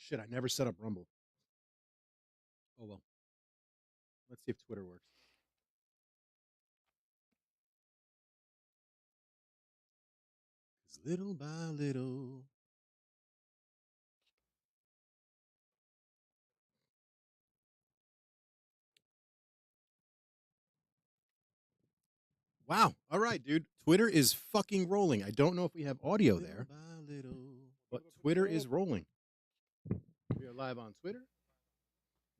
shit, I never set up Rumble. Oh, well. Let's see if Twitter works. Little by little. Wow. All right, dude. Twitter is fucking rolling. I don't know if we have audio there, but Twitter is rolling. We are live on Twitter.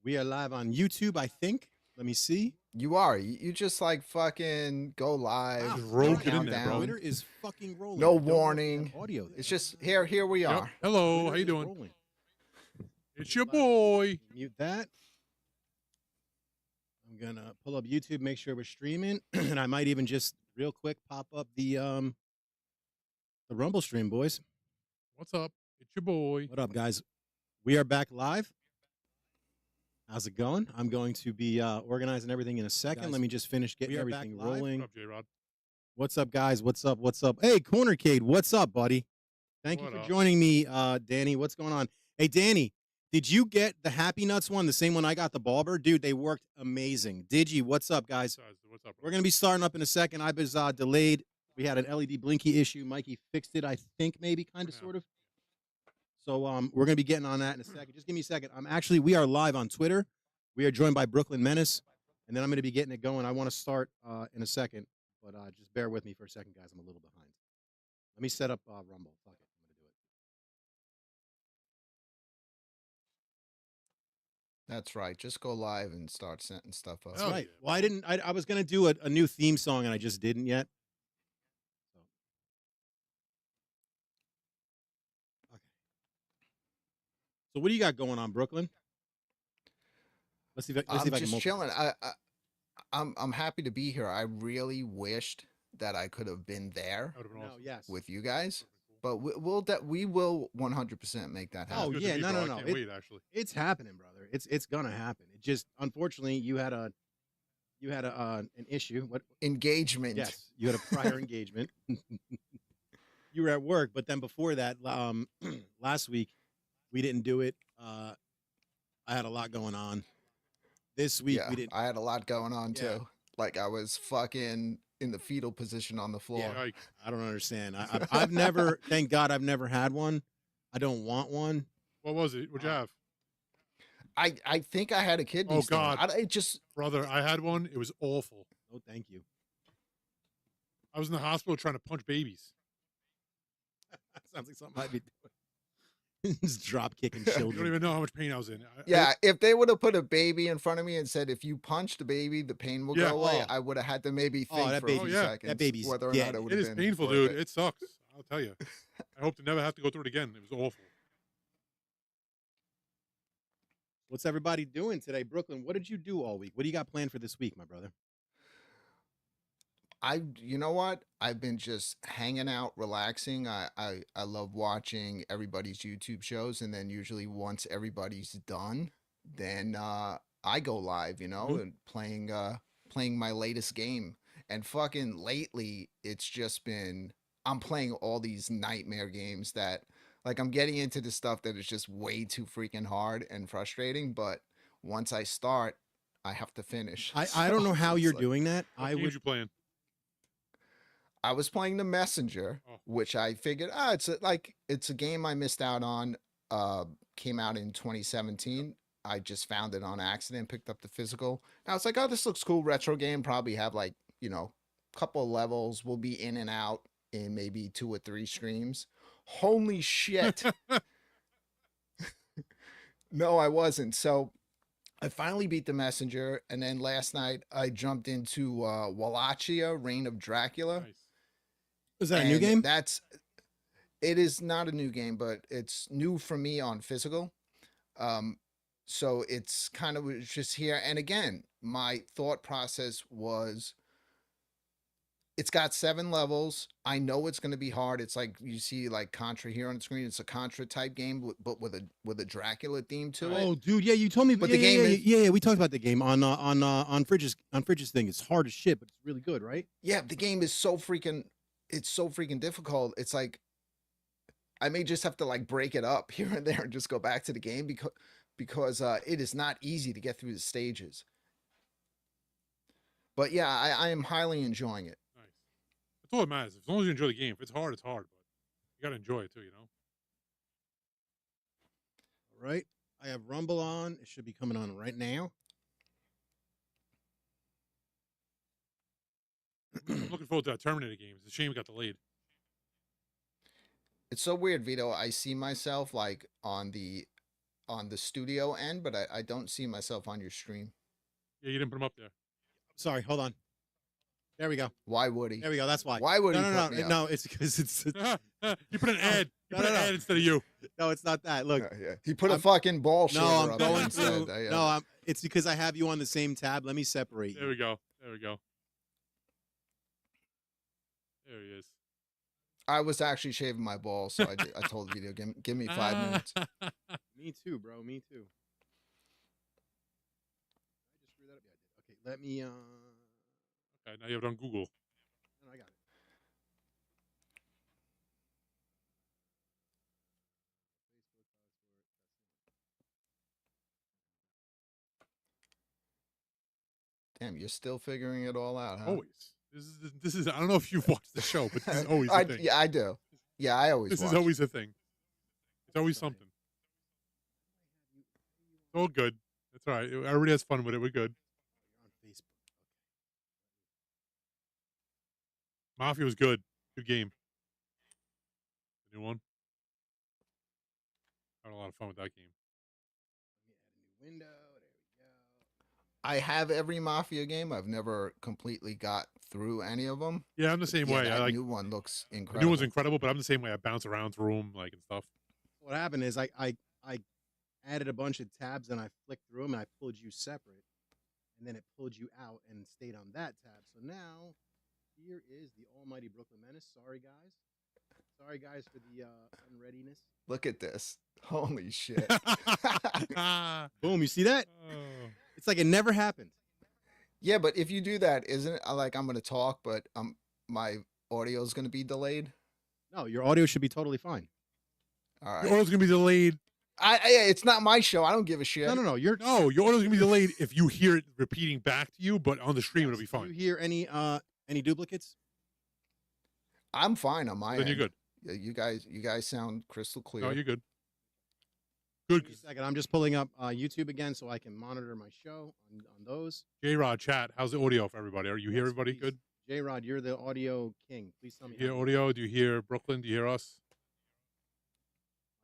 We are live on YouTube, I think. Let me see. You are. You just like fucking go live. Wow. Rope it in there, bro. Twitter is fucking rolling. No I don't know if we have warning. audio there. It's just here we Yep. are. Hello, Twitter how you is doing? rolling. It's your boy. Mute that. I'm gonna pull up YouTube, make sure we're streaming, and I might even just real quick pop up the Rumble stream, boys. What's up? It's your boy. What up, guys? We are back live. How's it going? I'm going to be organizing everything in a second. Guys, Let me just finish getting everything rolling. What up, J-Rod? What's up, guys? What's up? What's up? Hey, Cornercade, what's up, buddy? Thank you What for up? joining me, Danny. What's going on? Hey, Danny, did you get the Happy Nuts one, the same one I got, the Balber? Dude, they worked amazing. Digi, what's up, guys? What's up, bro? We're going to be starting up in a second. I was delayed. We had an LED blinky issue. Mikey fixed it, I think, maybe, kind of, Yeah. sort of. So we're going to be getting on that in a second. Just give me a second. We are live on Twitter. We are joined by Brooklyn Menace, and then I'm going to be getting it going. I want to start in a second, but just bear with me for a second, guys. I'm a little behind. Let me set up Rumble. Fuck it. I'm going to do it. That's right. Just go live and start setting stuff up. That's Hell right. yeah. Well, I didn't. I was going to do a new theme song, and I just didn't yet. Okay. So what do you got going on, Brooklyn? Let's see if I I'm can just multitask. chilling. I'm happy to be here. I really wished that I could have been there That would've been No, awesome. yes. with you guys, but we will 100% make that Oh, happen. Good to yeah, meet, no, bro. no, I no. can't wait, actually. It's happening, brother. It's gonna happen. It just, unfortunately, you had an issue. What? Engagement. Yes, you had a prior engagement. You were at work, but then before that, last week we didn't do it. I had a lot going on. This week Yeah, we didn't. I had a lot going on Yeah. too. Like I was fucking in the fetal position on the floor. Yeah. Yikes. I don't understand. I've never. Thank God, I've never had one. I don't want one. What was it? What'd you have? I think I had a kidney Oh, stone. God. It just Brother, I had one. It was awful. Oh, thank you. I was in the hospital trying to punch babies. Sounds like something I'd be doing. Just drop kicking You don't children. even know how much pain I was in. yeah. If they would have put a baby in front of me and said, "If you punch the baby, the pain will Yeah. go away," Oh. I would have had to maybe Oh, think that for a baby- few yeah. seconds That baby's whether or dead. not it would It have is been painful, worth dude. it. It sucks. I'll tell you. I hope to never have to go through it again. It was awful. What's everybody doing today, Brooklyn? What did you do all week? What do you got planned for this week, my brother? You know what? I've been just hanging out, relaxing. I love watching everybody's YouTube shows, and then usually once everybody's done, then I go live, Mhm. and playing my latest game. And fucking lately, it's just been I'm playing all these nightmare games that like I'm getting into the stuff that is just way too freaking hard and frustrating, but once I start, I have to finish. I don't know how it's you're like- doing that. What I games would. you playing? I was playing The Messenger, Oh. which I figured, it's a game I missed out on. Came out in 2017. I just found it on accident, picked up the physical. And I was like, oh, this looks cool. Retro game, probably have like, couple of levels. We'll be in and out in maybe 2 or 3 streams. Holy shit. No, I wasn't. So I finally beat The Messenger. And then last night I jumped into Wallachia, Reign of Dracula. Nice. Is that a new And game? It is not a new game, but it's new for me on physical. So it's kind of just here. And again, my thought process was, it's got 7 levels. I know it's going to be hard. It's like you see like Contra here on the screen. It's a Contra type game, but with a Dracula theme to it. Oh, dude, yeah, you told me. But yeah, the game yeah, is- yeah, we talked about the game on Fridge's thing. It's hard as shit, but it's really good, right? Yeah, the game is so freaking difficult. It's like I may just have to like break it up here and there and just go back to the game because it is not easy to get through the stages. But yeah, I am highly enjoying it. Nice. That's all that matters. As long as you enjoy the game. If it's hard, it's hard. But you gotta enjoy it too, you know. All right. I have Rumble on. It should be coming on right now. I'm looking forward to that Terminator game. It's a shame it got delayed. It's so weird, Vito. I see myself like on the studio end, but I don't see myself on your stream. Yeah, you didn't put them up there. Sorry, hold on. There we go. Why would he? There we go. That's why. Why would no, he? no, put me no, up? no. It's because it's You put an ad. You No, put no, an no. ad instead of you. no, it's not that. Look, Yeah. He put a I'm- fucking ball no, shaver I'm up going instead. to. No, it's because I have you on the same tab. Let me separate There you. we go. There we go. There he is. I was actually shaving my balls, so I told Vito, give me 5 minutes. Me too, bro. Me too. I just screwed that up. Yeah, I did. Okay, let me. Okay, now you have it on Google. No, I got it. Damn, you're still figuring it all out, huh? Always. This is. I don't know if you've watched the show, but this is always I, a thing. yeah, I do. Yeah, I always This watch. is always a thing. It's always Sorry. something. It's all good. That's all right. Everybody has fun with it. We're good. You're on Facebook. Mafia was good. Good game. The new one. Had a lot of fun with that game. Let me add a new window. There we go. I have every Mafia game. I've never completely got through any of them. Yeah, I'm the same way. That I like new one looks the incredible. new one's incredible, but I'm the same way. I bounce around through them like and stuff. What happened is I added a bunch of tabs and I flicked through them and I pulled you separate, and then it pulled you out and stayed on that tab. So now here is the almighty Brooklyn Menace. Sorry guys. Sorry guys for the unreadiness. Look at this. Holy shit. Boom, you see that? Oh. It's like it never happened. Yeah, but if you do that, isn't it like I'm going to talk, but my audio is going to be delayed? No, your audio should be totally fine. All Your right. order's gonna be delayed. It's not my show. I don't give a shit. No. Your Your order's gonna be delayed if you hear it repeating back to you, but on the stream it'll be Do you fine. hear any duplicates? I'm fine on my Then end. you're good. Yeah, you guys sound crystal clear. No, you're good. Good. Give me a second. I'm just pulling up YouTube again so I can monitor my show on those. J-Rod chat. How's the audio for everybody? Are you hear Yes, everybody please. good? J-Rod, you're the audio king. Please tell me. You hear how- audio? Do you hear Brooklyn? Do you hear us?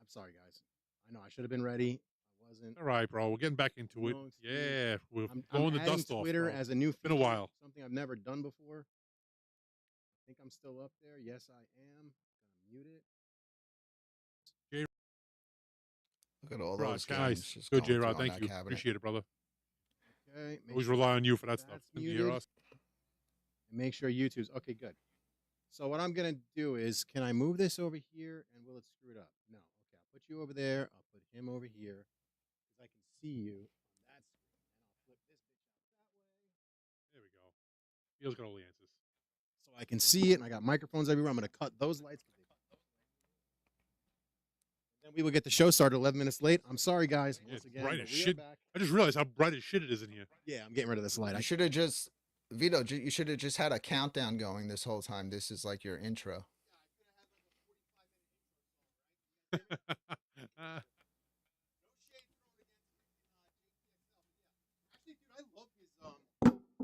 I'm sorry, guys. I know I should have been ready. I wasn't. All right, bro. We're getting back into it. Long sleeve. Yeah, we're I'm blowing the adding dust off. Twitter bro. as a new been a feature, while. Something I've never done before. I think I'm still up there. Yes, I am. Gonna mute it. Look at all Rod, those games. nice. just Good, going through J-Rod. on Thank that you. cabinet. Appreciate it, brother. Okay. make Always sure rely on you for that stuff. that's Do you hear muted. us? And make sure YouTube's okay. Good. So what I'm gonna do is, can I move this over here and will it screw it up? No. Okay. I'll put you over there. I'll put him over here because I can see you on that screen, and I'll flip this bitch out that way. There we go. Neil's got all the answers. So I can see it, and I got microphones everywhere. I'm going to cut those lights. Then we will get the show started 11 minutes late. I'm sorry, guys. Yeah, Once it's again, bright but as we are shit. back. I just realized how bright as shit it is in here. Yeah, I'm getting rid of this light. You should have just, Vito, you should have just had a countdown going this whole time. This is like your intro.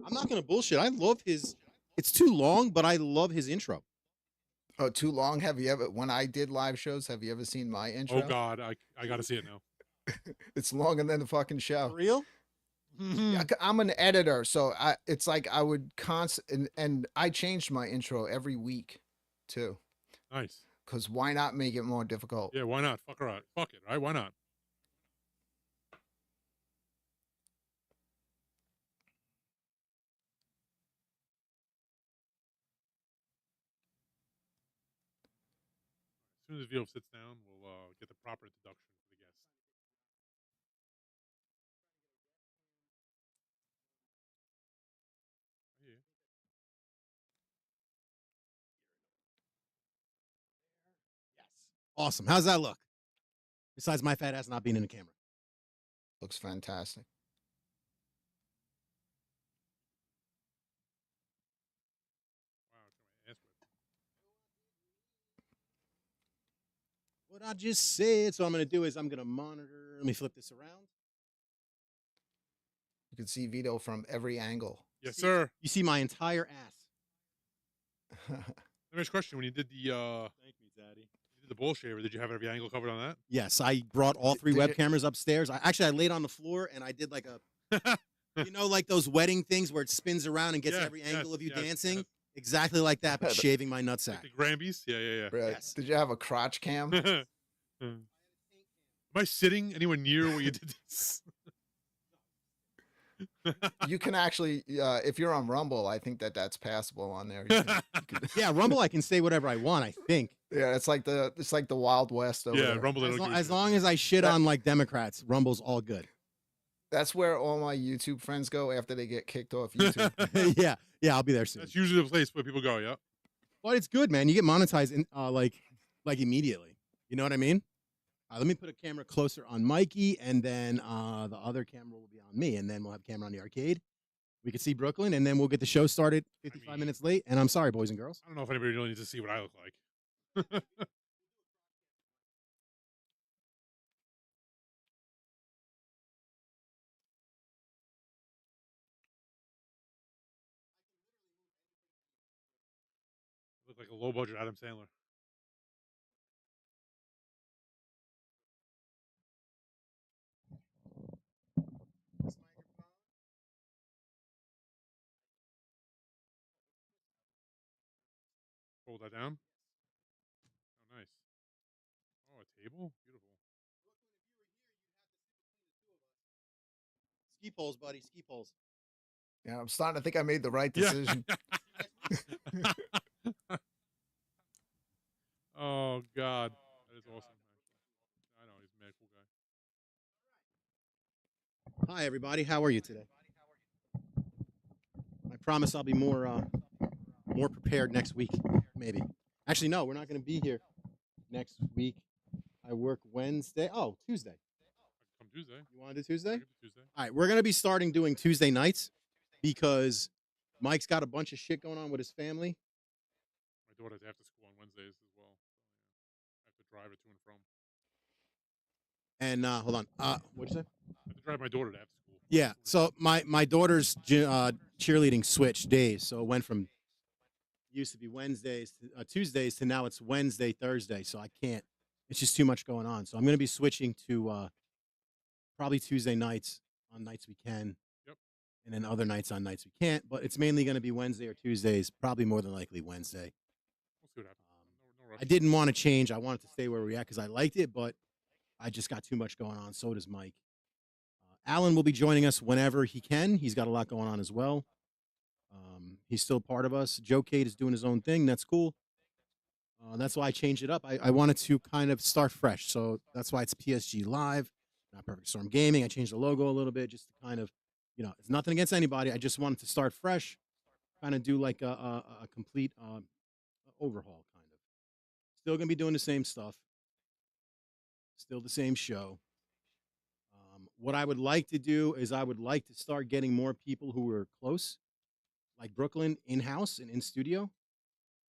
I'm not going to bullshit. I love his. It's too long, but I love his intro. Oh, too long? Have you ever, when I did live shows, have you ever seen my intro? Oh God, I got to see it now. It's longer than the fucking For show. real? Yeah, I'm an editor, so it's like I would and I changed my intro every week too. Nice. Because why not make it more difficult? Yeah, why not? Fuck her out. Fuck it, right? Why not? As soon as Vito sits down, we'll get the proper introduction for the guest. Yeah. Yes. Awesome. How's that look? Besides my fat ass not being in the camera. Looks fantastic. Wow, can my ass whip. What I just said. So I'm going to do is I'm going to monitor. Let me flip this around. You can see Vito from every angle. Yes, sir. You see my entire ass. Let me ask you a question. When you did the Thank me, Daddy. you did the bull shaver, did you have every angle covered on that? Yes, I brought all three Did web you- cameras upstairs. I laid on the floor and I did like a, you know, like those wedding things where it spins around and gets Yes, every angle yes, of you yes, dancing. yes. Exactly like that, but The- shaving my nutsack. Like the Grambies? Yeah. Right. Yes. Did you have a crotch cam? Am I sitting anywhere near where you did this? You can actually, if you're on Rumble, I think that's passable on there. You can- Yeah, Rumble, I can say whatever I want, I think. yeah, it's like the Wild West over Yeah, there. Rumble. As long as I shit That- on like Democrats, Rumble's all good. That's where all my YouTube friends go after they get kicked off YouTube. yeah, I'll be there soon. That's usually the place where people go. Yeah. But it's good, man. You get monetized in like immediately. You know what I mean? Let me put a camera closer on Mikey, and then the other camera will be on me, and then we'll have a camera on the arcade. We can see Brooklyn, and then we'll get the show started 55 minutes late. And I'm sorry, boys and girls. I don't know if anybody really needs to see what I look like. I look like a low budget Adam Sandler. Hold that down. Oh, nice. Oh, a table? Beautiful. Ski poles, buddy. Ski poles. Yeah, I'm starting to think I made the right Yeah. decision. Oh, God. That is awesome, actually. I know. He's a mad cool guy. Hi, everybody. How are you today? I promise I'll be more prepared next week, maybe. Actually, no, we're not going to be here next week. I work Wednesday. Oh, Tuesday. Come Tuesday. You want to do Tuesday? I can do Tuesday. All right, we're going to be starting doing Tuesday nights because Mike's got a bunch of shit going on with his family. My daughter's after school on Wednesdays as well. So, yeah. I have to drive her to and from. And hold on. What'd you say? I have to drive my daughter to after school. Yeah. So my daughter's cheerleading switched days. So it went from used to be Wednesdays to Tuesdays to now it's Wednesday, Thursday. So I can't. It's just too much going on. So I'm going to be switching to probably Tuesday nights on nights we can. Yep. And then other nights on nights we can't. But it's mainly going to be Wednesday or Tuesdays. Probably more than likely Wednesday. We'll see what happens. No rush. I didn't want to change. I wanted to stay where we're at because I liked it, but I just got too much going on. So does Mike. Alan will be joining us whenever he can. He's got a lot going on as well. He's still part of us. Joe Cade is doing his own thing. That's cool. That's why I changed it up. I wanted to kind of start fresh. So that's why it's PSG Live, not Perfect Storm Gaming. I changed the logo a little bit just to kind of, you know, it's nothing against anybody. I just wanted to start fresh, kind of do like a complete overhaul, kind of. Still going to be doing the same stuff. Still the same show. What I would like to do is I would like to start getting more people who are close, like Brooklyn, in-house and in studio.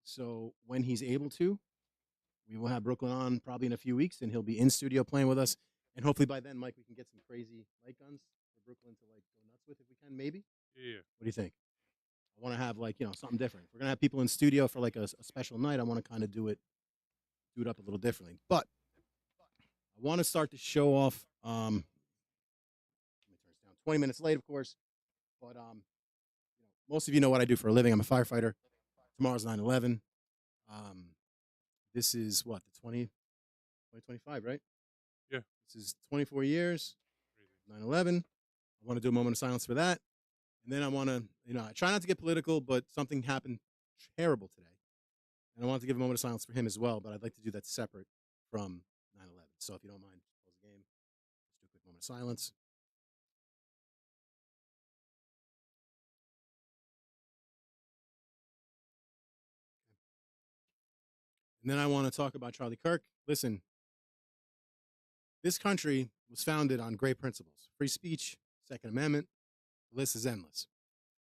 So when he's able to, we will have Brooklyn on probably in a few weeks, and he'll be in studio playing with us. And hopefully by then, Mike, we can get some crazy light guns for Brooklyn to like go nuts with if we can, maybe. Yeah. What do you think? I want to have like, you know, something different. If we're gonna have people in studio for like a special night, I want to kind of do it up a little differently. But I want to start the show off. Let me turn this down. 20 minutes late, of course. But you know, most of you know what I do for a living. I'm a firefighter. Tomorrow's 9/11. This is what, the 2025, right? Yeah. This is 24 years. Crazy. 9/11. I want to do a moment of silence for that. And then I want to, you know, I try not to get political, but something happened terrible today. And I want to give a moment of silence for him as well, but I'd like to do that separate from 9/11. So if you don't mind, pause the game. Let's do a quick moment of silence. And then I want to talk about Charlie Kirk Listen, this country was founded on great principles: free speech, Second Amendment. The list is endless.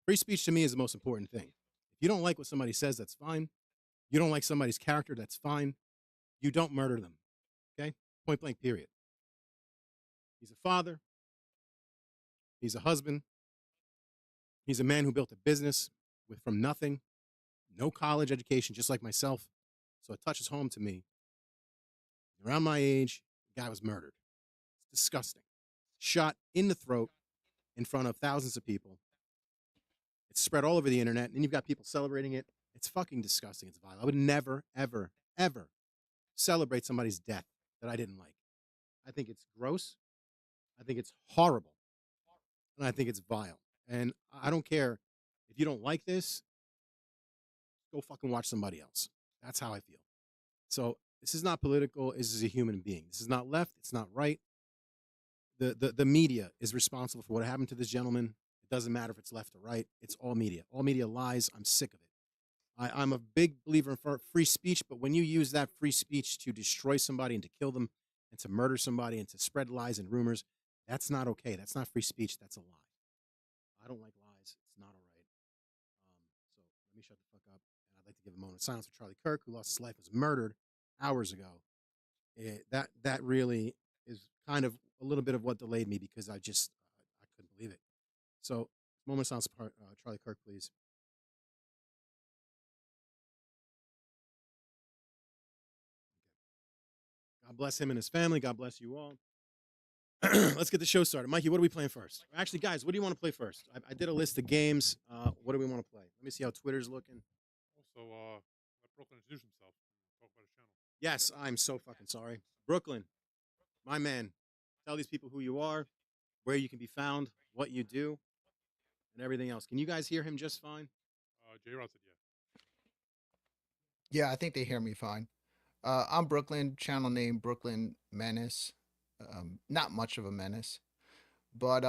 Free speech to me is the most important thing. If you don't like what somebody says, that's fine. You don't like somebody's character, that's fine. You don't murder them. Okay? Point blank, period. He's a father. He's a husband. He's a man who built a business from nothing, no college education, just like myself. So it touches home to me. Around my age, the guy was murdered. It's disgusting. Shot in the throat in front of thousands of people. It's spread all over the internet, and then you've got people celebrating it. It's fucking disgusting. It's vile. I would never, ever, ever celebrate somebody's death that I didn't like. I think it's gross. I think it's horrible. And I think it's vile. And I don't care if you don't like this, go fucking watch somebody else. That's how I feel. So this is not political. This is a human being. This is not left. It's not right. The media is responsible for what happened to this gentleman. It doesn't matter if it's left or right. It's all media. All media lies. I'm sick of it. I'm a big believer in free speech, but when you use that free speech to destroy somebody and to kill them and to murder somebody and to spread lies and rumors, that's not okay. That's not free speech. That's a lie. I don't like lies. It's not all right. So let me shut the fuck up. And I'd like to give a moment of silence for Charlie Kirk, who lost his life, was murdered hours ago. That really is kind of a little bit of what delayed me because I couldn't believe it. So moment of silence for Charlie Kirk, please. God bless him and his family. God bless you all. Let's get the show started. Mikey, what are we playing first? Actually, guys, what do you want to play first? I did a list of games. What do we want to play? Let me see how Twitter's looking. Also, let Brooklyn introduce himself. Talk about his channel. Yes, I'm so fucking sorry. Brooklyn, my man, tell these people who you are, where you can be found, what you do, and everything else. Can you guys hear him just fine? J-Rod said Yeah, I think they hear me fine. I'm Brooklyn, channel name Brooklyn Menace. Not much of a menace, but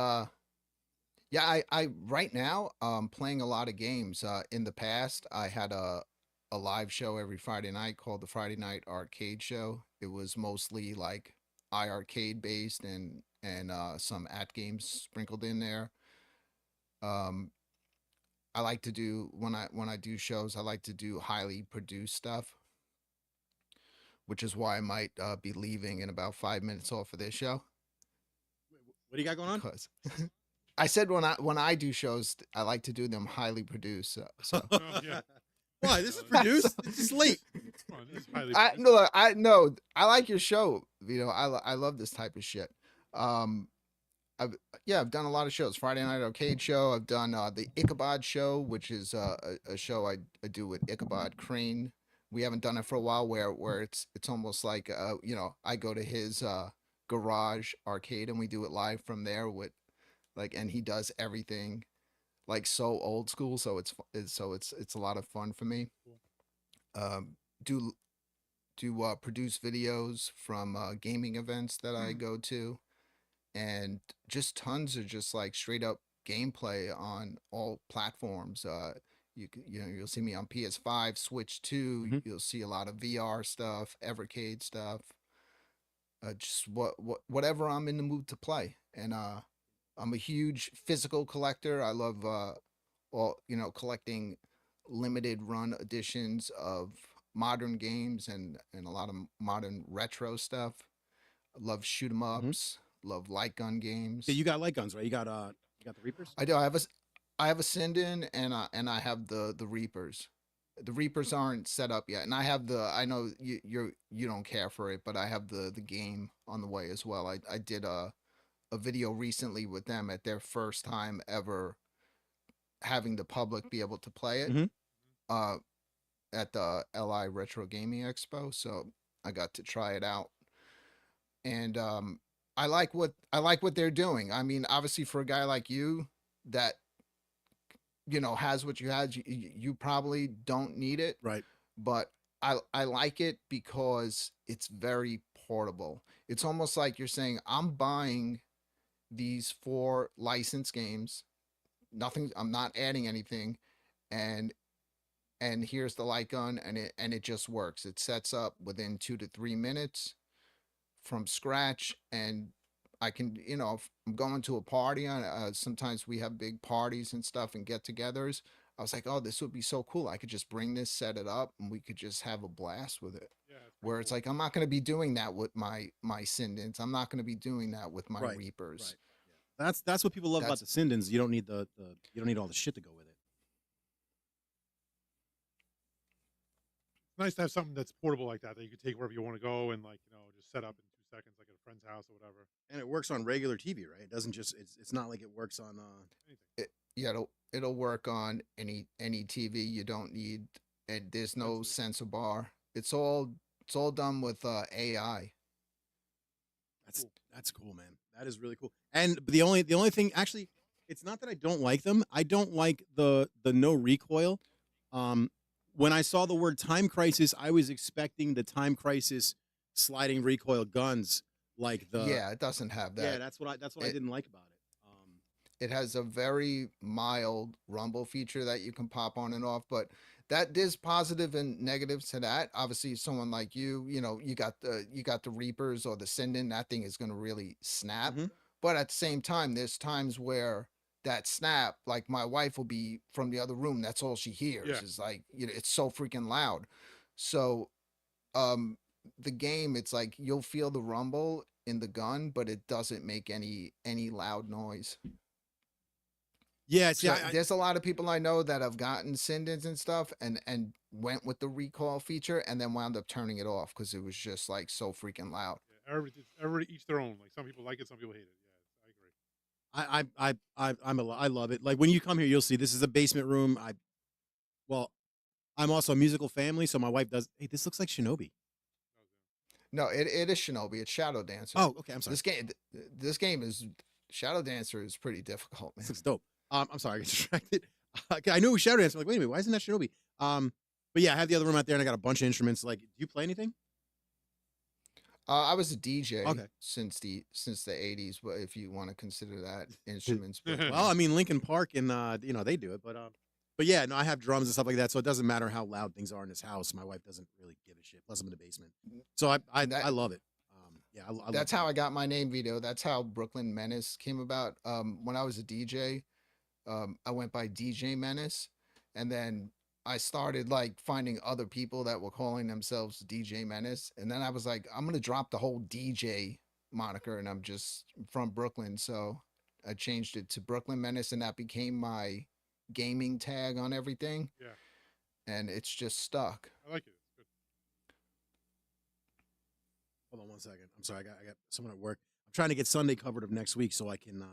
yeah, I right now playing a lot of games. In the past, I had a live show every Friday night called the Friday Night Arcade Show. It was mostly like iArcade based and some at games sprinkled in there. I like to do when I do shows, I like to do highly produced stuff, which is why I might be leaving in about 5 minutes off of this show. What do you got going on? Because I said when I do shows, I like to do them highly produced. So Oh, yeah. Why? This is produced. It's just late. Come on, this is highly I produced. no, I like your show. You know, I love this type of shit. I've done a lot of shows. Friday Night Arcade Show. I've done the Ichabod Show, which is a show I do with Ichabod Crane. We haven't done it for a while, where it's almost like you know, I go to his garage arcade and we do it live from there with like, and he does everything like so old school. So it's a lot of fun for me. Do produce videos from gaming events that I go to, and just tons of just like straight up gameplay on all platforms. You'll see me on PS5, Switch 2. Mhm. You'll see a lot of VR stuff, Evercade stuff. Just whatever I'm in the mood to play. And I'm a huge physical collector. I love collecting limited run editions of modern games and a lot of modern retro stuff. I love shoot 'em ups. Love light gun games. Yeah, you got light guns, right? You got the Reapers. I do. I have a Sindin and I have the Reapers. The Reapers aren't set up yet, and I have the. I know you don't care for it, but I have the game on the way as well. I did a video recently with them at their first time ever having the public be able to play it. Mhm. At the LI Retro Gaming Expo, so I got to try it out, and I like what they're doing. I mean, obviously, for a guy like you that has what you had, you probably don't need it, Right. but I like it because it's very portable. It's almost like you're saying, I'm buying these 4 licensed games. Nothing. I'm not adding anything, and and here's the light gun, and it just works. It sets up within 2 to 3 minutes from scratch, and I can, if I'm going to a party on, sometimes we have big parties and stuff and get-togethers. I was like, oh, this would be so cool. I could just bring this, set it up, and we could just have a blast with it. Yeah, it's pretty Where it's cool. like, I'm not going to be doing that with my Sindens. I'm not going to be doing that with my Right, Reapers. right. That's what people love about That's the Sindens. You don't need you don't need all the shit to go with it. It's nice to have something that's portable like that you can take wherever you want to go and just set up in 2 seconds, like at a friend's house or whatever. And it works on regular TV, right? It doesn't just it's not like it works on Anything. yeah, it'll work on any TV. You don't need, and there's no Absolutely. sensor bar. It's all done with AI. That's Cool. that's cool, man. That is really cool. And the only thing, actually, it's not that I don't like them. I don't like the no recoil. When I saw the word Time Crisis, I was expecting the Time Crisis sliding recoil guns, like Yeah, it doesn't have yeah. that. That's what I It didn't like about it. it has a very mild rumble feature that you can pop on and off, but that there's positive and negatives to that. Obviously, someone like you got the Reapers or the Sinden, that thing is going to really snap. Mhm. But at the same time, there's times where that snap, like my wife will be from the other room, that's all she hears Yeah. is like, it's so freaking loud. So um the game, it's like you'll feel the rumble in the gun, but it doesn't make any loud noise. Yeah, see, So there's a lot of people I know that have gotten Sindens and stuff and went with the recoil feature and then wound up turning it off because it was just like so freaking loud. Yeah, everybody each their own. Like some people like it, some people hate it. Yeah, I agree. I love it. Like when you come here, you'll see this is a basement room. Well, I'm also a musical family, so my wife does. Hey, this looks like Shinobi. No, it is Shinobi. It's Shadow Dancer. Oh, okay. I'm sorry. This game is Shadow Dancer is pretty difficult, man. This looks dope. I'm sorry, I got distracted. I knew it was Shadow Dance. I'm like, wait a minute, why isn't that Shinobi? But yeah, I have the other room out there, and I got a bunch of instruments. Like, do you play anything? I was a DJ Okay. since the 80s, but if you want to consider that instruments. But, Well, I mean, Linkin Park and they do it, but yeah, no, I have drums and stuff like that, so it doesn't matter how loud things are in this house. My wife doesn't really give a shit. Plus, I'm in the basement, so I love it. Yeah, I that's love how I got my name, Vito. That's how Brooklyn Menace came about. When I was a DJ, I went by DJ Menace, and then I started like finding other people that were calling themselves DJ Menace, and then I was like, I'm gonna drop the whole DJ moniker, and I'm just from Brooklyn, so I changed it to Brooklyn Menace, and that became my gaming tag on everything. Yeah. And it's just stuck. I like it. It's good. Hold on one second. I'm sorry, I got someone at work. I'm trying to get Sunday covered of next week so I can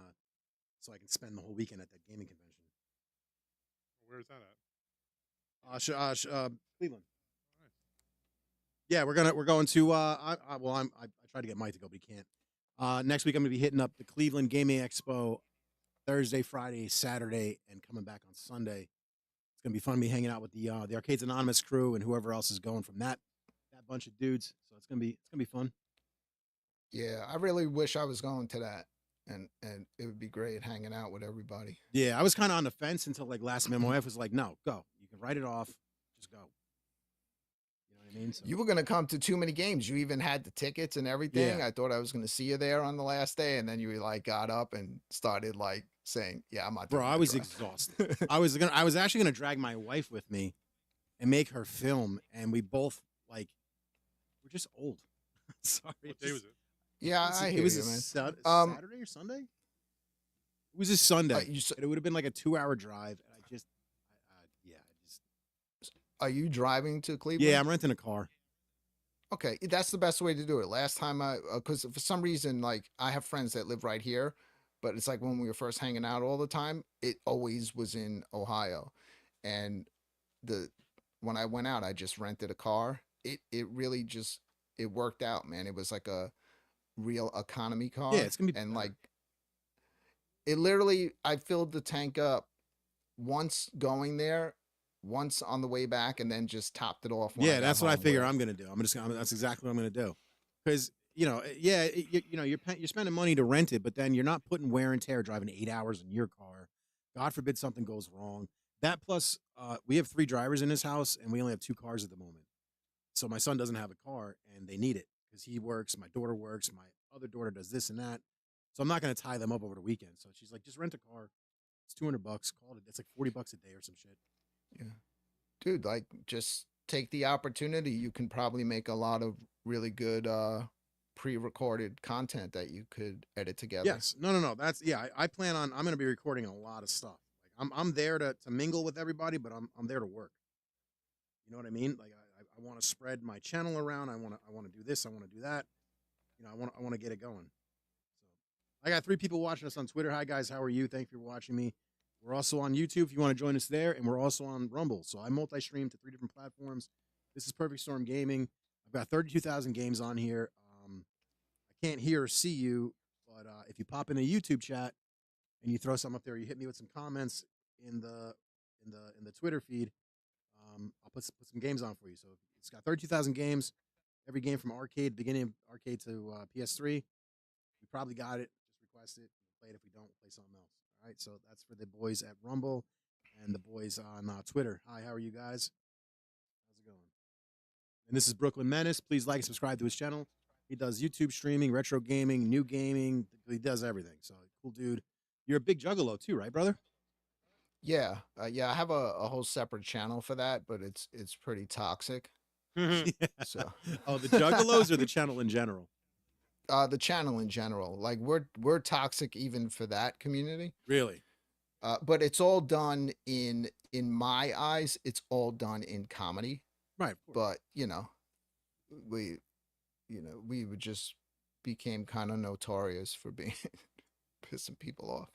spend the whole weekend at that gaming convention. Where is that at? Cleveland. Oh, nice. Yeah, we're going to. I tried to get Mike to go, but he can't. Next week I'm gonna be hitting up the Cleveland Gaming Expo Thursday, Friday, Saturday, and coming back on Sunday. It's gonna be fun to be hanging out with the Arcades Anonymous crew and whoever else is going from that bunch of dudes. So it's gonna be fun. Yeah, I really wish I was going to that, and it would be great hanging out with everybody. Yeah, I was kind of on the fence until like last minute. My wife was like, "No, go. You can write it off. Just go." You know what I mean? So, You were gonna come to too many games. You even had the tickets and everything. Yeah. I thought I was gonna see you there on the last day, and then you like got up and started like saying, "Yeah, I'm not." bro, doing I the was drive." exhausted. I was actually gonna drag my wife with me and make her film, and we both like we're just old. Sorry. What day was it? Yeah, I It hear was you, a man. Saturday or Sunday? It was a Sunday. You s- And it would have been like a 2-hour drive. And I just. Are you driving to Cleveland? Yeah, I'm renting a car. Okay, that's the best way to do it. Last time because for some reason, like I have friends that live right here, but it's like when we were first hanging out all the time, it always was in Ohio, and when I went out, I just rented a car. It really just it worked out, man. It was like a real economy car. Yeah, it's gonna be and better. like it literally, I filled the tank up once going there, once on the way back, and then just topped it off. When I Yeah, got that's what I home figure with- I'm gonna do. That's exactly what I'm gonna do. Because you're spending money to rent it, but then you're not putting wear and tear driving 8 hours in your car. God forbid something goes wrong. That plus, we have 3 drivers in this house, and we only have 2 cars at the moment. So my son doesn't have a car, and they need it because he works. My daughter works. My other daughter does this and that. So I'm not going to tie them up over the weekend. So she's like, just rent a car. It's $200. Call it. It's like $40 a day or some shit. Yeah. Dude, like, just take the opportunity. You can probably make a lot of really good pre-recorded content that you could edit together. Yes. No. That's I plan on. I'm going to be recording a lot of stuff. Like I'm there to mingle with everybody, but I'm there to work. You know what I mean? Like I want to spread my channel around. I want to do this. I want to do that. You know, I want to get it going. So I got 3 people watching us on Twitter. Hi guys, how are you? Thank you for watching me. We're also on YouTube if you want to join us there, and we're also on Rumble. So I multi-stream to 3 different platforms. This is Perfect Storm Gaming. I've got 32,000 games on here. I can't hear or see you, but if you pop in a YouTube chat and you throw something up there, you hit me with some comments in the Twitter feed. I'll put some games on for you. So it's got 32,000 games. Every game from arcade, beginning of arcade to PS3. We probably got it. Just request it. We'll play it. If we don't, we'll play something else. All right. So that's for the boys at Rumble and the boys on Twitter. Hi, how are you guys? How's it going? And this is Brooklyn Menace. Please like and subscribe to his channel. He does YouTube streaming, retro gaming, new gaming. He does everything. So cool dude. You're a big juggalo too, right, brother? Yeah. Yeah, I have a whole separate channel for that, but it's pretty toxic. Yeah. So Oh, the juggalos or the channel in general? the channel in general. Like we're toxic even for that community. Really? But it's all done in my eyes, it's all done in comedy. Right. Of course. But we would just became kind of notorious for being pissing people off.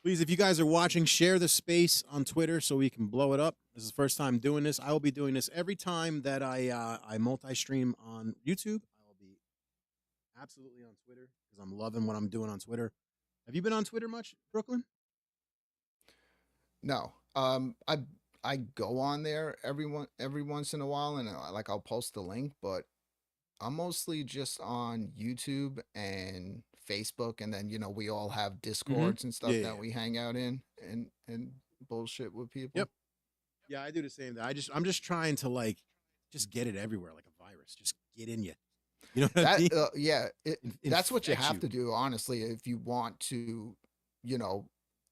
Please, if you guys are watching, share the space on Twitter so we can blow it up. This is the first time doing this. I will be doing this every time that I multi-stream on YouTube. I will be absolutely on Twitter because I'm loving what I'm doing on Twitter. Have you been on Twitter much, Brooklyn? No. I go on there every once in a while, and I'll post the link, but I'm mostly just on YouTube and Facebook, and then we all have Discords and stuff Yeah, that yeah. we hang out in and bullshit with people. Yep. Yeah, I do the same thing. I'm just trying to just get it everywhere like a virus. Just get in you. You know what I mean? Yeah, that's what you Infect have to do, honestly, if you want to,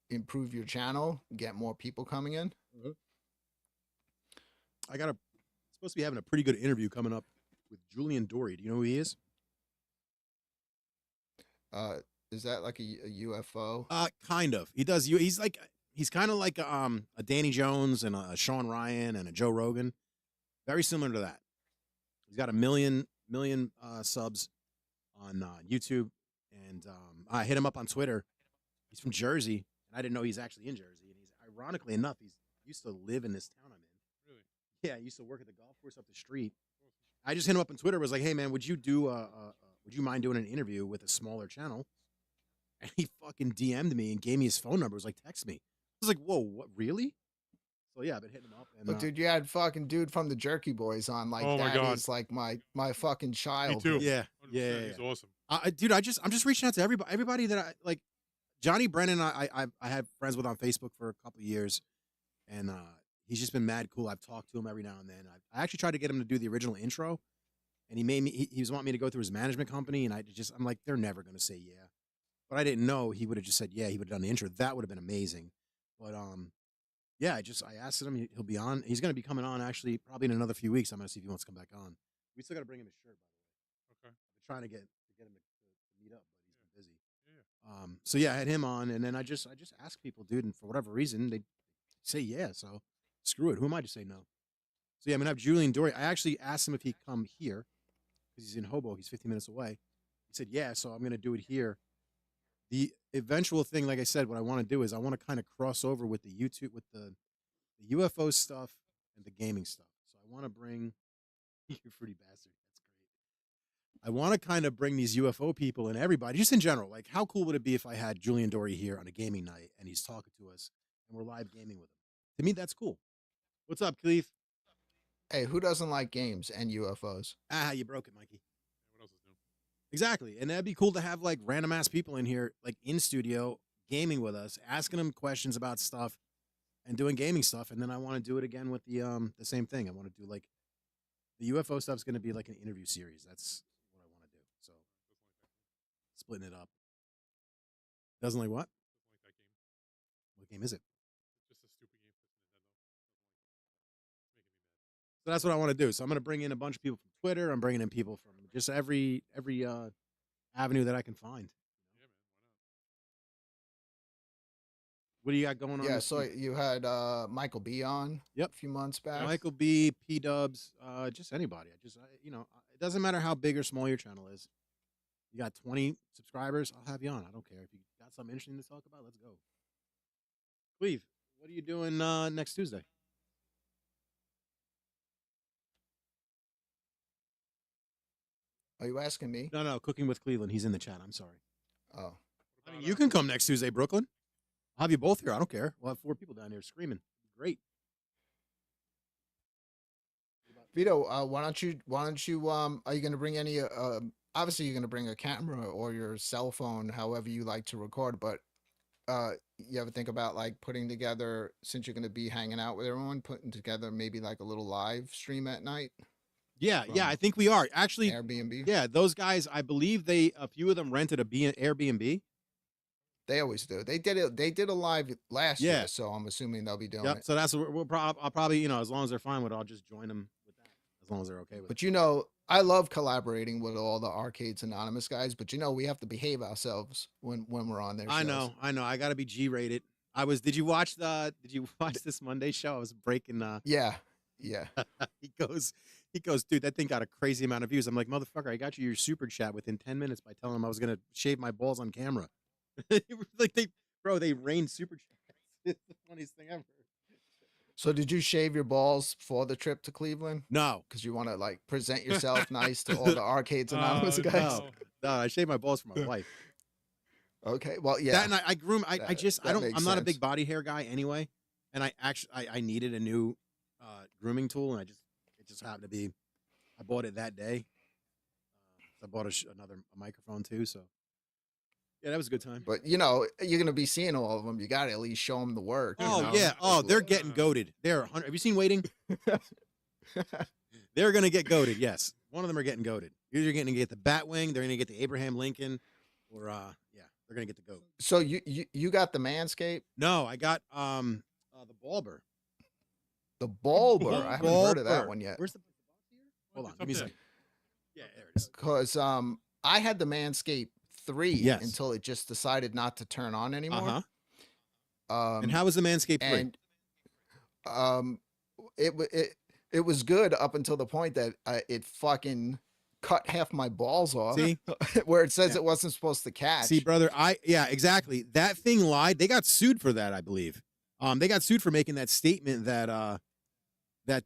improve your channel, get more people coming in. Mhm. Supposed to be having a pretty good interview coming up with Julian Dory. Do you know who he is? Is that like a UFO? Kind of. He does. He's kind of like a Danny Jones and a Sean Ryan and a Joe Rogan. Very similar to that. He's got a million subs on YouTube, and I hit him up on Twitter. He's from Jersey, and I didn't know he's actually in Jersey. And he's ironically enough, he's used to live in this town I'm in. Really? Yeah, I used to work at the golf course up the street. I just hit him up on Twitter. Was like, hey man, would you mind doing an interview with a smaller channel? And he fucking DM'd me and gave me his phone number. It was like, text me. I was like, whoa, what, really? So yeah, I've been hitting him up. And, Look, dude, you had fucking dude from the Jerky Boys on. Like, Oh my that God. is like my fucking child. too. yeah, 100%, yeah. He's awesome. Dude, I'm just reaching out to everybody that I like. Johnny Brennan, I had friends with on Facebook for a couple of years, and he's just been mad cool. I've talked to him every now and then. I actually tried to get him to do the original intro, and he was wanting me to go through his management company, and I'm like, they're never gonna say yeah. But I didn't know he would have just said yeah. He would have done the intro. That would have been amazing. But yeah, I asked him. He'll be on. He's gonna be coming on actually probably in another few weeks. I'm gonna see if he wants to come back on. We still gotta bring him his shirt, by the way. Okay. I've been trying to get him to meet up, but he's been busy. Yeah. So yeah, I had him on, and then I just ask people, dude, and for whatever reason they say yeah. So screw it. Who am I to say no? So yeah, I'm gonna have Julian Dory. I actually asked him if he'd come here because he's in Hoboken. He's 15 minutes away. He said yeah, so I'm gonna do it here. The eventual thing, like I said, what I want to do is I want to kind of cross over with the YouTube, with the UFO stuff and the gaming stuff. So I want to bring you pretty bastard. That's great. I want to kind of bring these UFO people and everybody, just in general. Like, how cool would it be if I had Julian Dory here on a gaming night and he's talking to us and we're live gaming with him? To me, that's cool. What's up, Cleve? Hey, who doesn't like games and UFOs? Ah, you broke it, Mikey. What else is new? Exactly. And that'd be cool to have like random ass people in here, like in studio, gaming with us, asking them questions about stuff. and doing gaming stuff, and then I want to do it again with the same thing. I want to do like the UFO stuff's going to be like an interview series. That's what I want to do. So splitting it up. Doesn't like what? Doesn't like that game. What game is it? Just a stupid game for Nintendo. Making me mad. So that's what I want to do. So I'm going to bring in a bunch of people from Twitter. I'm bringing in people from just every avenue that I can find. Yeah, man. Why not? What do you got going on? Yeah, this so week? you had Michael B on Yep. a few months back. Michael B, P Dubs, just anybody. It doesn't matter how big or small your channel is. You got 20 subscribers, I'll have you on. I don't care. If you got something interesting to talk about, let's go. Cleve, what are you doing next Tuesday? Are you asking me? No, Cooking with Cleveland. He's in the chat. I'm sorry. Oh, What I mean, about, you can come next Tuesday, Brooklyn. I'll have you both here. I don't care. We'll have 4 people down here screaming. Great. Vito, why don't you are you going to bring any obviously you're going to bring a camera or your cell phone, however you like to record, but you ever think about like putting together, since you're going to be hanging out with everyone, putting together maybe like a little live stream at night? Yeah, From I think we are. Actually, Airbnb? yeah, those guys, I believe a few of them rented an Airbnb. They always do. They did it. They did a live last Yeah. year, so I'm assuming they'll be doing Yep. it. So that's what I'll probably, as long as they're fine with it, I'll just join them with that. As long as they're okay with it. But I love collaborating with all the Arcades Anonymous guys, but we have to behave ourselves when we're on their shows. I know. I got to be G-rated. Did you watch this Monday show? I was breaking Yeah. he goes, dude, that thing got a crazy amount of views. I'm like, motherfucker, I got you your super chat within 10 minutes by telling him I was going to shave my balls on camera. Like they rained super chats. It's the funniest thing ever. So did you shave your balls for the trip to Cleveland? No. Because you want to like present yourself nice to all the Arcades Anonymous Oh, guys? No, I shaved my balls for my wife. Okay. Well, yeah. That and I groom. I'm makes not a sense. big body hair guy anyway. And I needed a new grooming tool, and it just happened to be, I bought it that day. I bought another microphone too. So yeah, that was a good time. But you're going to be seeing all of them. You got to at least show them the work. Oh you know? yeah. Oh, they're getting goaded. Have you seen Waiting? They're gonna get goaded. Yes, one of them are getting goaded. Either going to get the Batwing, they're going to get the Abraham Lincoln, or they're going to get the goat. So you got the Manscaped? No, I got the Balber. The Bulber. I haven't heard of that Bulber. one yet. Where's the box here? Hold on, It's give me a up second. Yeah, there it is. Because I had the Manscaped 3 Yes. until it just decided not to turn on anymore. And how was the Manscaped 3? And it was good up until the point that it fucking cut half my balls off. See? Where it says Yeah. it wasn't supposed to catch. See, brother, exactly. That thing lied. They got sued for that, I believe. They got sued for making that statement that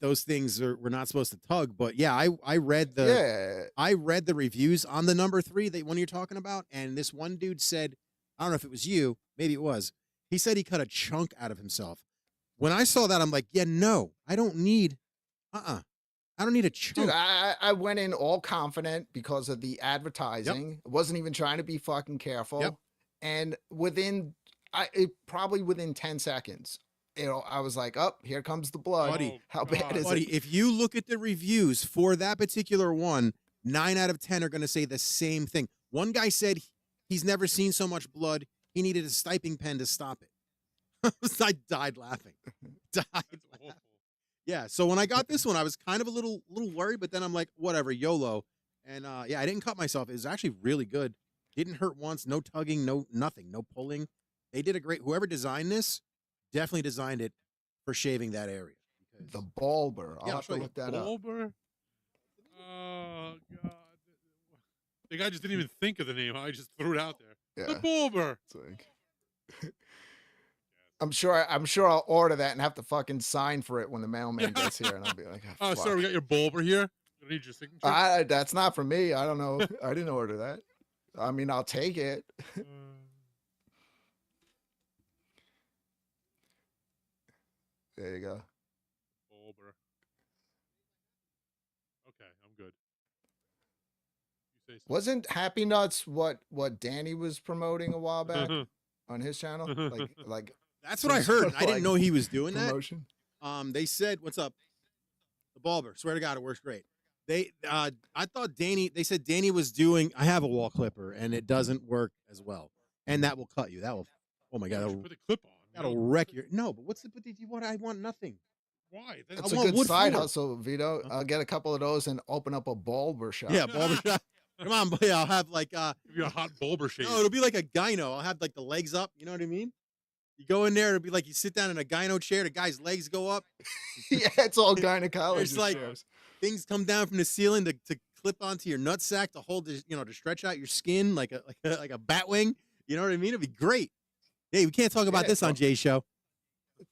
those things were not supposed to tug. But yeah, I read the reviews on the number 3, the one you're talking about, and this one dude said, I don't know if it was you, maybe it was. He said he cut a chunk out of himself. When I saw that, I'm like, yeah, no, I don't need, I don't need a chunk. Dude, I went in all confident because of the advertising. I wasn't even trying to be fucking careful. Yep. And probably within 10 seconds, I was like, oh, here comes the blood. Buddy, How bad is Buddy, it? if you look at the reviews for that particular one, 9 out of 10 are going to say the same thing. One guy said he's never seen so much blood. He needed a stiping pen to stop it. I died laughing. That's awful. Yeah. So when I got this one, I was kind of a little worried, but then I'm like, whatever, YOLO. And I didn't cut myself. It was actually really good. Didn't hurt once. No tugging. No nothing. No pulling. They did a great. Whoever designed this definitely designed it for shaving that area. The Bulber. I'll Yeah, I'll have show to you. look that up. Bulber? Oh, God. The guy just didn't even think of the name. I just threw it out there. The Yeah. Bulber. It's like- I'm sure I'll order that and have to fucking sign for it when the mailman gets here, and I'll be like, Oh, fuck. sorry, we got your Bulber here. I don't need your signature. That's not for me. I don't know. I didn't order that. I mean, I'll take it. There you go. Bulber. Okay, I'm good. You say so. Wasn't Happy Nuts what Danny was promoting a while back on his channel? Like That's what I some sort heard. of, I didn't like, know he was doing that. promotion. They said, "What's up, the Balber?" Swear to God, it works great. I thought Danny. They said Danny was doing. I have a wall clipper, and it doesn't work as well, and that will cut you. That will. Oh my God, You should that'll, put the clip on. that'll wreck your. No, but what's the? But you want? I want nothing. Why? Then It's I a want good wood side floor. hustle, Vito. I'll get a couple of those and open up a barber shop. Yeah, Balber shop. Come on, boy. I'll have like give you a hot bulber shave. no, it'll be like a gyno. I'll have like the legs up. You know what I mean? You go in there, it'll be like you sit down in a gyno chair. The guy's legs go up. Yeah, it's all gynecologist It's like chairs. things come down from the ceiling to clip onto your nutsack to hold the, to stretch out your skin like a bat wing. You know what I mean? It'd be great. Hey, we can't talk about Yeah, this on Jay's show.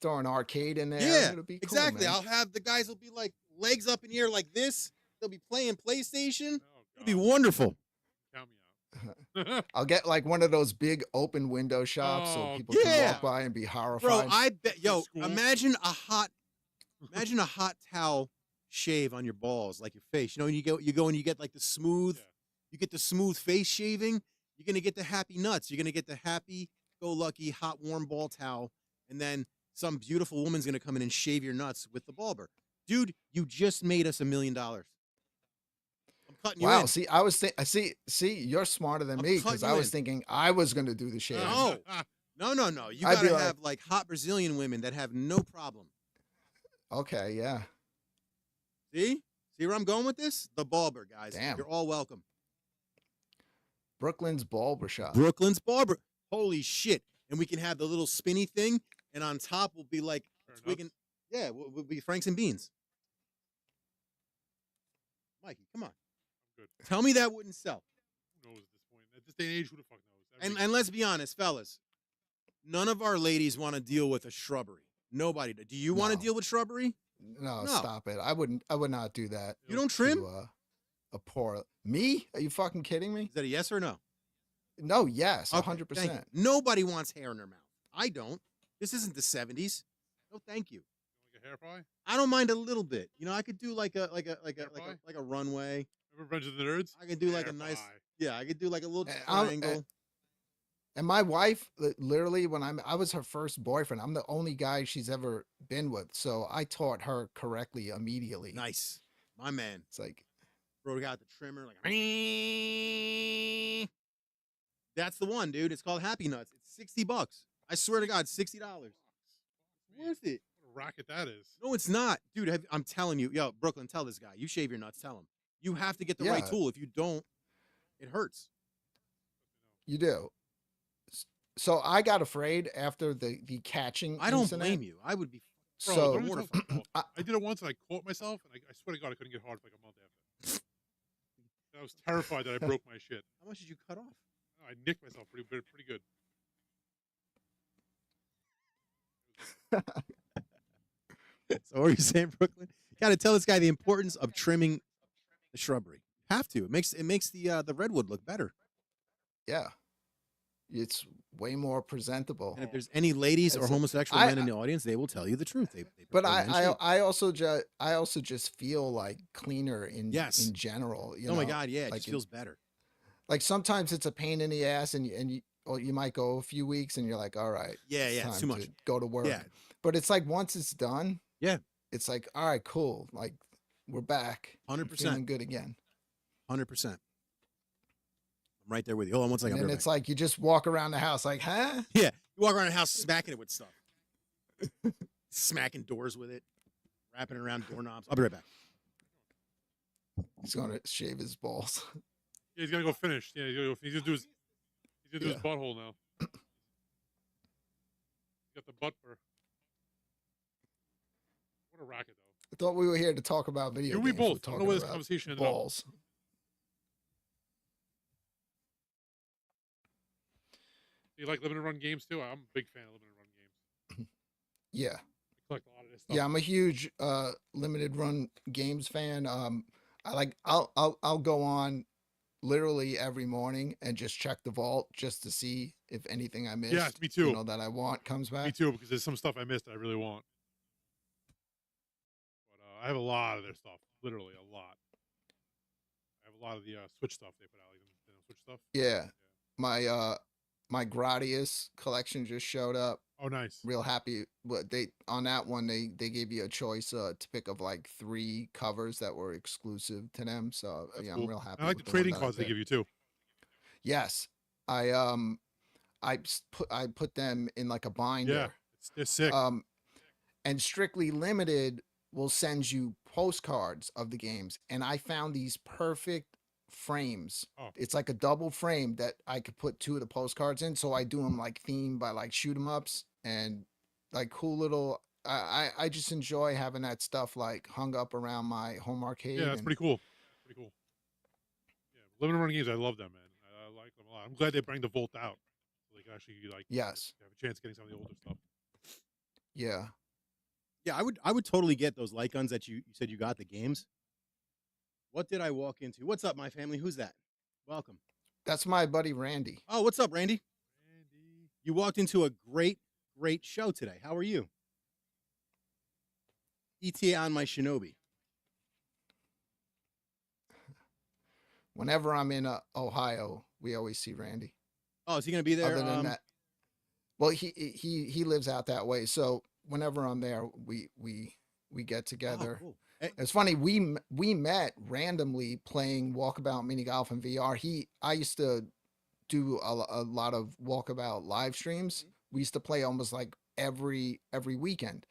Throw an arcade in there. Yeah, It'll be cool, exactly. man. I'll have the guys will be like legs up in the air like this. They'll be playing PlayStation. Oh, It'll be God. wonderful. Count me out. I'll get like one of those big open window shops so Oh, people can yeah. walk by and be horrified. Bro, I bet School. imagine a hot towel shave on your balls, like your face. You know, when you go and you get like the smooth, Yeah. you get the smooth face shaving, you're gonna get the happy nuts. You're gonna get the happy go lucky hot warm ball towel, and then some beautiful woman's gonna come in and shave your nuts with the Balber. Dude, you just made us $1 million. I'm cutting you Wow. in. See, I was see, you're smarter than I'm me cutting because you I was in. thinking I was gonna do the shave. No. No. You I'd be gotta like- have like hot Brazilian women that have no problem. Okay, yeah. See where I'm going with this? The Balber, guys. Damn. You're all welcome. Brooklyn's barber shop. Brooklyn's Barber. Holy shit. And we can have the little spinny thing, and on top will be like Fair enough. twigging. Yeah, will be Franks and Beans. Mikey, come on. Good. Tell me that wouldn't sell. Who knows at this point? At this day and age, who the fuck knows? And let's be honest, fellas. None of our ladies want to deal with a shrubbery. Nobody does. Do you want to No. deal with shrubbery? No, No. stop it. I would not do that. You don't trim? To, a poor me? Are you fucking kidding me? Is that a yes or no? No, yes, Okay, 100%. thank you. Nobody wants hair in their mouth. I don't. This isn't the 70s. No, thank you. Like a hair pie? I don't mind a little bit. You know, I could do like a Hair pie? runway. Remember Revenge of the Nerds? I could do like a Hair nice, pie. yeah. I could do like a little I'll- triangle. And my wife, literally, when I was her first boyfriend, I'm the only guy she's ever been with. So I taught her correctly immediately. Nice, my man. It's like, Bro got the trimmer like. That's the one, dude. It's called Happy Nuts. It's $60. I swear to God, $60. Worth it. What a racket that is. No, it's not, dude. I'm telling you, yo, Brooklyn, tell this guy. You shave your nuts. Tell him. You have to get the right Yeah. tool. If you don't, it hurts. you do. So I got afraid after the catching. I don't incident. blame you. I would be. Bro, So don't even talk about it. I- I did it once and I caught myself, and I swear to God, I couldn't get hard for like a month after. I was terrified that I broke my shit. How much did you cut off? I nicked myself pretty good. So what are you saying, Brooklyn? You got to tell this guy the importance of trimming the shrubbery. Have to. It makes the redwood look better. yeah, it's way more presentable. And if there's any ladies or It's a- homosexual I- men in the audience, they will tell you the truth. They But prefer men shaved. I also just feel like cleaner in Yes. general. You Oh my know? God, yeah, it like just in- feels better. Like sometimes it's a pain in the ass, and you might go a few weeks, and you're like, all right, Yeah, it's yeah, it's time too much. to go to work. Yeah, But it's like once it's done, Yeah. it's like, all right, cool. Like we're back. I'm 100%, feeling good again. 100%. I'm right there with you. Hold on one second. And I'll be then right it's like you just walk around the house like, huh? back. You walk around the house smacking it with stuff, smacking doors with it, wrapping it around doorknobs. I'll be right back. He's gonna shave his balls. Yeah, he's gotta go finish. Yeah, he's gonna do his Yeah. butthole now. Got the butt for. What a racket, though. I thought we were here to talk about video You we games. We're both. I don't talking know where this about conversation ended up. balls. You like limited run games too? I'm a big fan of limited run games. Yeah. I collect a lot of this stuff. Yeah, I'm a huge limited run games fan. I'll go on literally every morning and just check the vault just to see if anything I missed, Yes, me too. you know, that I want comes back. Me too, because there's some stuff I missed that I really want. But I have a lot of their stuff, literally a lot. I have a lot of the Switch stuff they put out, like the Switch stuff. Yeah. My Gradius collection just showed up. Oh, nice. real happy. What they on that one, they gave you a choice to pick of like 3 covers that were exclusive to them. So That's yeah, I'm cool. real And happy I like with the the one trading that I cards they picked. give you too. Yes, I I put them in like a Yeah, binder. they're sick. And Strictly Limited will send you postcards of the games, and I found these perfect frames. Oh, It's like a double frame that I could put 2 of the postcards in, so I do them like themed by like shoot 'em ups and like cool little. I just enjoy having that stuff like hung up around my home yeah, arcade. that's And pretty cool. Pretty cool. Yeah, limited run games, I love them, man. I like them a lot. I'm glad they bring the Volt out, so they can actually like yes, have a chance of getting some of the older stuff. yeah, Yeah, I would totally get those light guns that you said you got the games. What did I walk into? What's up, my family? Who's that? Welcome. that's my buddy Randy. Oh, what's up, Randy? Andy. You walked into a great show today. How are you? ETA on my Shinobi. Whenever I'm in Ohio, we always see Randy. Oh, is he gonna be there? Other than that, well, he lives out that way, so whenever I'm there, we get Oh, together. cool. It's funny, we met randomly playing Walkabout mini golf in VR. I used to do a lot of Walkabout live streams. We used to play almost like every weekend,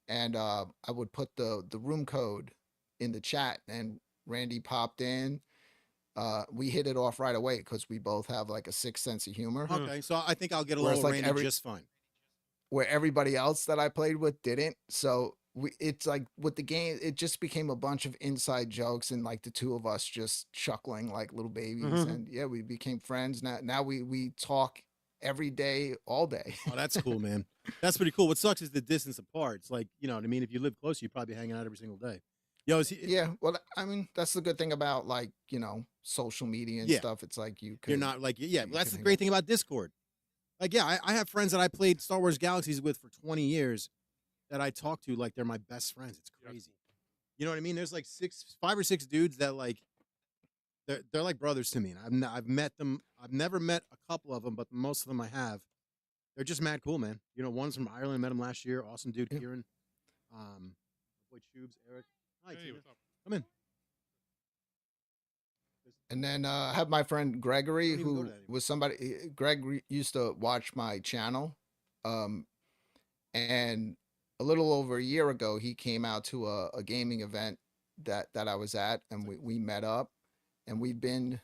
and I would put the room code in the chat, and Randy popped in. We hit it off right away because we both have like a sixth sense of humor. Okay, so I think I'll get along Whereas with like Randy just fine. where everybody else that I played with didn't. So it's like with the game, it just became a bunch of inside jokes and like the 2 of us just chuckling like little babies. And yeah, we became friends. Now we talk every day, all day. Oh, that's cool, man. That's pretty cool. What sucks is the distance apart. It's like, you know what I mean? If you live close, you'd probably be hanging out every single day. Yo, is he, Yeah, well, I mean, that's the good thing about like, social media and Yeah. stuff. It's like you you're could not like, yeah, you well, that's can the hang great out. thing about Discord. Like, yeah, I have friends that I played Star Wars Galaxies with for 20 years that I talk to like they're my best friends. It's Yeah. crazy. You know what I mean? There's like 5 or 6 dudes that like they're like brothers to me. And I've met them. I've never met a couple of them, but most of them I have. They're just mad cool, man. You know, one's from Ireland. Met him last year. Awesome dude, Yeah. Kieran. Boy Tubes, Eric. Hi, Hey, Tina. what's up? Come in. And then I have my friend Gregory, Don't even go to who that anymore. was somebody. Greg used to watch my channel, and a little over a year ago, he came out to a gaming event that I was at, and we met up, and we've been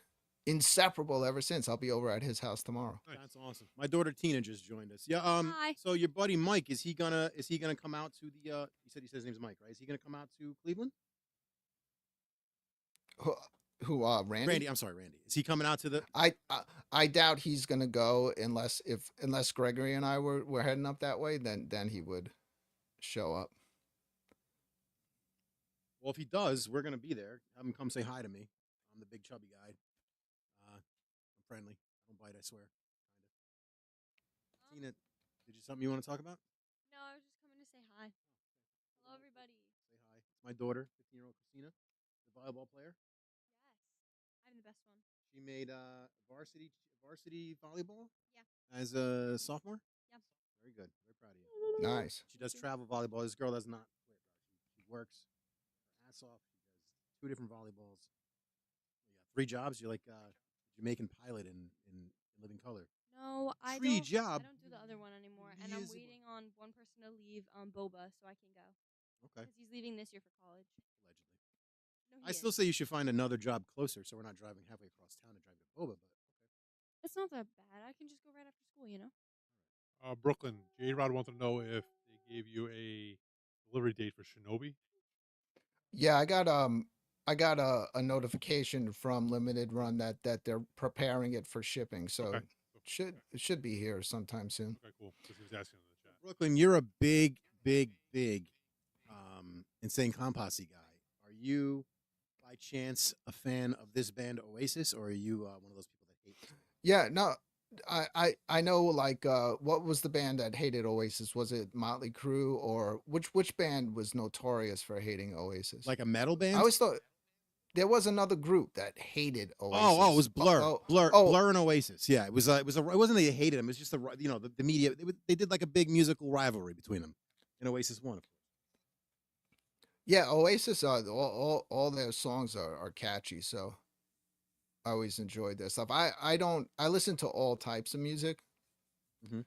inseparable ever since. I'll be over at his house tomorrow. Nice. That's awesome. My daughter Tina just joined us. Yeah. Hi. So your buddy Mike, is he gonna come out to the? You said his name's Mike, right? Is he gonna come out to Cleveland? Who Randy? Randy. I'm sorry, Randy. Is he coming out to the? I doubt he's gonna go unless Gregory and I were heading up that way. Then he would show up. Well, if he does, we're gonna be there. Have him come say hi to me. I'm the big chubby guy. I'm friendly. I don't bite. I swear. Tina, did you something you want to talk about? No, I was just coming to say hi. Hello, everybody. Say hi. It's my daughter, 15-year-old Christina, the volleyball player. Yes, I'm the best one. She made varsity volleyball. Yeah. As a sophomore. Yep. Very good. Very proud of you. Nice. She does travel volleyball. This girl does not quit, bro. She works her ass off. She does 2 different volleyballs. You got 3 jobs. You're like Jamaican pilot in Living Color. No, I 3 don't. job. I don't do the other one anymore, He and I'm is- waiting on one person to leave, Boba, so I can go. Okay. Because he's leaving this year for college. Allegedly. No, I still say you should find another job closer, so we're not driving halfway across town to drive to Boba. But okay. It's not that bad. I can just go right after school, you know. Brooklyn, J Rod wants to know if they gave you a delivery date for Shinobi. Yeah, I got a notification from Limited Run that they're preparing it for shipping. So Okay. it should be here sometime soon. Okay, cool. Because he was asking in the chat. Brooklyn, you're a big Insane Clown Posse guy. Are you, by chance, a fan of this band Oasis, or are you one of those people that hate this band? Yeah, no, I know. Like, what was the band that hated Oasis? Was it Motley Crue, or which band was notorious for hating Oasis? Like a metal band? I always thought there was another group that hated Oasis. Oh, it was Blur, Blur, oh, Blur and Oasis. Yeah, it was. It wasn't that they hated them. It was just the media. They did like a big musical rivalry between them, and Oasis won. yeah, Oasis. All their songs are catchy, so I always enjoyed their stuff. I listen to all types of music. Mhm.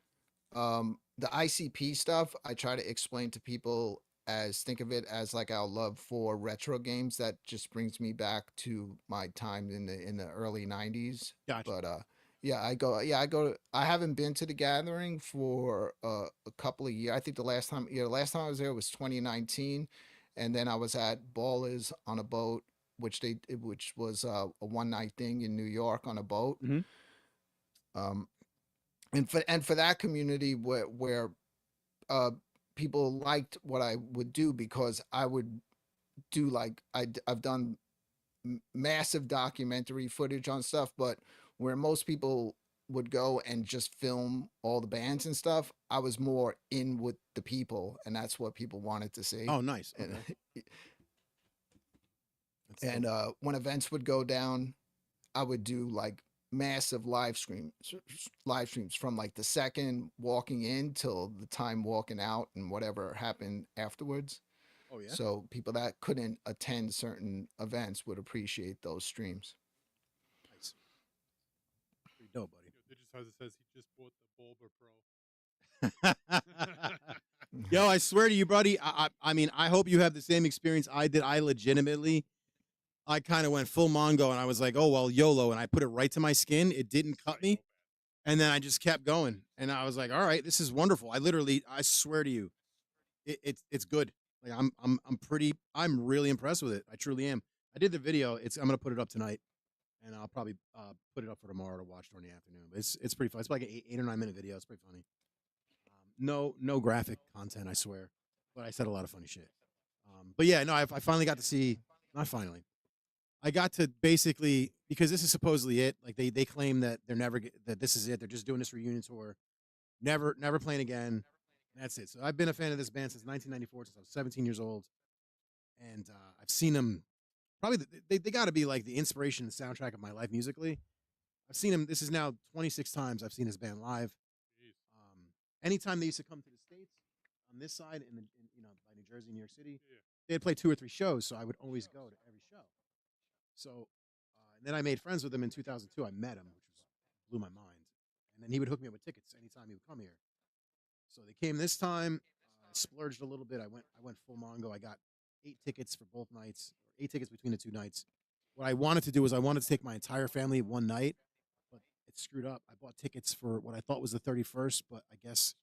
The ICP stuff, I try to explain to people as think of it as like our love for retro games that just brings me back to my time in the early 90s. Gotcha. But I haven't been to the gathering for a couple of years. I think the last time I was there was 2019, and then I was at Ballers on a boat, which was a one night thing in New York on a boat. Mhm. And for that community where people liked what I would do, because I would do like I've done massive documentary footage on stuff, but where most people would go and just film all the bands and stuff, I was more in with the people, and that's what people wanted to see. Oh, nice. And, Okay. That's and dope. when events would go down, I would do like massive live streams from like the second walking in till the time walking out and whatever happened afterwards. Oh yeah. So people that couldn't attend certain events would appreciate those streams. Nice. Pretty dope, buddy. Digitizer says he just bought the Bulba Pro. Yo, I swear to you, buddy. I mean, I hope you have the same experience I did. I kind of went full Mongo, and I was like, oh well, YOLO, and I put it right to my skin. It didn't cut me, and then I just kept going, and I was like, all right, this is wonderful. I swear to you, it's good. Like I'm really impressed with it. I truly am. I did the video. I'm gonna put it up tonight, and I'll probably put it up for tomorrow to watch during the afternoon. But it's pretty fun. It's like an 8 or 9 minute video. It's pretty funny. No graphic content, I swear, but I said a lot of funny shit. But yeah, no, I finally got to see. Not finally. I got to basically, because this is supposedly it. Like they claim that that this is it. They're just doing this reunion tour, never playing again. That's it. So I've been a fan of this band since 1994, since I was 17 years old, and I've seen them. Probably they got to be like the inspiration and soundtrack of my life musically. I've seen them. This is now 26 times I've seen this band live. Anytime they used to come to the States on this side by New Jersey, New York City, they'd play 2 or 3 shows, so I would always go to every show. So, and then I made friends with him in 2002. I met him, which blew my mind. And then he would hook me up with tickets anytime he would come here. So they came this time. I splurged a little bit. I went full Mongo. I got 8 tickets for both nights, or 8 tickets between the 2 nights. What I wanted to do was I wanted to take my entire family one night, but it screwed up. I bought tickets for what I thought was the 31st, but I guess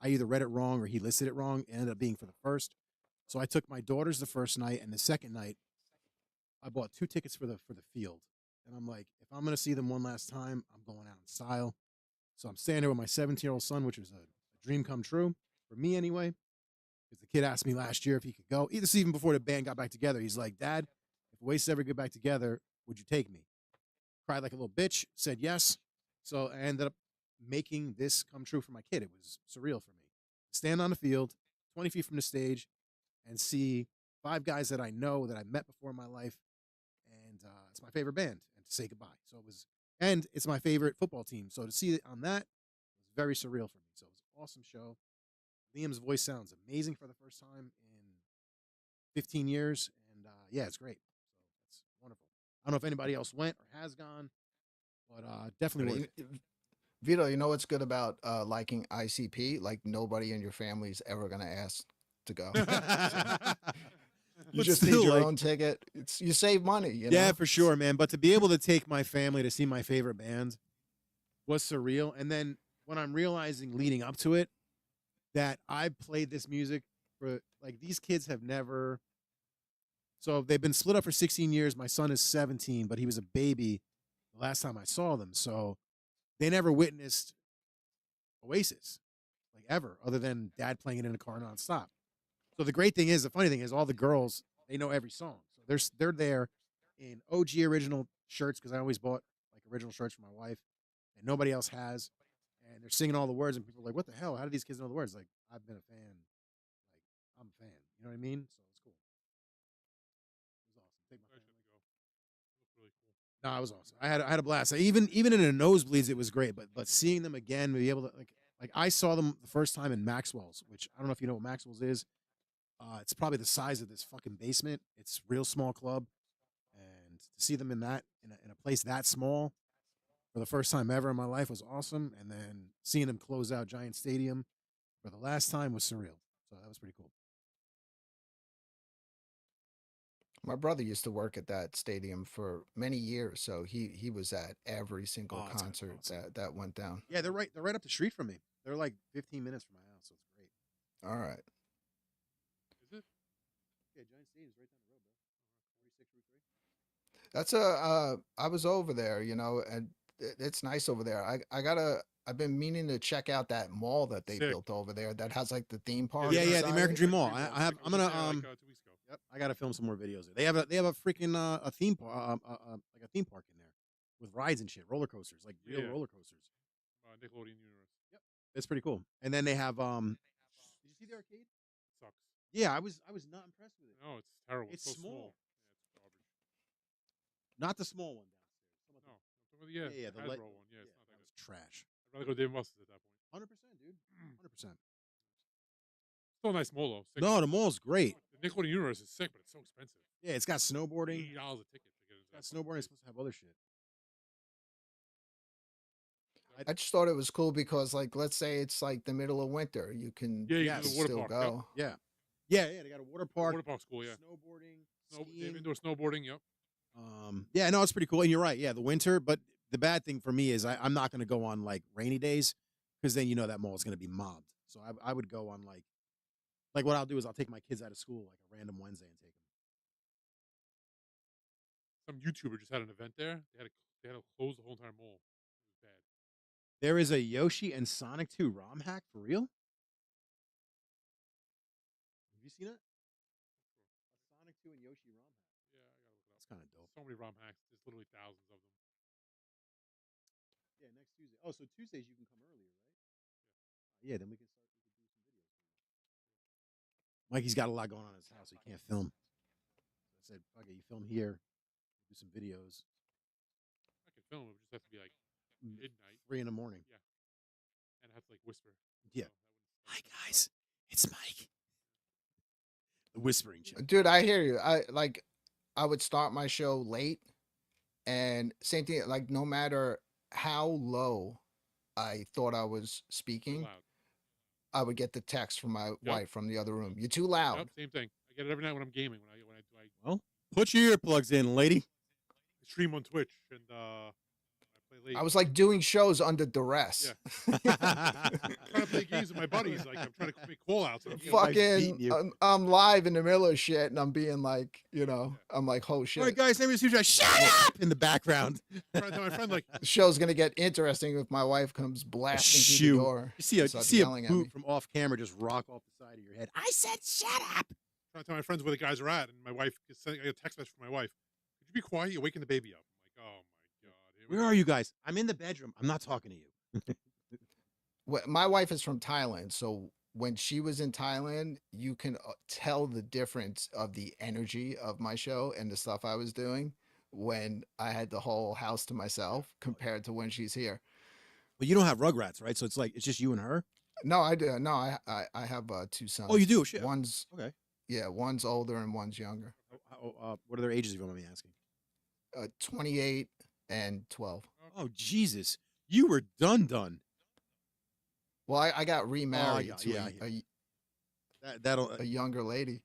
I either read it wrong or he listed it wrong. It ended up being for the 1st. So I took my daughters the first night, and the second night I bought 2 tickets for the field. And I'm like, if I'm going to see them one last time, I'm going out in style. So I'm staying there with my 17-year-old son, which was a dream come true for me anyway. Because the kid asked me last year if he could go. This even before the band got back together. He's like, Dad, if Oasis ever get back together, would you take me? Cried like a little bitch, said yes. So I ended up making this come true for my kid. It was surreal for me. Stand on the field, 20 feet from the stage, and see 5 guys that I know that I met before in my life. And it's my favorite band, and to say goodbye. So it was, and it's my favorite football team. So to see it on that was very surreal for me. So it was an awesome show. Liam's voice sounds amazing for the first time in 15 years. And yeah, it's great. So it's wonderful. I don't know if anybody else went or has gone, but definitely worth it. Vito, you know what's good about liking ICP? Like nobody in your family's ever gonna ask to go. You But just still, need your like- own ticket. You save money. You know? Yeah, for sure, man. But to be able to take my family to see my favorite band was surreal. And then when I'm realizing leading up to it that I played this music for, like, these kids have never. So they've been split up for 16 years. My son is 17, but he was a baby the last time I saw them. So they never witnessed Oasis, like, ever, other than Dad playing it in a car nonstop. So the funny thing is, all the girls, they know every song. So they're there in OG original shirts, because I always bought like original shirts for my wife, and nobody else has. And they're singing all the words, and people are like, "What the hell? How do these kids know the words?" Like, I've been a fan. Like, I'm a fan. You know what I mean? So it's cool. It was awesome. Take my family. No, it was awesome. I had a blast. Even in the nosebleeds, it was great. But seeing them again, be able to like I saw them the first time in Maxwell's, which I don't know if you know what Maxwell's is. It's probably the size of this fucking basement. It's a real small club, and to see them in a place that small for the first time ever in my life was awesome. And then seeing them close out Giant Stadium for the last time was surreal. So that was pretty cool. My brother used to work at that stadium for many years, so he was at every single Oh, that's concert awesome. that went down. Yeah, they're right up the street from me. They're like 15 minutes from my house, so it's great. All right. Is it? Yeah, Giant Stadium's right down the road, bro. 46 Route 3. That's I was over there, you know, and it's nice over there. I've been meaning to check out that mall that they Sick. built over there that has like the theme park. Yeah, the inside American it. Dream Mall. Dream Mall. I have. I I'm was gonna there, like, 2 weeks ago. Yep, I gotta film some more videos. They have a freaking a theme park, like a theme park in there with rides and shit, roller coasters, like real Yeah. roller coasters. Nickelodeon Universe. It's pretty cool. And then they have Did you see the arcade? Sucks. Yeah, I was not impressed with it. No, it's terrible. It's so small. Yeah, it's garbage. Not the small one downstairs. No, I'm talking about the the Hasbro one. Yeah, it's not that that was good. trash. I'd rather go to Dave & Buster's at that point. 100%, dude. 100%. Still a nice mall though. Sick. No, the mall's great. The Nickelodeon Universe is sick, but it's so expensive. Yeah, it's got snowboarding. $80 a ticket to get into It's got that fucking snowboarding. It's place. supposed to have other shit. I just thought it was cool because, like, let's say it's like the middle of winter, you can Yeah, you can can do Yes, the water still park. go. Yeah. They got a water park, Water park's cool. Yeah. snowboarding, They have skiing. indoor snowboarding. Yep. Yeah, no, it's pretty cool. And you're right. Yeah, the winter. But the bad thing for me is I'm not going to go on like rainy days because then that mall is going to be mobbed. So I would go on like what I'll do is I'll take my kids out of school like a random Wednesday and take them. Some YouTuber just had an event there. They had to close the whole entire mall. It was bad. There is a Yoshi and Sonic 2 ROM hack for real. Have you seen it? A Sonic 2 and Yoshi ROM hack. Yeah, I gotta look it up. It's kind of dope. So many ROM hacks. There's literally thousands of them. Yeah, next Tuesday. Oh, so Tuesdays you can come earlier, right? Yeah, then we can do some videos. Mikey's got a lot going on in his house, so he can't film. So I said, "Fuck it, you film here, do some videos." I could film. It would just have to be like midnight. 3 in the morning. Yeah. And I have to like whisper. Yeah. So that Hi wouldn't- guys, it's Mike. The whispering chick. Dude, I hear you. I would start my show late, and same thing. Like, no matter how low I thought I was Too speaking, loud. I would get the text from my wife from the other room. You're too loud. Yep, same thing. I get it every night when I'm gaming. When I Well, put your earplugs in, lady. stream on Twitch and I play late. I was like doing shows under duress. I'm trying to play games with my buddies. Like I'm trying to make call outs. Fuck. Fucking, beating you. I'm live in the middle of shit, and I'm being like, I'm like, oh All shit. right, guys, name is Suja. Shut up in the background. trying to tell my friend like, The show's gonna get interesting if my wife comes blasting through Shoot. the door. You see a and starts you see a yelling at me. boot from off camera just rock off the side of your head. I said, shut up. trying to tell my friends where the guys are at, and my wife is sending I get a text message from my wife. Could you be quiet? You're waking the baby up. I'm like, oh my god. here we Where go." are you guys? I'm in the bedroom. I'm not talking to you. My wife is from Thailand, so when she was in Thailand, you can tell the difference of the energy of my show and the stuff I was doing when I had the whole house to myself compared to when she's here. But you don't have Rugrats, right? So it's like it's just you and her. No, I do. No, I have 2 sons. Oh, you do? Shit. One's Okay. yeah, one's older and one's younger. What are their ages? If you want me asking. 28 and 12. Oh Jesus, you were done. Well, I got remarried yeah, to yeah, That'll. a younger lady.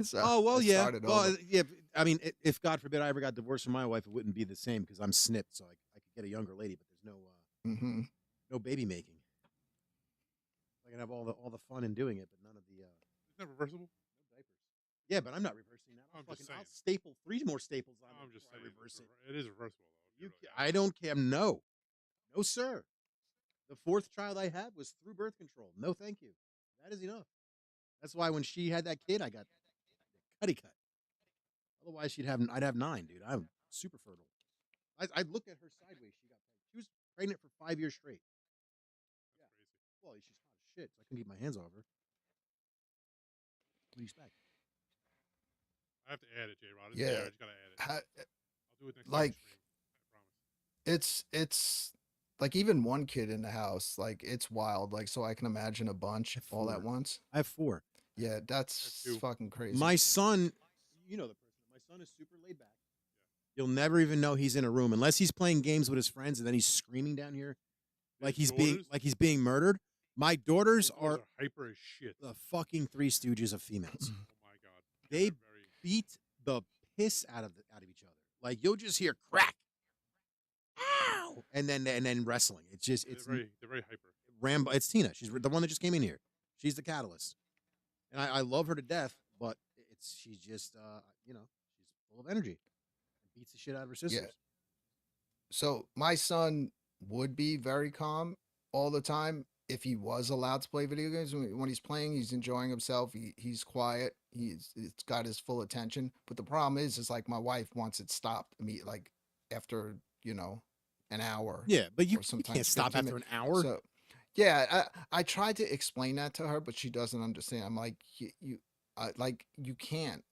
So Oh well, I yeah. started Well, over. yeah. I mean, if God forbid I ever got divorced from my wife, it wouldn't be the same because I'm snipped, so I could get a younger lady, but there's hmm no baby making. I can have all the fun in doing it, but none of the Isn't that reversible? no diapers. Yeah, but I'm not reversing that. I'm just I'll saying. staple 3 more staples on I'm it just before saying. I reverse it. It is reversible though. You, I don't care. No, sir. The 4th child I had was through birth control. No, thank you. That is enough. That's why when she had that kid, I got cutty cut. Otherwise, I'd have 9, dude. I'm super fertile. I'd look at her sideways. She was pregnant for 5 years straight. Yeah. Crazy. Well, she's hot as shit, so I couldn't keep my hands off her. What do you expect? I have to add it, J-Rod. It's Yeah. there. I just gotta add it. Ha- I'll do it next like- time. It's like even one kid in the house, like it's wild. Like so I can imagine a bunch have all at 4. once. I have 4. Yeah, that's two. fucking crazy. My son, you know the person. My son is super laid back. You'll never even know he's in a room unless he's playing games with his friends, and then he's screaming down here like His he's being murdered. My daughters daughters are hyper as shit. the fucking Three Stooges of females. Oh my god. They They're very, beat the piss out of each other. Like you'll just hear crack, ow, and then wrestling. It's just they're very hyper. Rambo. It's Tina. She's the one that just came in here. She's the catalyst, and I love her to death. But she's just she's full of energy. Beats the shit out of her sisters. Yeah. So my son would be very calm all the time if he was allowed to play video games. When he's playing, he's enjoying himself. He's quiet. It's got his full attention. But the problem is like my wife wants it stopped like after an hour. Yeah, but you or sometimes can't stop 15 after an hour. So yeah, I tried to explain that to her, but she doesn't understand. I'm like you can't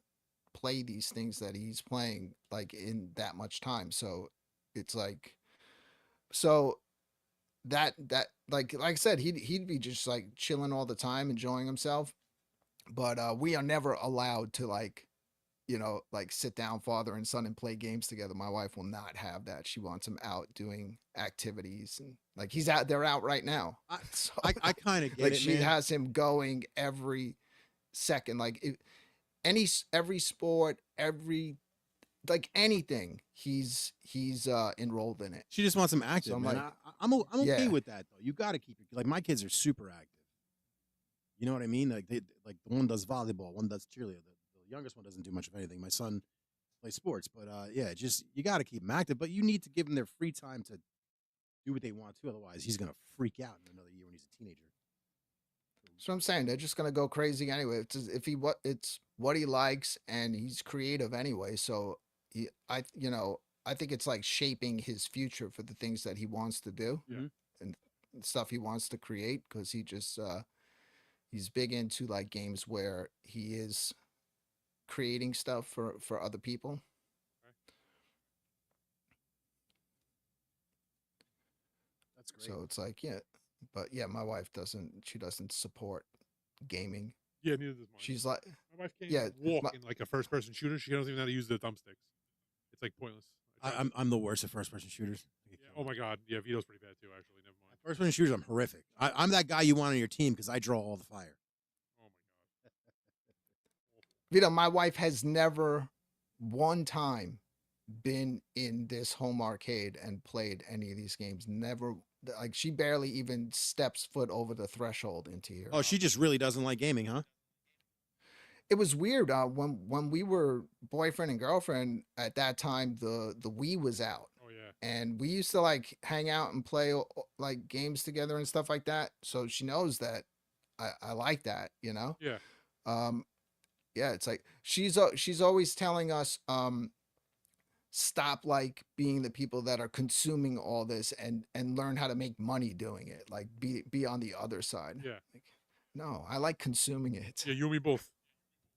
play these things that he's playing like in that much time. So it's like so that like I said, he'd be just like chilling all the time, enjoying himself. But we are never allowed to like sit down father and son and play games together. My wife will not have that. She wants him out doing activities, and like they're out right now. So, I kind of get like it, she man. has him going every second, like every sport, every like anything, he's enrolled in it. She just wants him active, So I'm man. like, I'm okay yeah. with that though. You got to keep it like my kids are super active. You know what I mean? Like the one does volleyball, one does cheerleader. The youngest one doesn't do much of anything. My son plays sports, but yeah, just you got to keep them active. But you need to give them their free time to do what they want to. Otherwise, he's gonna freak out in another year when he's a teenager. So I'm saying they're just gonna go crazy anyway. It's what he likes, and he's creative anyway. So I think it's like shaping his future for the things that he wants to do Yeah. and stuff he wants to create, because he just he's big into like games where he is creating stuff for other people. That's great. So it's like, yeah, but yeah, my wife doesn't support gaming. Yeah, neither does mine. She's like, My wife can't yeah, walk in like a first person shooter. She doesn't even know how to use the thumbsticks. It's like pointless. I'm the worst at first person shooters. Yeah, oh my god. Yeah, Vito's pretty bad too, actually. Never mind. First person shooters, I'm horrific. I'm that guy you want on your team because I draw all the fire. Oh my god. Vito, my wife has never one time been in this home arcade and played any of these games. Never, like she barely even steps foot over the threshold into here. Oh, she just really doesn't like gaming, huh? It was weird. When we were boyfriend and girlfriend at that time, the Wii was out. Oh yeah. And we used to like hang out and play like games together and stuff like that. So she knows that I like that, Yeah. Yeah, it's like she's always telling us stop like being the people that are consuming all this and learn how to make money doing it. Like be on the other side. Yeah. Like, no, I like consuming it. Yeah, you and me both.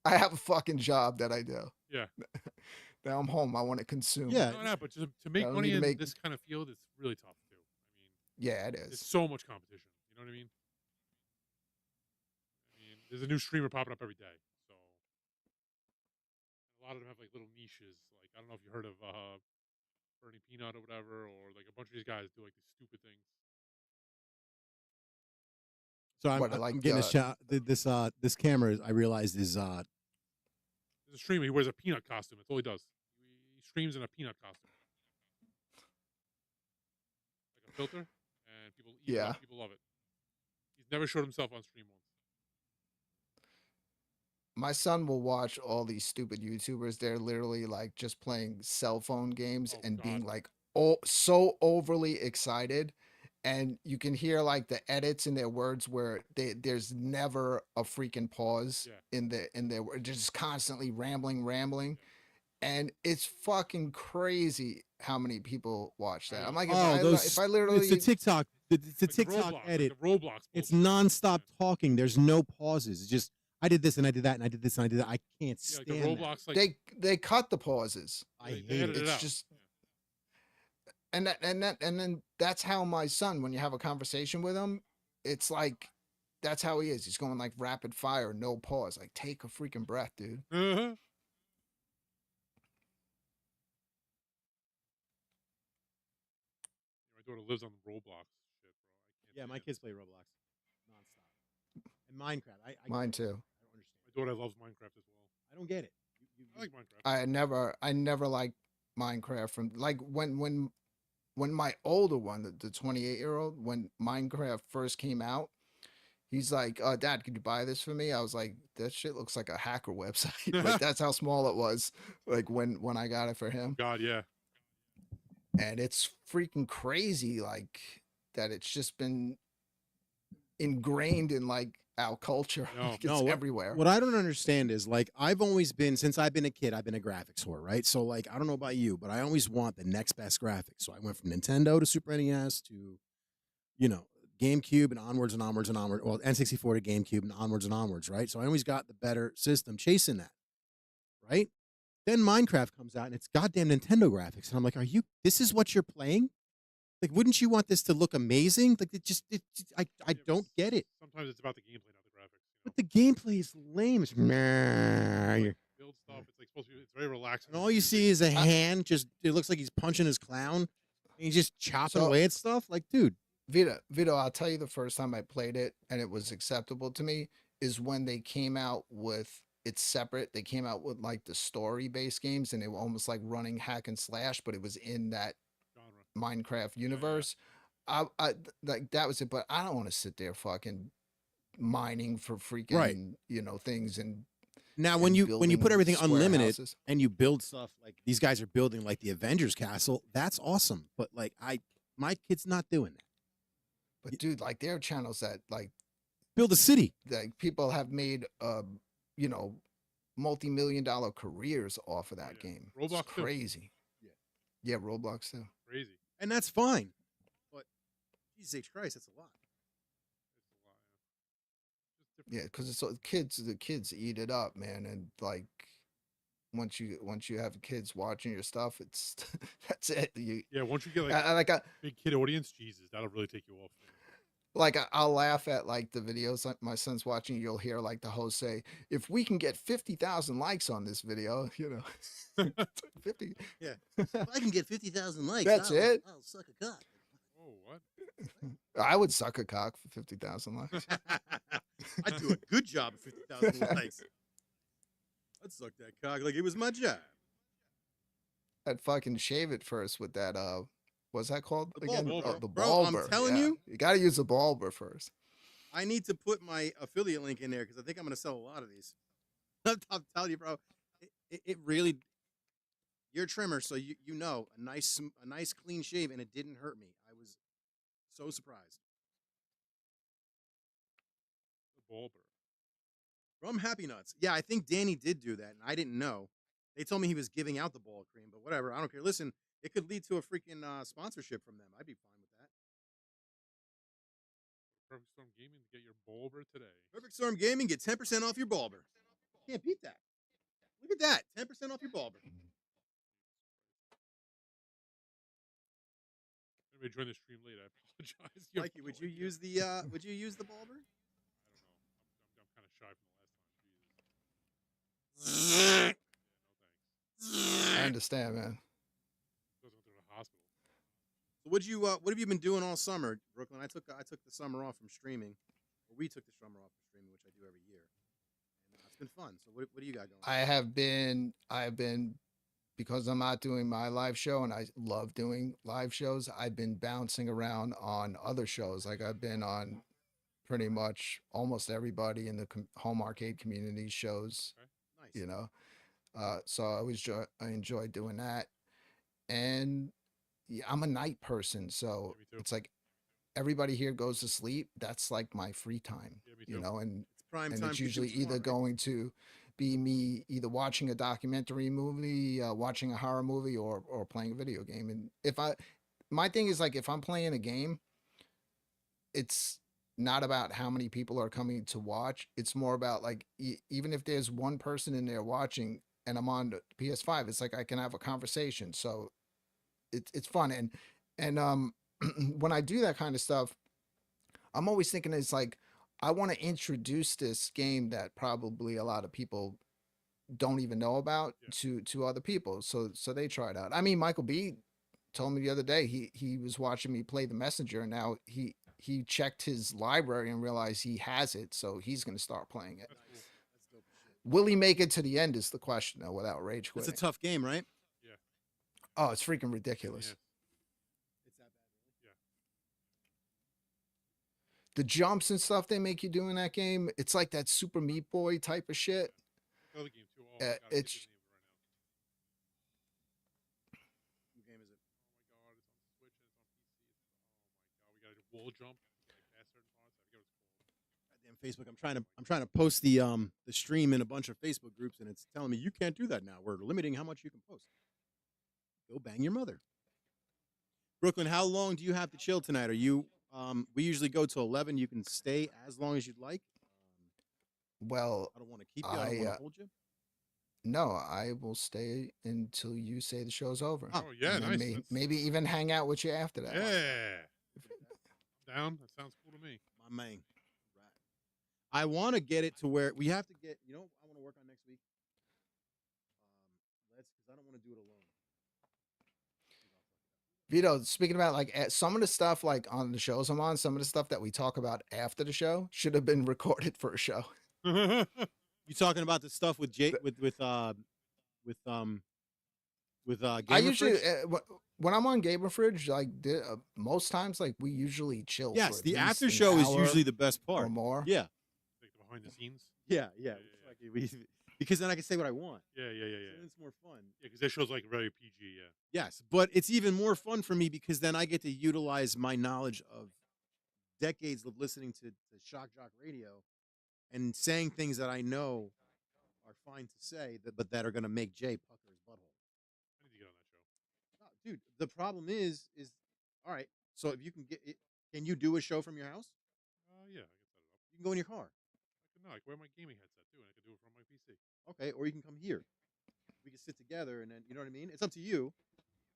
I have a fucking job that I do. Yeah. Now I'm home. I want to consume. Yeah. No, but to make I don't money need in to make- this kind of field, it's really tough too. I mean, Yeah, it there's is. so much competition. You know what I mean? There's a new streamer popping up every day. So a lot of them have like little niches. Like I don't know if you heard of Bernie Peanut or whatever, or like a bunch of these guys do like these stupid things. So I'm, What, I'm like, getting a shot. This camera, I realized, is There's a streamer. He wears a peanut costume. That's all he does. He streams in a peanut costume, like a filter, and people eat it Yeah. up. People love it. He's never showed himself on stream once. My son will watch all these stupid YouTubers. They're literally like just playing cell phone games Oh, and being God. like so overly excited. And you can hear like the edits in their words where there's never a freaking pause Yeah. in their words, just constantly rambling. And it's fucking crazy how many people watch that. I'm like, if I literally it's the TikTok. It's a Like the TikTok Roblox, edit. Like the Roblox. It's bullshit. nonstop talking. There's no pauses. It's just I did this and I did that and I did this and I did that. I can't Yeah, like stand the that. Roblox. Like they cut the pauses. I they hate edit it. it It's out. just and then that's how my son, when you have a conversation with him, it's like that's how he is. He's going like rapid fire, no pause. Like, take a freaking breath, dude. Uh-huh. My daughter lives on Roblox. Shit, bro. I can't Yeah, my stand it. kids play Roblox nonstop. And Minecraft. I Mine get it. too. I don't understand. My daughter loves Minecraft as well. I don't get it. I like Minecraft. I never liked Minecraft from like when my older one, the 28-year-old, when Minecraft first came out, he's like, Dad, could you buy this for me? I was like, that shit looks like a hacker website. Like, that's how small it was. Like when I got it for Oh him. God, yeah. And it's freaking crazy, like that it's just been ingrained in like our culture. No. Like, it's everywhere. What I don't understand is like I've always been since I've been a kid, I've been a graphics whore, right? So like I don't know about you, but I always want the next best graphics. So I went from Nintendo to Super NES to, you know, GameCube and onwards and onwards and onwards. Well, N64 to GameCube and onwards and onwards, right? So I always got the better system chasing that, right? Then Minecraft comes out and it's goddamn Nintendo graphics. And I'm like, this is what you're playing? Like, wouldn't you want this to look amazing? Like, I Yeah, don't get it. Sometimes it's about the gameplay, not the graphics. You know? But the gameplay is lame. It's Like, build stuff. It's like supposed to be. It's very relaxing. and all you see is a hand. Just it looks like he's punching his clown. And he's just chopping So- away at stuff. Like, dude, Vito, I'll tell you the first time I played it and it was acceptable to me is when they came out with it's separate. They came out with like the story-based games and they were almost like running hack and slash, but it was in that genre. Minecraft universe. I like that was it, but I don't want to sit there fucking mining for freaking Right. you know things and now when you building put everything square unlimited houses. and you build stuff like these guys are building like the Avengers castle, that's awesome. But like my kid's not doing that. But dude, like there are channels that like Build a city. people have made you know multi-million-dollar careers off of that yeah. game. Roblox It's too. crazy. Yeah, Roblox too. Crazy. And that's fine. But Jesus H. Christ, that's a lot. It's a lot. Yeah. Just different. Yeah, because it's the kids eat it up, man, and like once you have kids watching your stuff, it's that's it. Yeah. Once you get like I big kid audience, Jesus, that'll really take you off. I'll laugh at like the videos like my son's watching. You'll hear like the host say, "If we can get 50,000 likes on this video, you know, 50." Yeah. If I can get 50,000 likes, That's it. I'll suck a cock. Oh, what? I would suck a cock for 50,000 likes. I'd do a good job of 50,000 likes. I'd suck that cock like it was my job. I'd fucking shave it first with that what's that called The again? bulber. The Bro, ball I'm burr, telling you. you got to use the ball burr first. I need to put my affiliate link in there because I think I'm going to sell a lot of these. I'm telling you, bro, it really. You're a trimmer, so you know a nice clean shave, and it didn't hurt me. I was so surprised. The Bulber. From Happy Nuts, yeah, I think Danny did do that, and I didn't know. They told me he was giving out the ball cream, but whatever. I don't care. Listen, it could lead to a freaking sponsorship from them. I'd be fine with that. Perfect Storm Gaming to get your Bulber today. Perfect Storm Gaming, get 10% off your Bulber. Can't beat that. Look at that, 10% off your Bulber. Anybody join the stream late? I apologize. Mikey, would you use the Bulber? I don't know. I'm kind of shy from the last time. Jesus. Yeah, no thanks. I understand, man. Doesn't go to the hospital. So what have you been doing all summer, Brooklyn? I took the summer off from streaming. Or we took the summer off from streaming, which I do every year. And it's been fun. So what do you got going on? I have been because I'm not doing my live show and I love doing live shows. I've been bouncing around on other shows. Like I've been on pretty much almost everybody in the home arcade community shows, Nice. you know. So I enjoy doing that. And yeah, I'm a night person, so Yeah, me too. it's like everybody here goes to sleep. That's like my free time, Yeah, me you too. know, and It's prime and time. it's for usually Jim Swan, either right? going to be me either watching a documentary movie, watching a horror movie, or playing a video game. And my thing is like if I'm playing a game, it's not about how many people are coming to watch. It's more about like even if there's one person in there watching and I'm on the PS5, it's like I can have a conversation. So it's fun. And And when I do that kind of stuff, I'm always thinking it's like I want to introduce this game that probably a lot of people don't even know about to other people, so they try it out. I mean, Michael B told me the other day he was watching me play the Messenger, and now he checked his library and realized he has it, so he's going to start playing it. That's cool. That's dope as shit. Will he make it to the end is the question, though, without rage It's quitting. a tough game, right? Yeah. Oh, it's freaking ridiculous. Yeah. It's that bad, really? Yeah. The jumps and stuff they make you do in that game, it's like that Super Meat Boy type of shit. The other game too. Oh my god, I can't It's think of the name of it right now. What game is it? Oh my god, it's on Switch and it's on PC. Oh my god, we gotta do wall jump like past certain parts. I forget what it's called. Goddamn Facebook. I'm trying to post the stream in a bunch of Facebook groups, and it's telling me you can't do that now. We're limiting how much you can post. Go bang your mother. Brooklyn, how long do you have to chill tonight? Are you we usually go till 11. You can stay as long as you'd like. well, I don't want to keep you. I don't want to hold you. no, I will stay until you say the show's over. Oh yeah, And then nice. That's- maybe even hang out with you after that. Yeah. I'm down. That sounds cool to me. My man. Right. I want to get it to where we have to get, I want to work on next week. Let's, because I don't want to do it alone. Vito, speaking about like some of the stuff like on the shows I'm on, some of the stuff that we talk about after the show should have been recorded for a show. You talking about the stuff with I Gamer usually Fridge? when I'm on Gamer Fridge, like most times, like we usually chill. Yes, for at the least after an show is hour usually the best or part. more. Yeah, Like the behind the scenes. yeah. Yeah, Because then I can say what I want. Yeah. So it's more fun. Yeah, because that show's like very PG. Yeah. Yes, but it's even more fun for me because then I get to utilize my knowledge of decades of listening to Shock Jock Radio and saying things that I know are fine to say, but that are going to make Jay pucker his butthole. I need to get on that show. No, dude, the problem is all right. So if you can get it, can you do a show from your house? Yeah, I can set it up. You can go in your car. I can wear my gaming headset too, and I can do it from my PC. Okay, or you can come here. We can sit together, and then you know what I mean. It's up to you.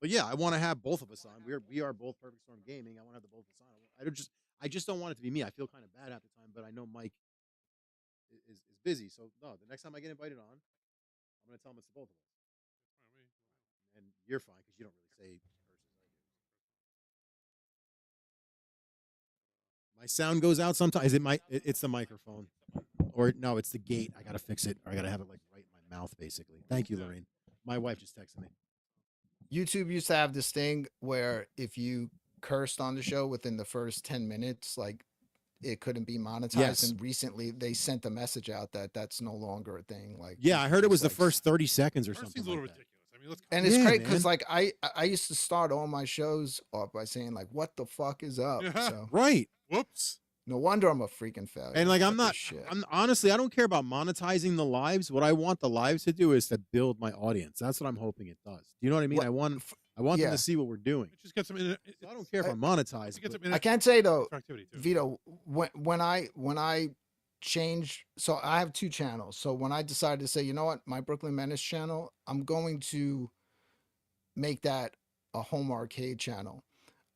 But yeah, I want to have both of us on. We are both Perfect Storm Gaming. I want to have the both of us on. I just don't want it to be me. I feel kind of bad half the time, but I know Mike is busy. So no, the next time I get invited on, I'm gonna tell him it's the both of us. That's fine with me. And you're fine because you don't really say curses. My sound goes out sometimes. Is it it's the microphone, or no? It's the gate. I gotta fix it, or I gotta have it like right in my mouth, basically. Thank you, Lorraine. My wife just texted me. YouTube used to have this thing where if you cursed on the show within the first 10 minutes, like it couldn't be monetized. Yes. And recently they sent a message out that that's no longer a thing. Like, Yeah, I heard it was the like, first 30 seconds or First something seems a little like that. ridiculous. I mean, let's. And it's Yeah, great man. because like I used to start all my shows off by saying like, "What the fuck is up?" Yeah. So Right. Whoops. no wonder I'm a freaking failure. And like Fuck this shit. I'm honestly I don't care about monetizing the lives. What I want the lives to do is to build my audience. That's what I'm hoping it does. Do you know what I mean? What- I want them yeah. to see what we're doing. Let's just get some. So I don't care if I monetize. Get but- some I can't say though, interactivity too. Vito, when I change, so I have two channels. So when I decided to say, you know what, my Brooklyn Menace channel, I'm going to make that a home arcade channel.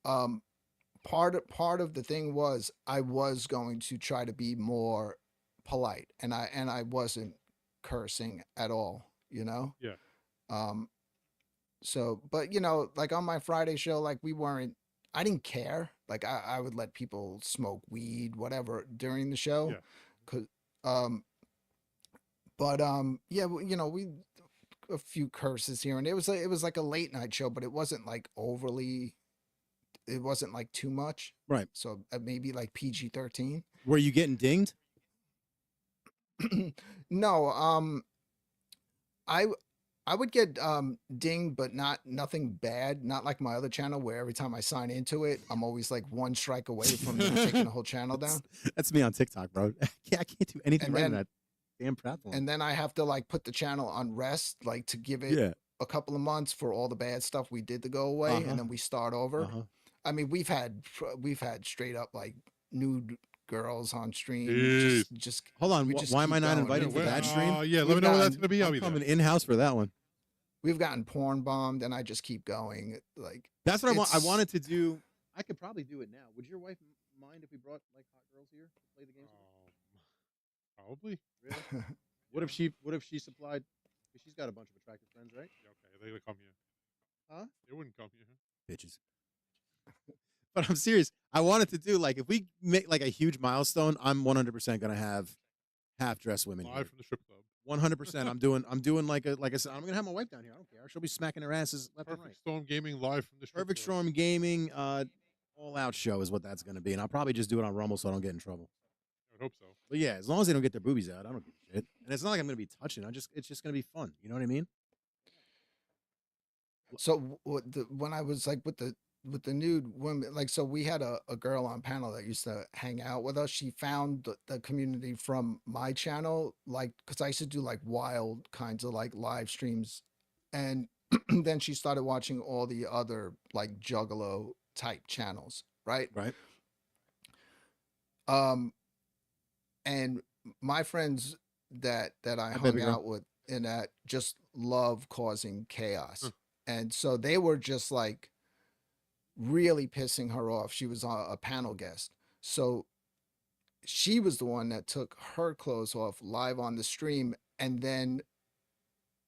Part of the thing was I was going to try to be more polite, and I wasn't cursing at all, you know. Yeah. So, but you know, like on my Friday show, like I didn't care. Like I would let people smoke weed, whatever, during the show. Yeah. Cause, yeah, you know, a few curses here, and it was like a late night show, but it wasn't like overly. It wasn't like too much. Right. So maybe like PG-13. Were you getting dinged? No, I would get dinged, but nothing bad. Not like my other channel where every time I sign into it, I'm always like one strike away from them taking the whole channel down. That's me on TikTok, bro. I can't do anything And right on then- that damn platform. And then I have to like put the channel on rest, like to give it yeah. a couple of months for all the bad stuff we did to go away, Uh-huh. and then we start over. Uh-huh. I mean, we've had straight up like nude girls on stream. Dude. Just Hold on. we just Why am keep I not going. invited Yeah, for where- that stream? Yeah, let We've me know when that's gotten- gonna be. I'll I'm be there. coming in house for that one. we've gotten porn bombed, and I just keep going. Like That's what I want. I it's wanted to do. I could probably do it now. Would your wife mind if we brought like hot girls here to play the games with us? Probably. Really? What if she supplied? Because she's got a bunch of attractive friends, right? Yeah, okay, they would come here. Huh? They wouldn't come here. Bitches. But I'm serious. I wanted to do like if we make like a huge milestone, I'm 100% gonna have half dressed women Live here. from the strip club. 100%. I'm doing like I said, I'm gonna have my wife down here. I don't care. She'll be smacking her asses left and right. Perfect Storm Gaming live from the strip Perfect club. Storm Gaming, all out show is what that's gonna be, and I'll probably just do it on Rumble so I don't get in trouble. I would hope so. But yeah, as long as they don't get their boobies out, I don't give a shit. And it's not like I'm gonna be touching. It's just gonna be fun. You know what I mean? so when I was like with the nude women, like, so we had a girl on panel that used to hang out with us. She found the community from my channel, like, because I used to do like wild kinds of like live streams, and then she started watching all the other like juggalo type channels, right? Right. And my friends that I Hi, hung baby girl. out with in that just love causing chaos. Huh. And so they were just like really pissing her off. She was a panel guest. So she was the one that took her clothes off live on the stream and then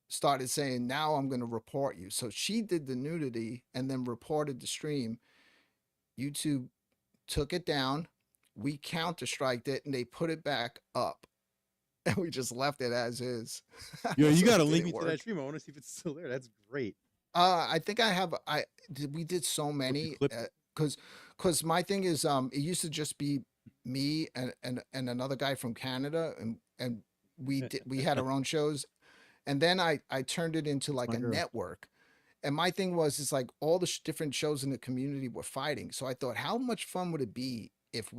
started saying, now I'm going to report you. So she did the nudity and then reported the stream. YouTube took it down. We counter-striked it and they put it back up. And we just left it as is. Yo, you So gotta it link didn't me to work. that stream. I want to see if it's still there. That's great. I think I have. We did so many clipped it? because my thing is it used to just be me and another guy from Canada and we had our own shows, and then I turned it into like my a girl. network. And my thing was, it's like all the different shows in the community were fighting. So I thought, how much fun would it be if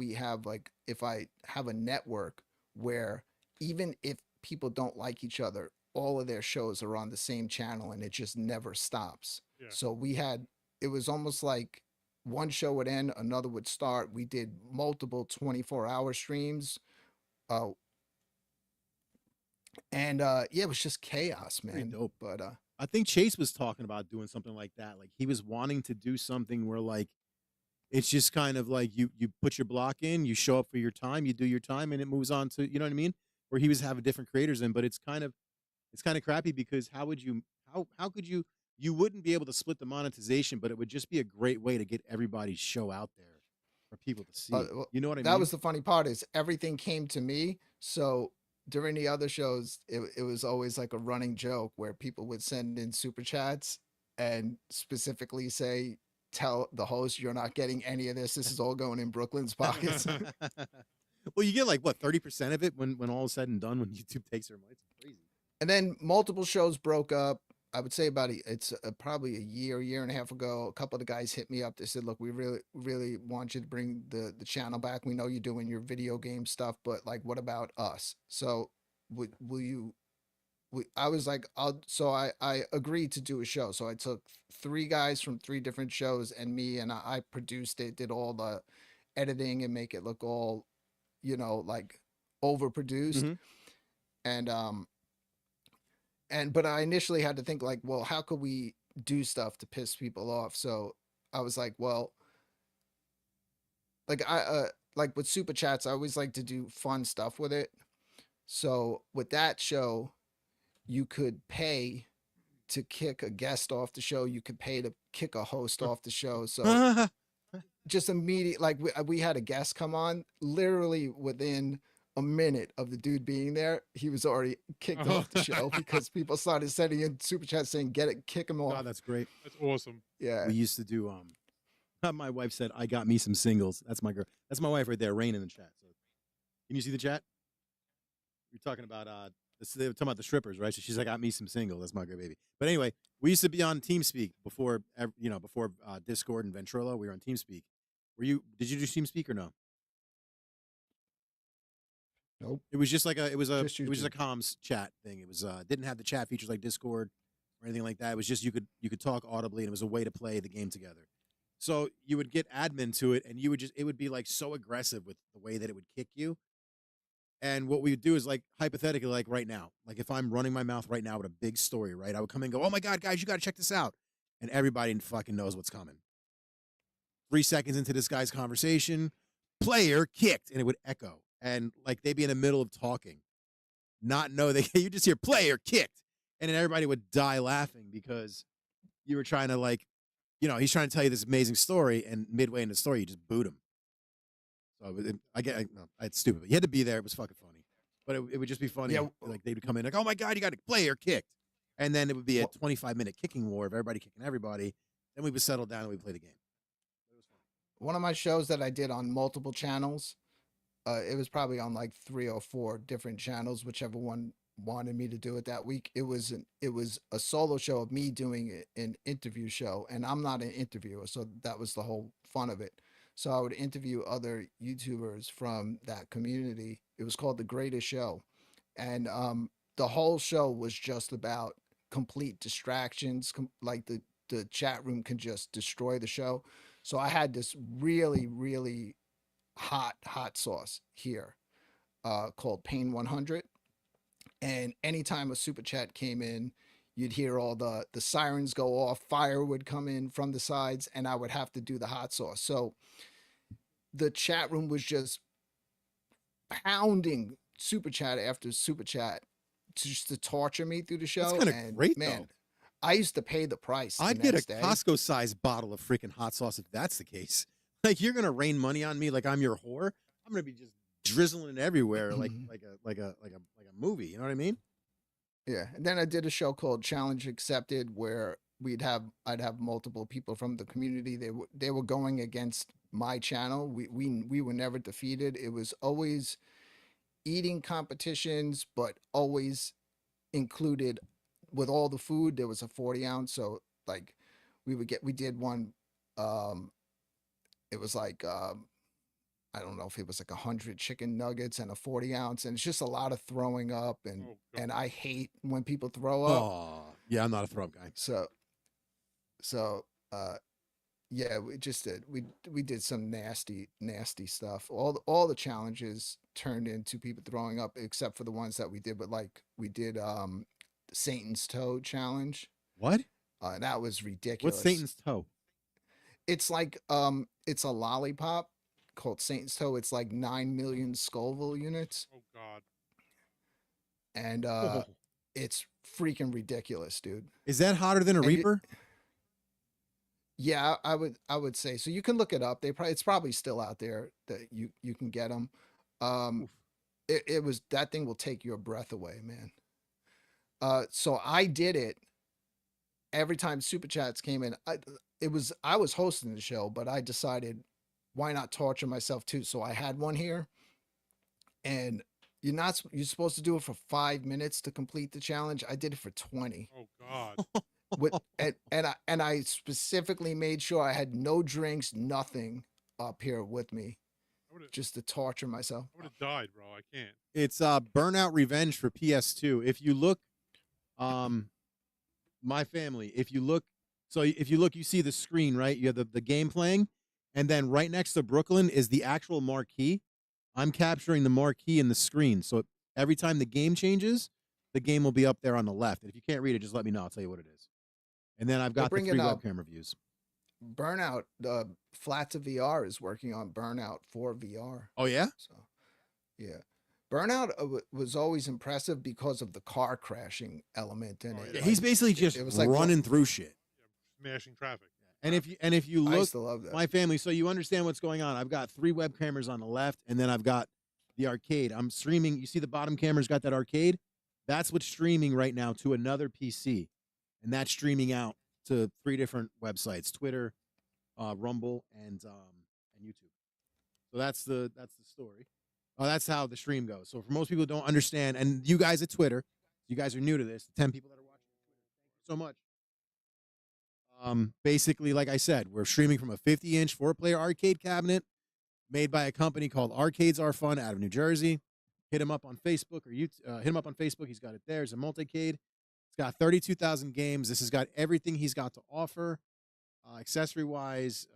if I have a network where even if people don't like each other, all of their shows are on the same channel and it just never stops. Yeah. So it was almost like one show would end, another would start. We did multiple 24-hour streams. Yeah, it was just chaos, Pretty man. dope. But I think Chase was talking about doing something like that. Like he was wanting to do something where like it's just kind of like you put your block in, you show up for your time, you do your time, and it moves on to, you know what I mean? Where he was having different creators in, but it's kind of crappy because how could you wouldn't be able to split the monetization, but it would just be a great way to get everybody's show out there for people to see. well, You know what I that mean? was the funny part, is everything came to me. So during the other shows, it was always like a running joke where people would send in super chats and specifically say, tell the host you're not getting any of this. This is all going in Brooklyn's pockets. Well, you get like what 30% of it when all is said and done when YouTube takes their money. It's crazy. And then multiple shows broke up. I would say it's probably a year and a half ago. A couple of the guys hit me up. They said, look, we really want you to bring the channel back. We know you're doing your video game stuff, but like, what about us? So will you, I was like, so I agreed to do a show. So I took 3 guys from 3 different shows and me, and I produced it, did all the editing and make it look all, like overproduced. But I initially had to think like, well, how could we do stuff to piss people off? So I was like, well, like like with super chats, I always like to do fun stuff with it. So with that show, you could pay to kick a guest off the show. You could pay to kick a host off the show. So just immediate, like we had a guest come on literally within a minute of the dude being there, he was already kicked off the show because people started sending in super chats saying, "Get it, kick him off." Oh, that's great. That's awesome. Yeah, We used to do my wife said, I got me some singles. That's my girl. That's my wife right there, Rain in the chat. So can you see the chat? You're talking about they were talking about the strippers, right? So she's like, I got me some singles. That's my good baby. But anyway, we used to be on TeamSpeak before Discord and Ventrilo. We were on TeamSpeak. Did you do TeamSpeak or no? Nope. It was just like a Just comms chat thing. It was didn't have the chat features like Discord or anything like that. It was just you could talk audibly, and it was a way to play the game together. So you would get admin to it, and it would be like so aggressive with the way that it would kick you. And what we would do is like hypothetically, like right now, like if I'm running my mouth right now with a big story, right? I would come in and go, "Oh my God, guys, you got to check this out," and everybody fucking knows what's coming. 3 seconds into this guy's conversation, player kicked, and it would echo, and like they'd be in the middle of talking, not know that you just hear player kicked, and then everybody would die laughing because you were trying to like, he's trying to tell you this amazing story, and midway in the story, you just boot him. So no, it's stupid. But you had to be there. It was fucking funny, but it would just be funny. Yeah. Like they'd come in like, "Oh my God, you got a player kicked," and then it would be a 25-minute kicking war of everybody kicking everybody. Then we would settle down and we play the game. It was fun. One of my shows that I did on multiple channels, it was probably on like 3 or 4 different channels, whichever one wanted me to do it that week. It was a solo show of me doing an interview show, and I'm not an interviewer, so that was the whole fun of it. So I would interview other YouTubers from that community. It was called The Greatest Show, and the whole show was just about complete distractions. Like the chat room can just destroy the show. So I had this really, really hot sauce here called Pain 100. And anytime a super chat came in, you'd hear all the sirens go off, fire would come in from the sides, and I would have to do the hot sauce. So the chat room was just pounding super chat after super chat just to torture me through the show. That's kind of great, man, though. I used to pay the price. I'd get a Costco-sized bottle of freaking hot sauce if that's the case. Like you're gonna rain money on me like I'm your whore. I'm gonna be just drizzling it everywhere like a movie. You know what I mean? Yeah. And then I did a show called Challenge Accepted where I'd have multiple people from the community. They were going against my channel. We were never defeated. It was always eating competitions, but always included with all the food. There was a 40 ounce. So like we did one. It was like, I don't know if it was like 100 chicken nuggets and a 40 ounce. And it's just a lot of throwing up. And I hate when people throw up. Oh, yeah, I'm not a throw up guy. Yeah, we did some nasty stuff. All the challenges turned into people throwing up, except for the ones that we did. But like we did the Satan's Toe challenge. What? That was ridiculous. What's Satan's Toe? It's like it's a lollipop called Satan's Toe. It's like 9 million Scoville units. Oh God. And it's freaking ridiculous, dude. Is that hotter than a Reaper? Yeah, I would say so. You can look it up. It's probably still out there that you can get them. It was, that thing will take your breath away, man. So I did it every time super chats came in. I was hosting the show, but I decided why not torture myself too. So I had one here, and you're supposed to do it for 5 minutes to complete the challenge. I did it for 20. Oh God. And I specifically made sure I had no drinks, nothing up here with me, just to torture myself. I would have died, bro. I can't. It's Burnout Revenge for PS2. If you look, my family, if you look, you see the screen, right? You have the game playing, and then right next to Brooklyn is the actual marquee. I'm capturing the marquee in the screen. So every time the game changes, the game will be up there on the left. And if you can't read it, just let me know. I'll tell you what it is. And then I've got the 3 webcam reviews. Burnout, Flats of VR is working on Burnout for VR. Oh, yeah? So, yeah. Burnout was always impressive because of the car crashing element in it. Yeah, he's basically just running through shit. Yeah, smashing traffic. And if you look, I used to love that. My family, so you understand what's going on. I've got 3 web cameras on the left, and then I've got the arcade. I'm streaming. You see the bottom camera's got that arcade? That's what's streaming right now to another PC. And that's streaming out to 3 different websites: Twitter, Rumble, and YouTube. So that's the story. That's how the stream goes. So for most people who don't understand, and you guys at Twitter, you guys are new to this, the 10 people that are watching Twitter, thank you so much. Basically, like I said, we're streaming from a 50-inch 4-player arcade cabinet made by a company called Arcades Are Fun out of New Jersey. Hit him up on Facebook, or hit him up on Facebook. He's got it there. It's a multicade. It's got 32,000 games. This has got everything he's got to offer, accessory-wise.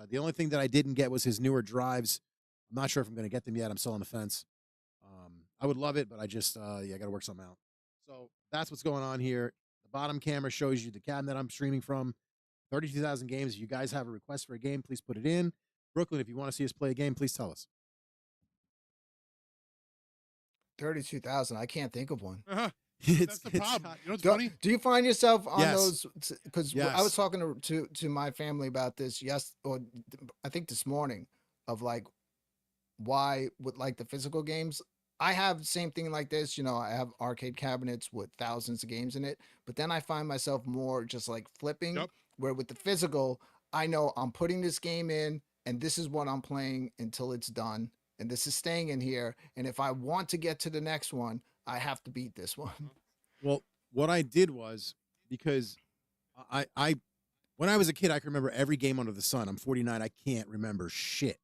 The only thing that I didn't get was his newer drives. I'm not sure if I'm going to get them yet. I'm still on the fence. I would love it, but I just yeah, I got to work something out. So that's what's going on here. The bottom camera shows you the cabinet I'm streaming from. 32,000 games. If you guys have a request for a game, please put it in. Brooklyn, if you want to see us play a game, please tell us. 32,000. I can't think of one. That's the problem. You know what's funny? Do you find yourself on Yes. those? Because I Yes. was talking to my family about this I think this morning, of like why with like the physical games. I have the same thing like this. You know, I have arcade cabinets with thousands of games in it, but then I find myself more just like flipping. Yep. Where with the physical, I know I'm putting this game in, and this is what I'm playing until it's done, and this is staying in here. And if I want to get to the next one, I have to beat this one. Well, what I did was, because I when I was a kid, I can remember every game under the sun. I'm 49. I can't remember shit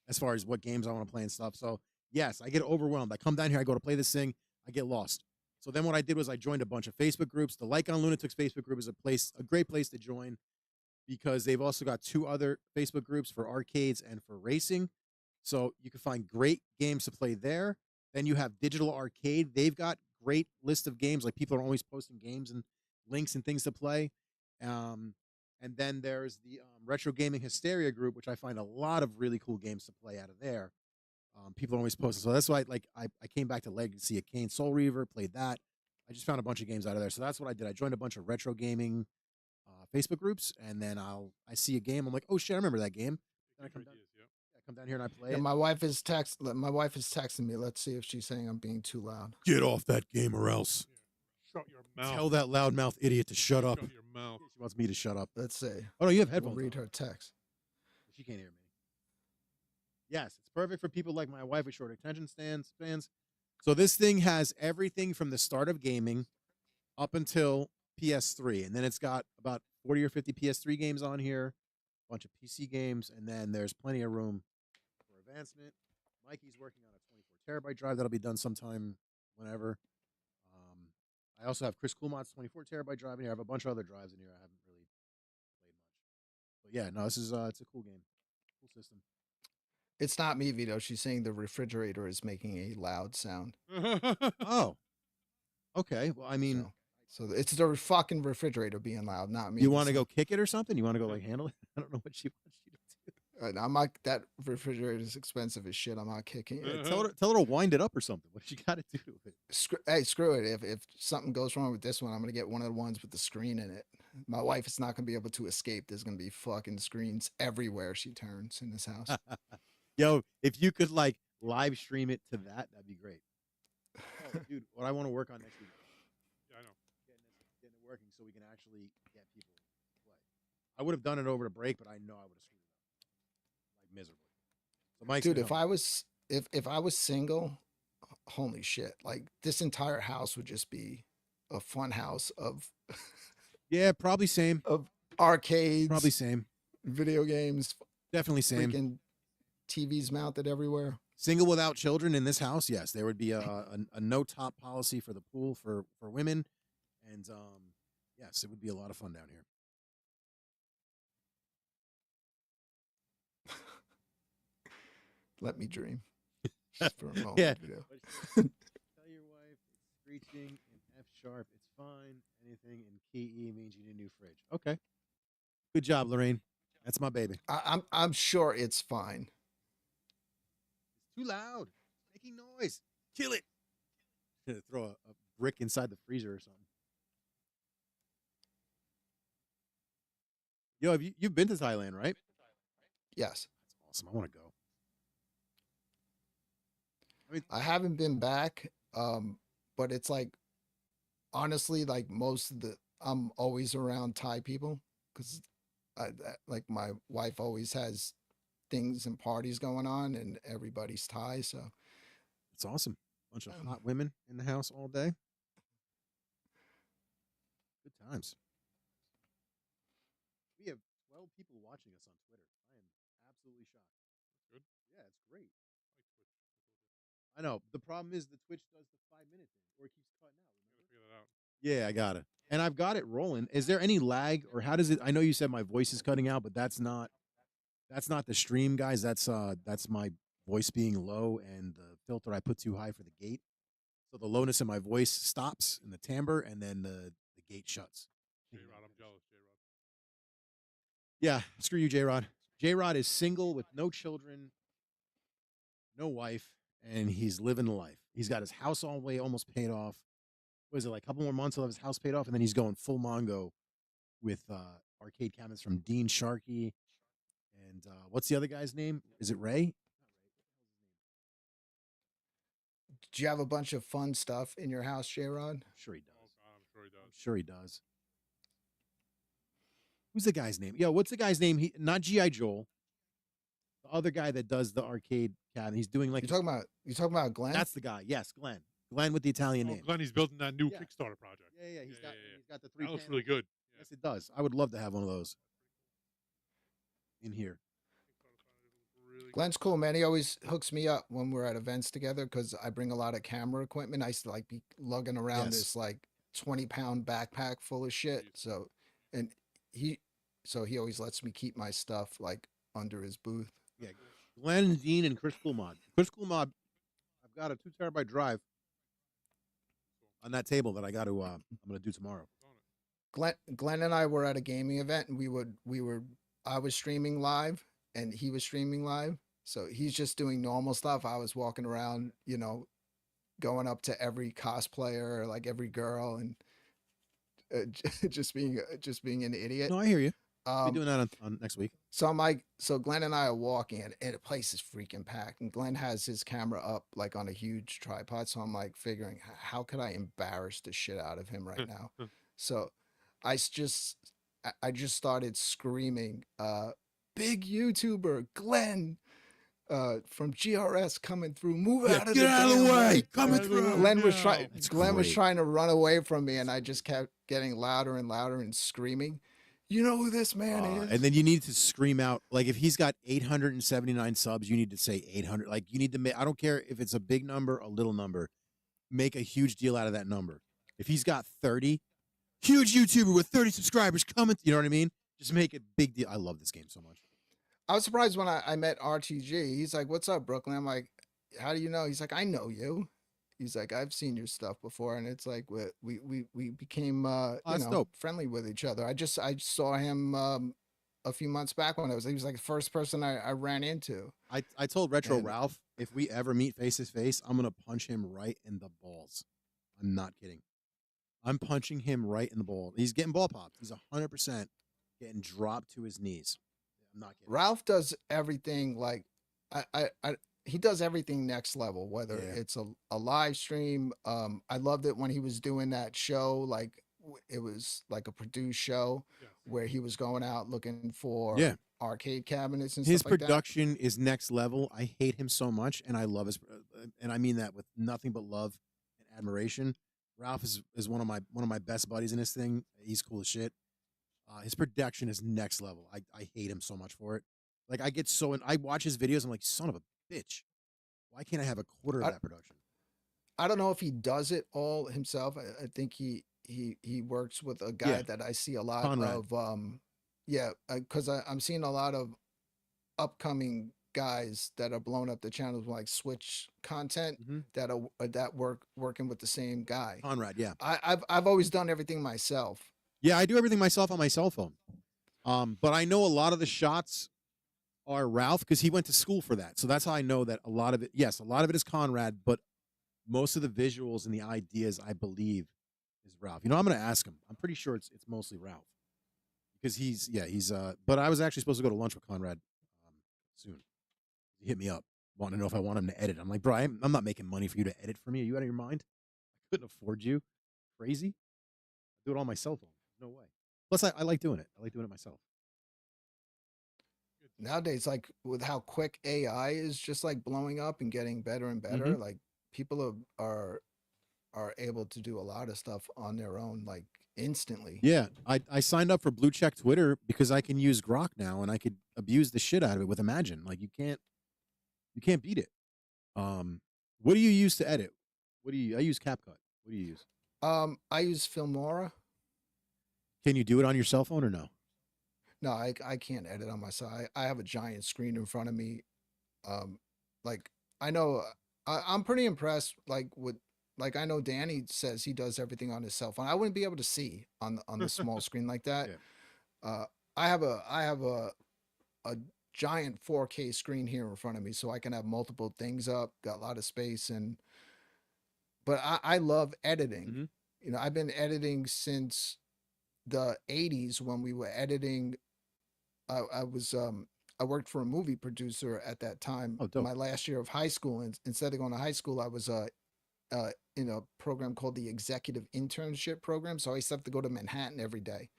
as far as what games I want to play and stuff. So yes, I get overwhelmed. I come down here, I go to play this thing, I get lost. So then what I did was I joined a bunch of Facebook groups. The Like on Lunatics Facebook group is a great place to join, because they've also got 2 other Facebook groups for arcades and for racing. So you can find great games to play there. Then you have Digital Arcade. They've got great list of games. Like, people are always posting games and links and things to play. And then there's the Retro Gaming Hysteria group, which I find a lot of really cool games to play out of there. People are always posting. So that's why I came back to Legacy of Kain Soul Reaver, played that. I just found a bunch of games out of there. So that's what I did. I joined a bunch of retro gaming Facebook groups, and then I see a game. I'm like, oh shit, I remember that game. Then I come down here and I play Yeah, it. my wife is texting me. Let's see if she's saying I'm being too loud. Get off that game or else. Shut your mouth. Tell that loudmouth idiot to shut up. Shut your mouth. She wants me to shut up. Let's see. Oh no, you have We'll headphones. read on. her text. She can't hear me. Yes, it's perfect for people like my wife with short attention spans. So this thing has everything from the start of gaming up until PS3, and then it's got about 40 or 50 PS3 games on here, a bunch of PC games, and then there's plenty of room for advancement. Mikey's working on a 24 terabyte drive that'll be done sometime whenever. I also have Chris Coolmont's 24 terabyte drive in here. I have a bunch of other drives in here. I haven't really played much, but yeah, no, this is it's a cool game, cool system. It's not me, Vito. She's saying the refrigerator is making a loud sound. Oh, okay. Well, I mean, So it's the fucking refrigerator being loud, not me. you want to go kick it or something? You want to go like handle it? I don't know what she wants you to do. I'm not. That refrigerator is expensive as shit. I'm not kicking it. Yeah, tell her to wind it up or something. What she got to do to it? Hey, screw it. If something goes wrong with this one, I'm gonna get one of the ones with the screen in it. My wife is not gonna be able to escape. There's gonna be fucking screens everywhere she turns in this house. Yo, if you could like live stream it to that, that'd be great. Oh, dude, what I want to work on next week. Yeah, I know. Getting it working so we can actually get people to play. I would have done it over the break, but I know I would have screwed it up like miserably. So Mike's Dude, gonna if help me. I was single, holy shit! Like this entire house would just be a fun house of Yeah, probably same. of arcades, Probably same. video games, Definitely same. freaking TVs mounted everywhere. Single without children in this house, yes, there would be a no top policy for the pool for women, and yes, it would be a lot of fun down here. Let me dream. Just for a moment, Yeah. Vito. Tell your wife it's screeching in F sharp. It's fine. Anything in key E means you need a new fridge. Okay. Good job, Lorraine. That's my baby. I'm sure it's fine. It's too loud. It's making noise. Kill it. Gonna throw a brick inside the freezer or something. Yo, you've been to Thailand, right? Yes. That's awesome. I want to go. I haven't been back, but it's like, honestly, like most of I'm always around Thai people because like my wife always has things and parties going on and everybody's Thai. So It's awesome. Bunch of hot women in the house all day. Good times. We have 12 people watching us on Twitter. I am absolutely shocked. That's good. Yeah, it's great. I like Twitch. I know. The problem is the Twitch does the 5-minute thing, or it keeps cutting out. Gotta Remember? figure that out. Yeah, I got it. And I've got it rolling. Is there any lag, or how does it? I know you said my voice is cutting out, but that's not the stream, guys. That's my voice being low and the filter I put too high for the gate. So the lowness in my voice stops in the timbre, and then the gate shuts. J-Rod, I'm jealous, J-Rod. Yeah, screw you, J-Rod. J-Rod is single with no children, no wife, and he's living the life. He's got his house all the way almost paid off. What is it, like a couple more months he'll have his house paid off, and then he's going full Mongo with arcade cabinets from Dean Sharkey. And what's the other guy's name? Is it Ray? Do you have a bunch of fun stuff in your house, J-Rod? I'm sure he does. Oh, God, I'm sure he does. I'm sure he does. Who's the guy's name? Yo, what's the guy's name? He not G.I. Joel. The other guy that does the arcade cabinet. He's doing like You talking about Glenn? that's the guy. Yes, Glenn. Glenn with the Italian name. Glenn, he's building that new Yeah. Kickstarter project. Yeah. He's got the 3 That looks panels. really good. Yeah. Yes, it does. I would love to have one of those in here. Really Glenn's cool, man. He always hooks me up when we're at events together because I bring a lot of camera equipment. I used to like be lugging around Yes. this like 20-pound backpack full of shit. Jeez. So he always lets me keep my stuff like under his booth. Yeah, Glenn, Dean, and Chris Coolmod. Chris Coolmod, I've got a 2 terabyte drive on that table that I got to. I'm gonna do tomorrow. Glenn and I were at a gaming event and I was streaming live and he was streaming live. So he's just doing normal stuff. I was walking around, you know, going up to every cosplayer or like every girl and just being an idiot. No, I hear you. I'll be doing that on next week. So Glenn and I are walking and the place is freaking packed and Glenn has his camera up like on a huge tripod. So I'm like figuring how could I embarrass the shit out of him right now? So I just started screaming, big YouTuber Glenn from GRS coming through. Move out of the way. Coming through. Glenn was That's great. trying to run away from me and I just kept getting louder and louder and screaming. You know who this man is? And then you need to scream out, like if he's got 879 subs, you need to say 800. Like you need to make, I don't care if it's a big number, a little number, make a huge deal out of that number. If he's got 30, huge YouTuber with 30 subscribers coming, you know what I mean? Just make it big deal. I love this game so much. I was surprised when I met RTG. He's like, "What's up, Brooklyn?" I'm like, "How do you know?" He's like, "I know you." He's like, "I've seen your stuff before," and it's like we became that's dope. friendly with each other. I saw him a few months back when he was like the first person I ran into. I told Retro And- Ralph, if we ever meet face to face, I'm gonna punch him right in the balls. I'm not kidding. I'm punching him right in the ball. He's getting ball popped. He's 100% getting dropped to his knees. I'm not kidding. Ralph does everything like he does everything next level, whether Yeah. it's a live stream. I loved it when he was doing that show, like it was like a produced show Yes. where he was going out looking for Yeah. arcade cabinets and His stuff like that. production is next level. I hate him so much, and I love his, and I mean that with nothing but love and admiration. Ralph is one of my best buddies in this thing. He's cool as shit. His production is next level. I hate him so much for it. Like I get so, and I watch his videos. I'm like, son of a bitch. Why can't I have a quarter of that production? I don't know if he does it all himself. I think he works with a guy Yeah. that I see a lot Conrad. of. Because I'm seeing a lot of upcoming guys that are blowing up the channels like Switch content Mhm. that working with the same guy. Conrad, yeah. I've always done everything myself. Yeah, I do everything myself on my cell phone. But I know a lot of the shots are Ralph because he went to school for that. So that's how I know that a lot of it, yes, a lot of it is Conrad, but most of the visuals and the ideas, I believe, is Ralph. You know, I'm going to ask him. I'm pretty sure it's mostly Ralph because he's but I was actually supposed to go to lunch with Conrad soon. He hit me up, wanting to know if I want him to edit. I'm like, bro, I'm not making money for you to edit for me. Are you out of your mind? I couldn't afford you. Crazy? I do it on my cell phone. No way. Plus, I like doing it. I like doing it myself. Nowadays, like with how quick AI is just like blowing up and getting better and better, Mhm. like people are able to do a lot of stuff on their own, like instantly. Yeah, I signed up for Blue Check Twitter because I can use Grok now and I could abuse the shit out of it with Imagine. Like you can't beat it. What do you use to edit? I use CapCut. What do you use? I use Filmora. Can you do it on your cell phone or no? No, I can't edit on my side. I have a giant screen in front of me. Like I know I'm pretty impressed like with like I know Danny says he does everything on his cell phone. I wouldn't be able to see on the small screen like that. Yeah. I have a giant 4K screen here in front of me, so I can have multiple things up. Got a lot of space, but I love editing. Mhm. You know, I've been editing since the 80s when we were editing. I worked for a movie producer at that time. Oh, dope. My last year of high school, and instead of going to high school, I was in a program called the Executive Internship Program. So I used to have to go to Manhattan every day,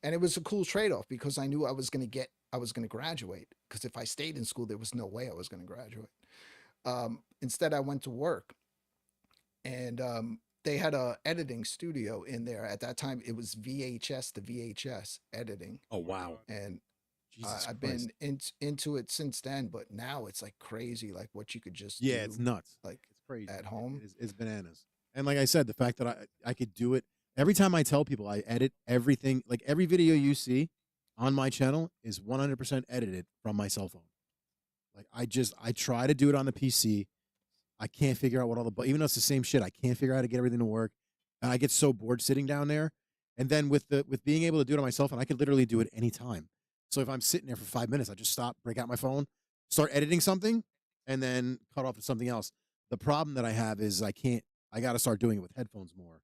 and it was a cool trade off because I knew I was going to graduate. Because if I stayed in school, there was no way I was going to graduate. Instead, I went to work, and they had a editing studio in there. At that time, it was VHS to VHS editing, Oh wow. and Jesus I've Christ. been into it since then. But now it's like crazy, like what you could just Yeah, do, it's nuts. like It's crazy. at home. It's bananas. And like I said, the fact that I could do it every time I tell people I edit everything, like every video you see on my channel is 100% edited from my cell phone. Like I try to do it on the PC. I can't figure out what all the even though it's the same shit, I can't figure out how to get everything to work. And I get so bored sitting down there. And then with being able to do it on my cell phone, I could literally do it anytime. So if I'm sitting there for 5 minutes, I just stop, break out my phone, start editing something, and then cut off to something else. The problem that I have is I got to start doing it with headphones more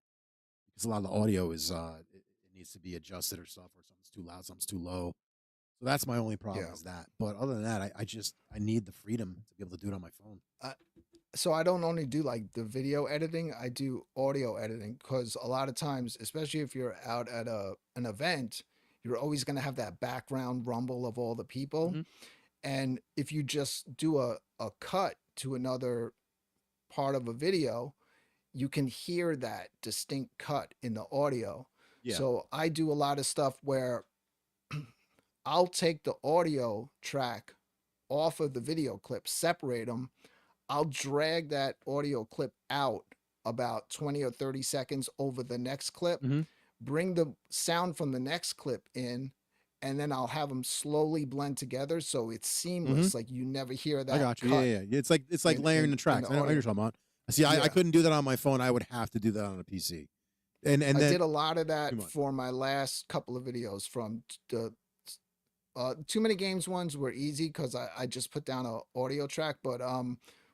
because a lot of the audio is it needs to be adjusted or stuff, or something's too loud, something's too low. So that's my only problem Yeah. is that. But other than that, I need the freedom to be able to do it on my phone. So I don't only do like the video editing, I do audio editing because a lot of times, especially if you're out at an event, you're always going to have that background rumble of all the people. Mhm. And if you just do a cut to another part of a video, you can hear that distinct cut in the audio. Yeah. So I do a lot of stuff where I'll take the audio track off of the video clip, separate them. I'll drag that audio clip out about 20 or 30 seconds over the next clip, Mhm. bring the sound from the next clip in, and then I'll have them slowly blend together so it's seamless. Like you never hear that I got you. cut. Yeah. It's like layering the tracks. I know what audio. you're talking about. See, I Yeah. couldn't do that on my phone. I would have to do that on a PC. And I then did a lot of too that much. for my last couple of videos from the Too Many Games ones were easy because I just put down a audio track. But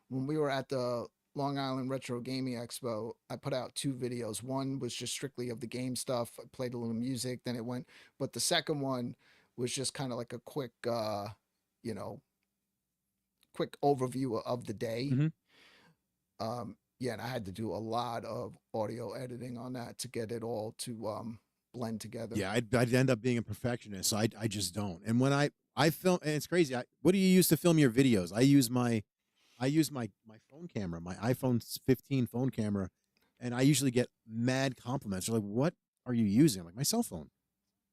when we were at the Long Island Retro Gaming Expo, I put out 2 videos. One was just strictly of the game stuff. I played a little music, then it went. But the second one was just kind of like a quick, you know, quick overview of the day. Mhm. Yeah, and I had to do a lot of audio editing on that to get it all to blend together. Yeah, I'd end up being a perfectionist. So I just don't. And when I film, and it's crazy. What do you use to film your videos? I use my phone camera, my iPhone 15 phone camera, and I usually get mad compliments. They're like, "What are you using?" I'm like, "My cell phone."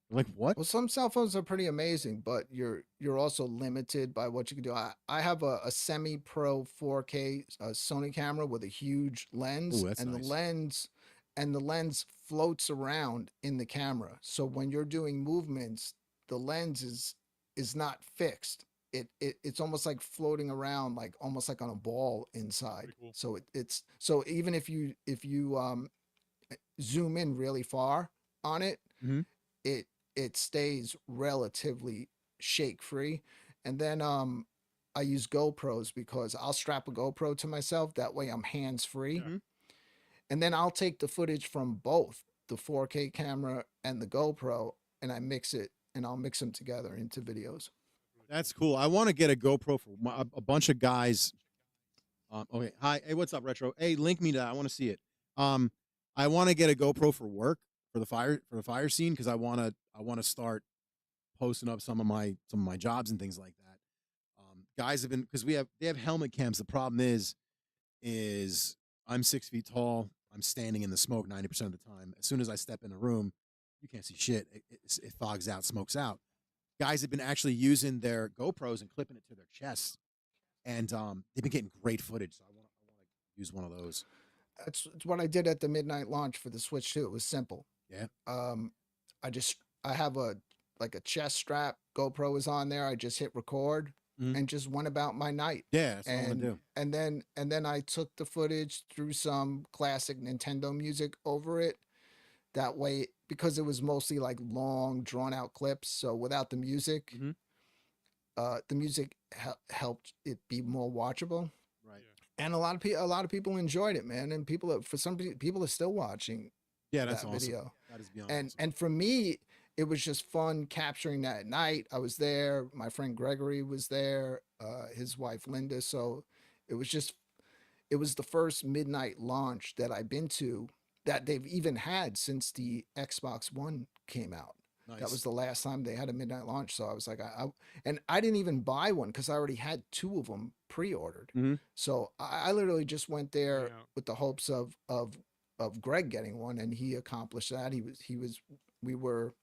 They're like, "What?" Well, some cell phones are pretty amazing, but you're also limited by what you can do. I have a semi-pro 4K Sony camera with a huge lens, Ooh, that's and nice. the lens floats around in the camera. So when you're doing movements, the lens is not fixed. It's almost like floating around, like almost like on a ball inside. Pretty cool. So it's so even if you zoom in really far on it, Mhm. it it stays relatively shake free. And then I use GoPros because I'll strap a GoPro to myself. That way I'm hands free. Yeah. Mhm. And then I'll take the footage from both the 4K camera and the GoPro and I'll mix them together into videos. That's cool. I want to get a GoPro for a bunch of guys. Okay. Hi. Hey, what's up, Retro? Hey, link me to that. I want to see it. Um, I want to get a GoPro for work for the fire scene because I want to start posting up some of my jobs and things like that. Guys have been because they have helmet cams. The problem is I'm 6 feet tall. I'm standing in the smoke 90% of the time. As soon as I step in a room, you can't see shit. It fogs out, smokes out. Guys have been actually using their GoPros and clipping it to their chests, and they've been getting great footage. So I want to use one of those. That's what I did at the midnight launch for the Switch too. It was simple. Yeah. I have a like a chest strap. GoPro is on there. I just hit record Mhm. and just went about my night. Yeah, that's what I'm gonna do. And then I took the footage, threw some classic Nintendo music over it. That way, because it was mostly like long, drawn out clips. So without the music, Mhm. the music helped it be more watchable. Right. Yeah. And a lot of people enjoyed it, man. And for some people are still watching Yeah, that's that awesome. video. That is beyond awesome. And for me, it was just fun capturing that night. I was there. My friend Gregory was there. His wife Linda. So it was just it was the first midnight launch that I've been to that they've even had since the Xbox One came out. Nice. That was the last time they had a midnight launch. So I was like, and I didn't even buy one because I already had two of them pre-ordered. Mhm. So I literally just went there Yeah. with the hopes of Greg getting one, and he accomplished that. We were,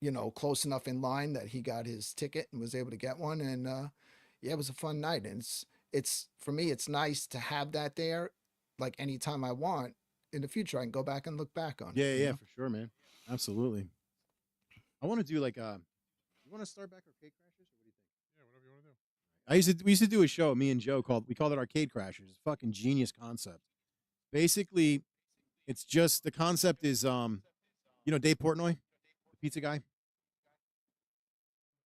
you know, close enough in line that he got his ticket and was able to get one. And yeah, it was a fun night. And it's for me, it's nice to have that there. Like anytime I want in the future, I can go back and look back on Yeah, it. yeah, for sure, man. Absolutely. I want to do like you want to start back Arcade Crashers, or what do you think? Yeah, whatever you want to do. We used to do a show, me and Joe, we called it Arcade Crashers. It's a fucking genius concept. Basically, it's just the concept is you know Dave Portnoy, the pizza guy.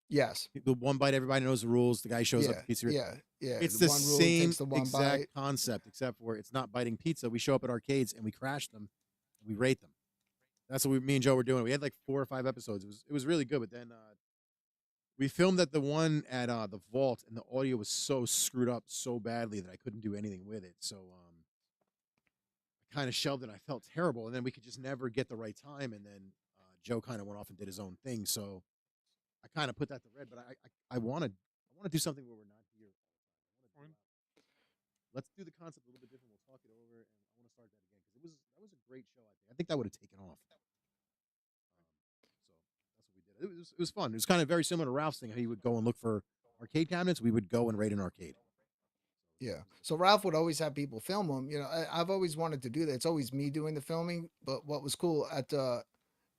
Yes. The one bite, everybody knows the rules. The guy shows up Yeah. at the pizzeria. Yeah. Yeah. It's the one rule same takes the one exact bite. concept, except for it's not biting pizza. We show up at arcades and we crash them, and we rate them. That's what me and Joe were doing. We had like 4 or 5 episodes. It was really good. But then we filmed at the one at the vault, and the audio was so screwed up so badly that I couldn't do anything with it. So I kind of shelved it. I felt terrible, and then we could just never get the right time. And then Joe kind of went off and did his own thing. So I kind of put that to red. But I want to do something where we're not here. Fine. Let's do the concept a little bit different. We'll talk it over, and I want to start that again because that was a great show. I think that would have taken off. So that's what we did. It was fun. It was kind of very similar to Ralph's thing. How he would go and look for arcade cabinets. We would go and raid an arcade. Yeah. So Ralph would always have people film him. You know, I've always wanted to do that. It's always me doing the filming. But what was cool at the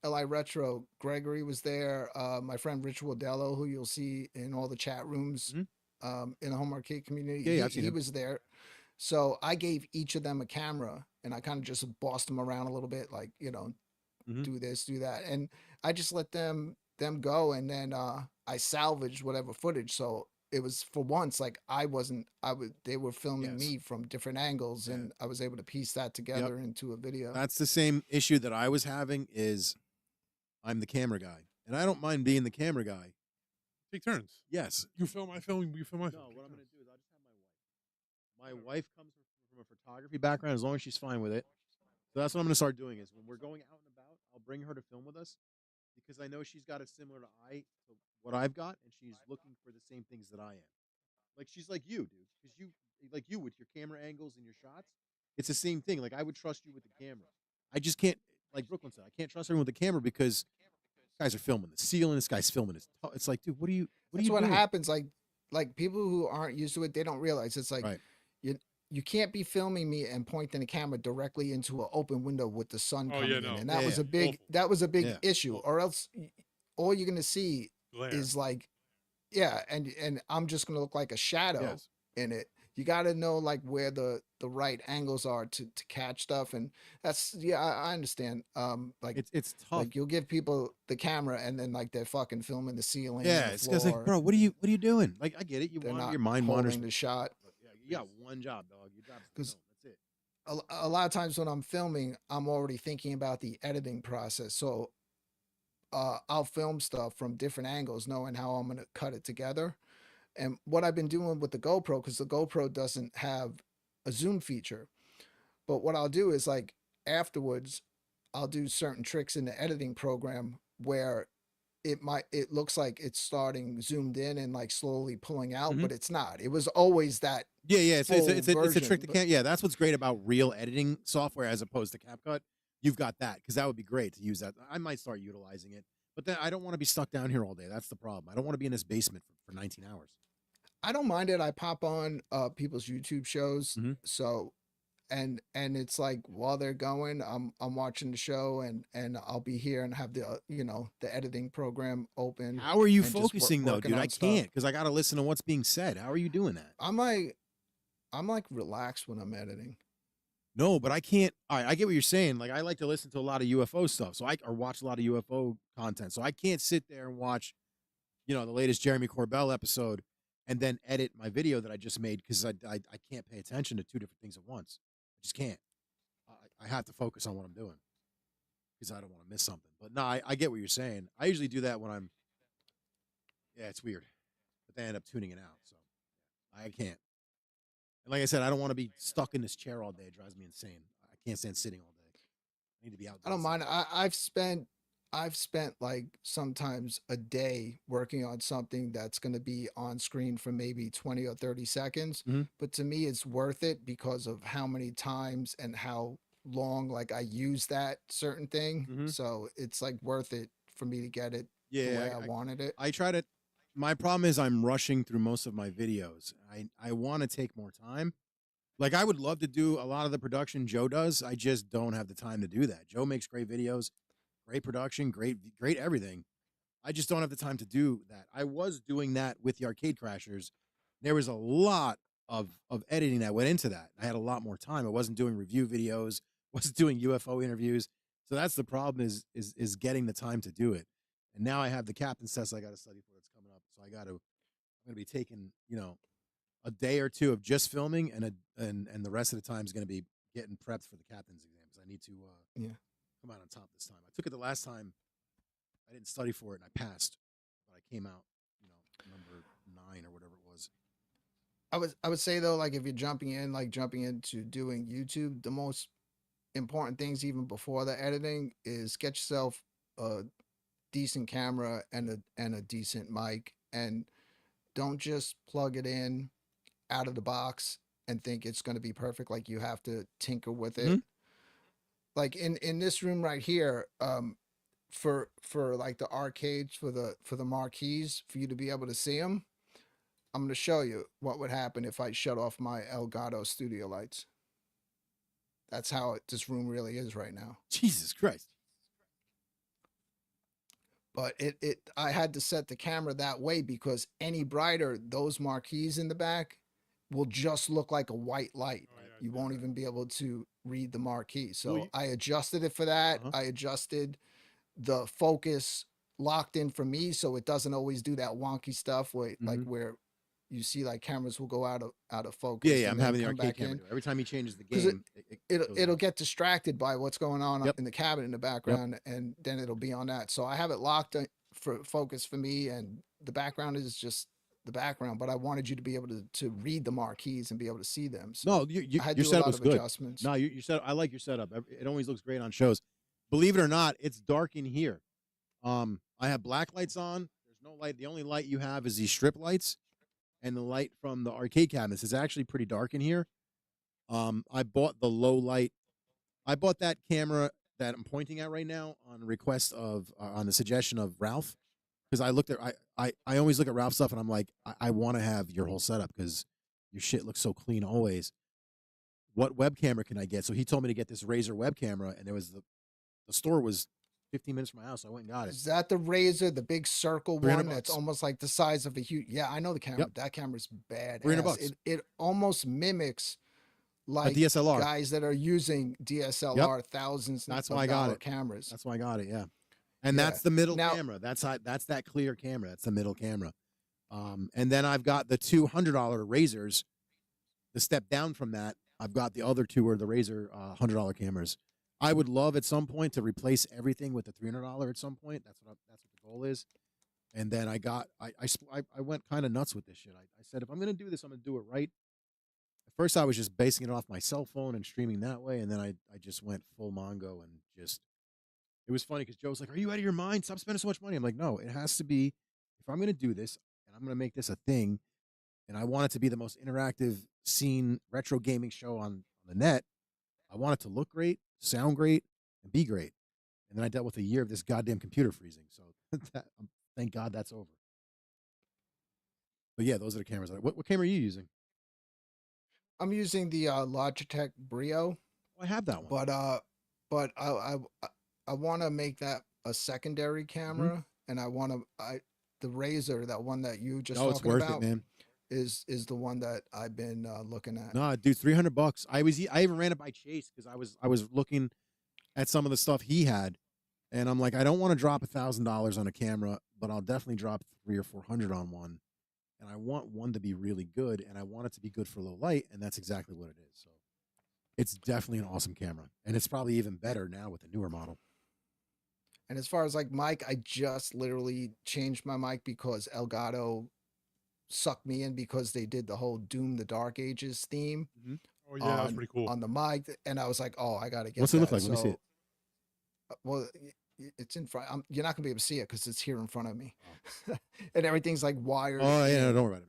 LI Retro, Gregory was there. My friend Rich Wadello, who you'll see in all the chat rooms in the home arcade community. Yeah, I've seen he him. was there. So I gave each of them a camera and I kind of just bossed them around a little bit, like, you know, do this, do that. And I just let them go. And then I salvaged whatever footage. So it was for once, like they were filming me from different angles and I was able to piece that together into a video. That's the same issue that I was having is I'm the camera guy. And I don't mind being the camera guy. Take turns. Yes. You film, I film, you film, I No, film. what I'm going to do is I'll just have my wife. My wife comes from a photography background as long as she's fine with it. So that's what I'm going to start doing is when we're going out and about, I'll bring her to film with us because I know she's got a similar eye to what I've got and she's looking for the same things that I am. Like she's like you, dude, because you with your camera angles and your shots, it's the same thing. Like I would trust you with the camera. I just can't, like Brooklyn said, I can't trust everyone with the camera because guys are filming the ceiling. This guy's filming his. It's like, dude, what are you what doing? happens. Like people who aren't used to it, they don't realize it's like you can't be filming me and pointing the camera directly into an open window with the sun coming in, and that was a big issue. Or else all you're gonna see is like, and I'm just gonna look like a shadow in it. You got to know like where the right angles are to catch stuff, and that's I understand. Like it's tough. Like you'll give people the camera and then like they're fucking filming the ceiling. Yeah, it's because like, bro, what are you doing? Like I get it, you want your mind wanders. The shot. You got one job, dog. Your job's to film. That's it. A lot of times when I'm filming, I'm already thinking about the editing process. So I'll film stuff from different angles, knowing how I'm gonna cut it together. And what I've been doing with the GoPro, because the GoPro doesn't have a zoom feature, but what I'll do is like afterwards, I'll do certain tricks in the editing program where it looks like it's starting zoomed in and like slowly pulling out, but it's not. It was always that. Yeah. It's a trick to can't. Yeah, that's what's great about real editing software as opposed to CapCut. You've got that because that would be great to use that. I might start utilizing it, but then I don't want to be stuck down here all day. That's the problem. I don't want to be in this basement for 19 hours. I don't mind it. I pop on people's YouTube shows, so and it's like while they're going, I'm watching the show, and I'll be here and have the the editing program open. How are you and just focusing though, working dude? I on stuff. can't because I got to listen to what's being said. How are you doing that? I'm like relaxed when I'm editing. No, but I can't. All right, I get what you're saying. Like, I like to listen to a lot of UFO stuff, or watch a lot of UFO content. So I can't sit there and watch, the latest Jeremy Corbell episode and then edit my video that I just made because I can't pay attention to two different things at once. I just can't. I have to focus on what I'm doing because I don't want to miss something. But no, I get what you're saying. I usually do that when yeah, it's weird, but they end up tuning it out. So I can't. And like I said, I don't want to be stuck in this chair all day. It drives me insane. I can't stand sitting all day. I need to be out. I don't mind. I've spent like sometimes a day working on something that's going to be on screen for maybe 20 or 30 seconds. Mhm. But to me, it's worth it because of how many times and how long like I use that certain thing. Mhm. So it's like worth it for me to get it the Yeah, way I wanted it. I try to. My problem is I'm rushing through most of my videos. I want to take more time. Like, I would love to do a lot of the production Joe does. I just don't have the time to do that. Joe makes great videos, great production, great everything. I just don't have the time to do that. I was doing that with the Arcade Crashers. There was a lot of editing that went into that. I had a lot more time. I wasn't doing review videos, wasn't doing UFO interviews. So that's the problem is getting the time to do it. And now I have the captain's test I got to study for that's coming up. So I'm going to be taking, a day or two of just filming and the rest of the time is going to be getting prepped for the captain's exam because I need to come out on top this time. I took it the last time. I didn't study for it and I passed, but I came out, number 9 or whatever it was. I would say though, like if you're jumping into doing YouTube, the most important things even before the editing is get yourself a decent camera and a decent mic, and don't just plug it in out of the box and think it's going to be perfect. Like you have to tinker with it. Mhm. Like in this room right here, for like the arcades, for the marquees, for you to be able to see them, I'm going to show you what would happen if I shut off my Elgato studio lights. That's how this room really is right now. Jesus Christ. But I had to set the camera that way because any brighter, those marquees in the back will just look like a white light. Oh, yeah, You it's won't different. even be able to read the marquee. So Well, I adjusted it for that. Uh-huh. I adjusted the focus locked in for me so it doesn't always do that wonky stuff like where you see like cameras will go out of focus. Yeah, I'm and then having the come arcade back camera in. do it. Every time he changes the 'Cause game, goes It'll out. get distracted by what's going on Yep. in the cabinet in the background, and then it'll be on that. So I have it locked for focus for me, and the background is just the background. But I wanted you to be able to read the marquees and be able to see them. So No, I had to your do a setup lot was of good. adjustments. No, your setup. I like your setup. It always looks great on shows. Believe it or not, it's dark in here. I have black lights on. There's no light. The only light you have is these strip lights and the light from the arcade cabinets. It's actually pretty dark in here. I bought the low light. I bought that camera that I'm pointing at right now on request of on the suggestion of Ralph, because I looked at I always look at Ralph's stuff and I'm like I want to have your whole setup because your shit looks so clean always. What web camera can I get? So he told me to get this Razer web camera, and there was the store was 15 minutes from my house. So I went and got it. Is that the Razer, the big circle 300 one that's bucks. almost like the size of a huge? Yeah, I know the camera. Yep. That camera's bad. 300 bucks. It almost mimics A like DSLR. guys that are using DSLR thousands That's of why I got dollar it. cameras. That's why I got it. Yeah, and Yeah. that's the middle Now- camera. That's that clear camera. That's the middle camera. And then I've got the $200 Razors. The step down from that, I've got the other two are the Razer $100 cameras. I would love at some point to replace everything with the $300 at some point. That's what the goal is. And then I went kind of nuts with this shit. I said, if I'm going to do this, I'm going to do it right. At first, I was just basing it off my cell phone and streaming that way. And then I just went full Mongo and just, it was funny because Joe was like, are you out of your mind? Stop spending so much money. I'm like, no, it has to be, if I'm going to do this and I'm going to make this a thing, and I want it to be the most interactive scene retro gaming show on the net, I want it to look great, sound great, and be great. And then I dealt with a year of this goddamn computer freezing. So thank God that's over. But yeah, those are the cameras. What camera are you using? I'm using the Logitech Brio, Oh, I have that one. but I want to make that a secondary camera, and the Razor, that one that you just Oh, it's talking worth about, it, man. is the one that I've been looking at. No, dude, $300. I even ran it by Chase because I was looking at some of the stuff he had, and I'm like, I don't want to drop $1,000 on a camera, but I'll definitely drop 300 or 400 on one. And I want one to be really good, and I want it to be good for low light, and that's exactly what it is. So it's definitely an awesome camera, and it's probably even better now with the newer model. And as far as like mic, I just literally changed my mic because Elgato sucked me in because they did the whole Doom the Dark Ages theme Oh yeah, that's pretty cool. on the mic, and I was like, oh, I gotta get. What's it look like? Let me see it. Well, it's in front. You're not gonna be able to see it because it's here in front of me, and everything's like wires. Oh yeah, no, don't worry about it.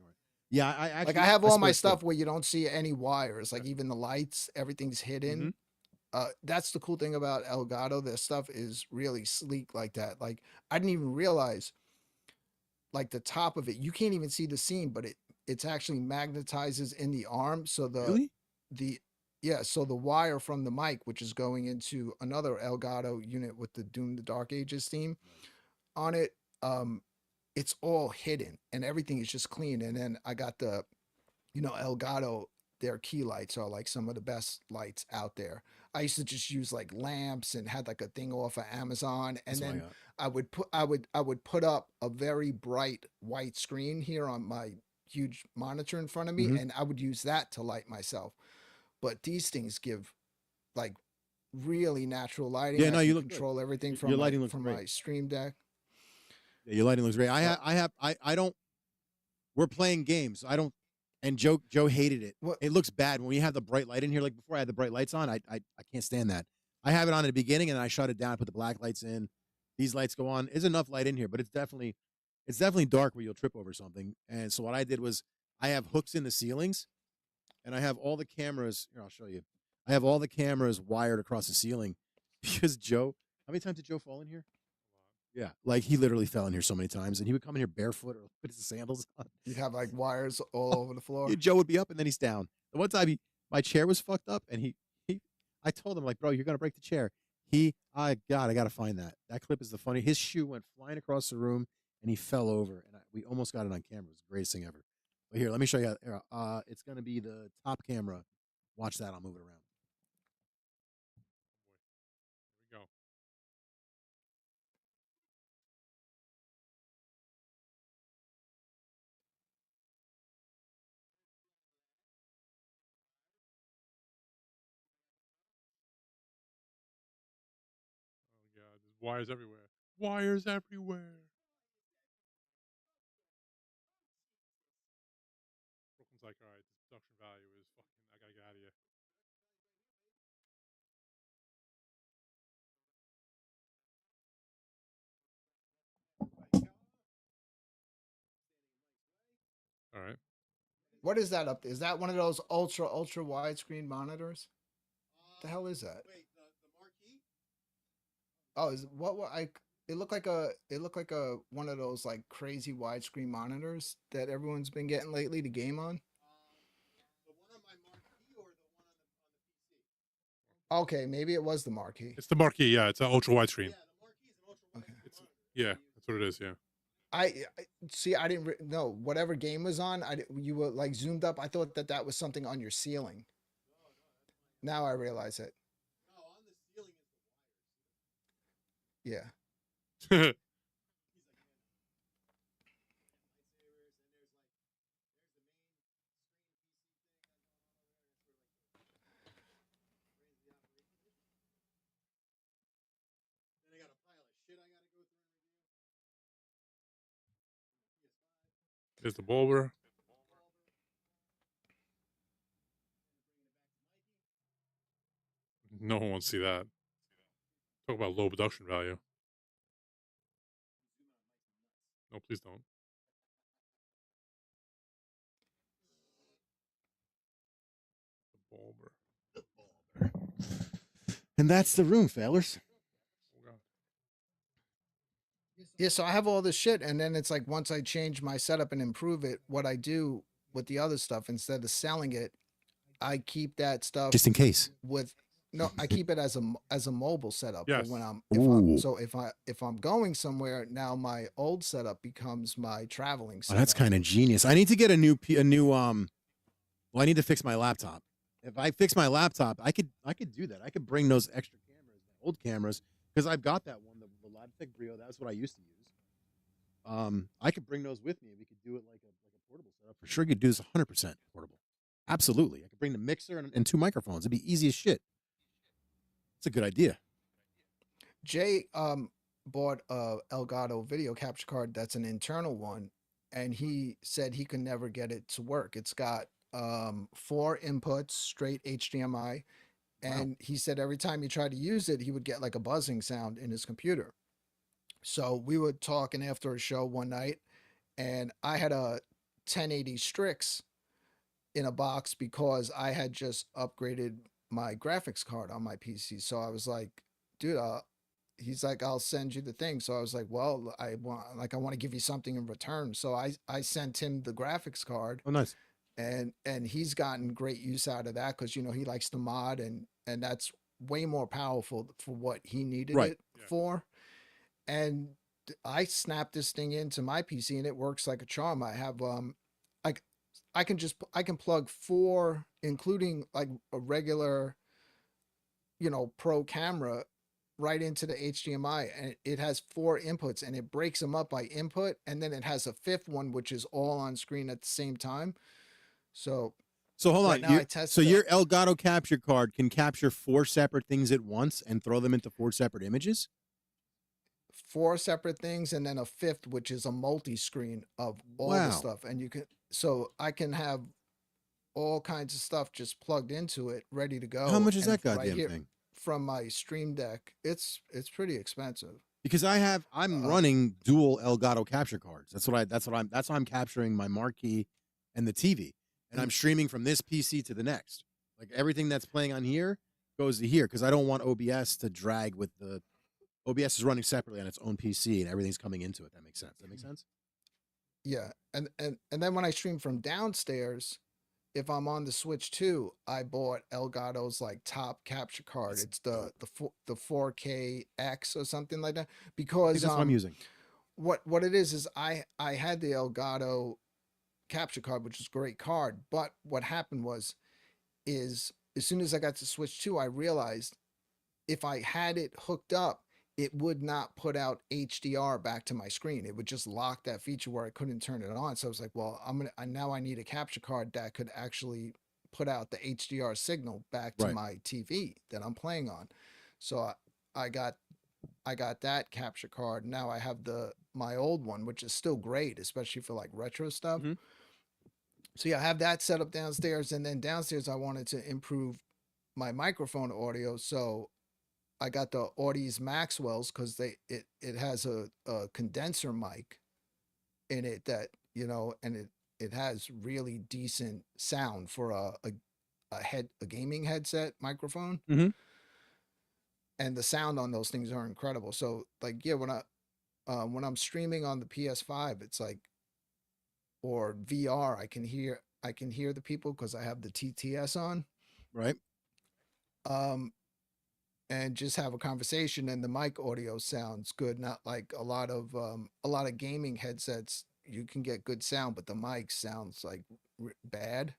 Yeah, I actually, like I have all my stuff where you don't see any wires, like even the lights, everything's hidden. That's the cool thing about Elgato. Their stuff is really sleek like that. Like I didn't even realize, like the top of it, you can't even see the seam, but it's actually magnetizes in the arm. So so the wire from the mic, which is going into another Elgato unit with the Doom the Dark Ages theme on it, it's all hidden and everything is just clean. And then I got the, Elgato, their key lights are like some of the best lights out there. I used to just use like lamps and had like a thing off of Amazon, and then I would put up a very bright white screen here on my huge monitor in front of me, and I would use that to light myself. But these things give like really natural lighting. Yeah, no, you look control good. everything from your lighting looks from great. my Stream Deck. Yeah, your lighting looks great. I don't. We're playing games. I don't. And Joe hated it. It looks bad when we have the bright light in here. Like before I had the bright lights on, I can't stand that. I have it on at the beginning and then I shut it down, put the black lights in. These lights go on. There's enough light in here, but it's definitely dark where you'll trip over something. And so what I did was I have hooks in the ceilings, and I have all the cameras. Here, I'll show you. I have all the cameras wired across the ceiling because Joe. How many times did Joe fall in here? Yeah, like he literally fell in here so many times, and he would come in here barefoot or put his sandals on. You'd have like wires all over the floor. Yeah, Joe would be up and then he's down. The one time my chair was fucked up, and I told him like, bro, you're gonna break the chair. I gotta find that. That clip is the funny. His shoe went flying across the room, and he fell over, and we almost got it on camera. It was the greatest thing ever. But here, let me show you. It's gonna be the top camera. Watch that. I'll move it around. Here we go. Oh god, there's wires everywhere. Wires everywhere. Brooklyn's like, all right, this production value is fucking. I gotta get out of here. All right. What is that up there? Is that one of those ultra widescreen monitors? The hell is that? Wait, the marquee? Oh, is it looked like a one of those like crazy widescreen monitors that everyone's been getting lately to game on. The one on my marquee or the one on the PC? Okay, maybe it was the marquee. It's the marquee. Yeah, it's an ultra widescreen. Yeah, the marquee is an ultra wide. Okay. Yeah, that's what it is. Yeah. I see. I didn't know whatever game was on. You were like zoomed up. I thought that was something on your ceiling. Now I realize it. No, on the ceiling is the wires. Yeah. Then I got a pile of shit I gotta go through and review. There's the bulber. No one wants to see that. Talk about low production value. No, please don't. The bulber. And that's the room, fellas. Oh, God. Yeah, so I have all this shit, and then it's like once I change my setup and improve it, what I do with the other stuff, instead of selling it, I keep that stuff Just in case. with no, I keep it as a mobile setup for Yes. when I'm Ooh. if I'm going somewhere. Now my old setup becomes my traveling Oh, setup. that's kind of genius. I need to get a new well, I need to fix my laptop. If I fix my laptop, I could do that. I could bring those extra cameras, my old cameras, because I've got that one, the Logitech Brio. That's what I used to use. I could bring those with me. We could do it like a portable setup. For sure, you could do this 100% portable. Absolutely. I could bring the mixer and 2 microphones. It'd be easy as shit. It's a good idea. Jay bought a Elgato video capture card that's an internal one, and he said he could never get it to work. It's got 4 inputs, straight HDMI, and he said every time he tried to use it, he would get like a buzzing sound in his computer. So we were talking after a show one night, and I had a 1080 Strix in a box because I had just upgraded my graphics card on my PC. So I was like, dude, he's like, I'll send you the thing. So I was like, well, I want to give you something in return. So I sent him the graphics card, Oh, nice. and he's gotten great use out of that because he likes to mod, and that's way more powerful for what he needed Right. it for. And I snapped this thing into my PC and it works like a charm. I have I can plug 4, including like a regular, pro camera, right into the HDMI, and it has 4 inputs, and it breaks them up by input, and then it has a 5th one which is all on screen at the same time. So hold right on. now I tested Your Elgato capture card can capture 4 separate things at once and throw them into 4 separate images? 4 separate things, and then a 5th which is a multi-screen of all the stuff, and I can have all kinds of stuff just plugged into it, ready to go. How much is and that right goddamn here thing? from my Stream Deck, it's pretty expensive. Because I'm running dual Elgato capture cards. That's how I'm capturing my marquee and the TV. And I'm streaming from this PC to the next. Like everything that's playing on here goes to here because I don't want OBS to drag with the OBS is running separately on its own PC and everything's coming into it. That makes sense. That makes sense? Yeah. And then when I stream from downstairs, if I'm on the Switch 2, I bought Elgato's like top capture card. It's the 4K X or something like that. I Because think that's what I'm using. what it is I had the Elgato capture card, which is a great card. But what happened is as soon as I got to Switch 2, I realized if I had it hooked up, it would not put out HDR back to my screen. It would just lock that feature where I couldn't turn it on. So I was like, well, now I need a capture card that could actually put out the HDR signal back to my TV that I'm playing on. So I got that capture card. Now I have my old one, which is still great, especially for like retro stuff. Mhm. So yeah, I have that set up downstairs, and then downstairs I wanted to improve my microphone audio. So I got the Audis Maxwell's because it has a condenser mic in it that and it has really decent sound for a gaming headset microphone. Mm-hmm. And the sound on those things are incredible. So like when I'm streaming on the PS5, it's like, or VR, I can hear the people because I have the TTS on. Right. And just have a conversation, and the mic audio sounds good. Not like a lot of gaming headsets, you can get good sound, but the mic sounds like bad.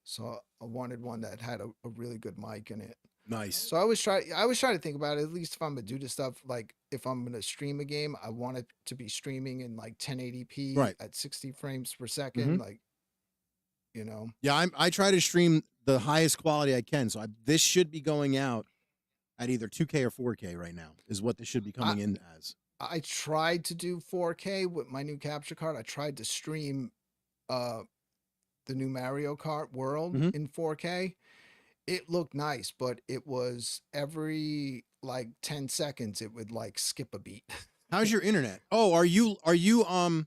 So I wanted one that had a really good mic in it. Nice. So I was trying to think about it. At least if I'm gonna do this stuff, like if I'm gonna stream a game, I want it to be streaming in like 1080p at 60 frames per second. Like, Yeah, I try to stream the highest quality I can. So this should be going out at either 2K or 4K right now is what this should be coming in as. I tried to do 4K with my new capture card. I tried to stream the new Mario Kart World in 4K. It looked nice, but it was every like 10 seconds it would like skip a beat. How's your internet? Oh, are you I'm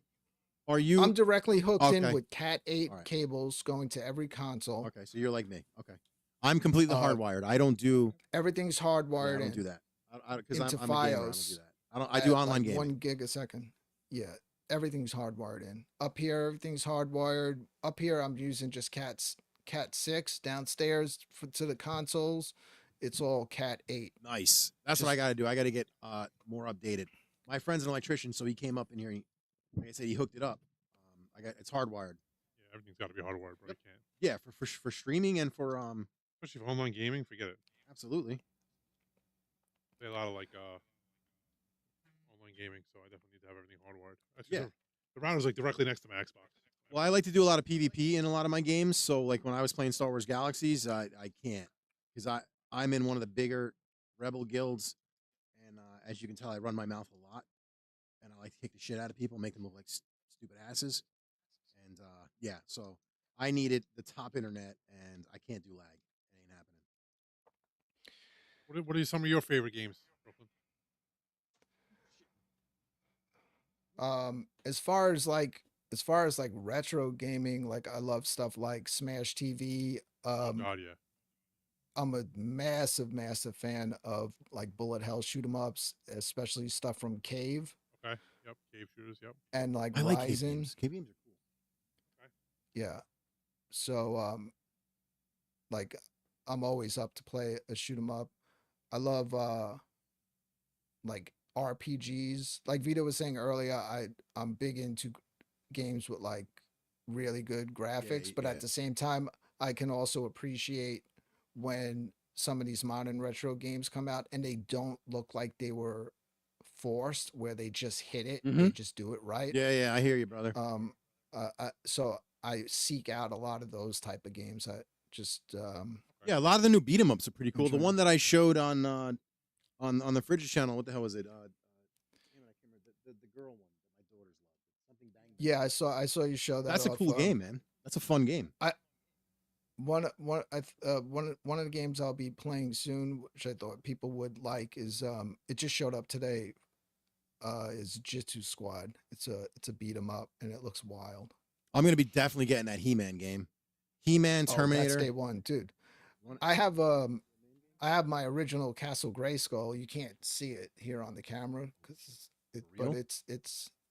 directly hooked in with Cat 8 cables going to every console. Okay, so you're like me. Okay. I'm completely hardwired. I don't do everything's hardwired. I don't do that because into I'm a gamer. I don't do that. I do online gaming. 1 gig a second. Yeah, everything's hardwired in. Up here, everything's hardwired. Up here, I'm using just Cat Cat 6 downstairs to the consoles. It's all Cat 8. Nice. That's what I got to do. I got to get more updated. My friend's an electrician, so he came up in here. And like I said, he hooked it up. It's hardwired. Yeah, everything's got to be hardwired, bro. You can't. Yeah, for streaming and for Especially for online gaming, forget it. absolutely. Play a lot of like online gaming, so I definitely need to have everything hardwired. Yeah. The router's like directly next to my Xbox. Well, I like to do a lot of PvP in a lot of my games. So like when I was playing Star Wars Galaxies, I can't because I'm in one of the bigger rebel guilds, and as you can tell, I run my mouth a lot, and I like to kick the shit out of people, make them look like stupid asses, and yeah, so I needed the top internet, and I can't do lag. It ain't happening. What are some of your favorite games, Brooklyn? As far as like retro gaming, like I love stuff like Smash TV. Oh God, yeah. I'm a massive fan of like bullet hell shoot 'em ups, especially stuff from Cave Okay. Yep. Cave shooters. Yep. and like I like cave Ryzen. games. Cave games are cool. Yeah. So like I'm always up to play a shoot 'em up. I love like RPGs. Like Vito was saying earlier, I'm big into games with like really good graphics, but yeah. at the same time, I can also appreciate when some of these modern retro games come out and they don't look like they were forced, where they just hit it, they just do it right. Yeah, I hear you, brother. So I seek out a lot of those type of games. I just Yeah, a lot of the new beat 'em ups are pretty cool. The Enjoy one that I showed on the Fridge channel, what the hell was it? Damn it, I can't remember the girl one that my daughters love. Something bang. yeah, I saw you show that. That's a off, cool game, man. That's a fun game. One of the games I'll be playing soon, which I thought people would like, is it just showed up today. Is Jitsu Squad. It's a beat 'em up and it looks wild. I'm gonna be definitely getting that He-Man game. He-Man, Oh, Terminator. that's day one, dude. I have my original Castle Grayskull. You can't see it here on the camera but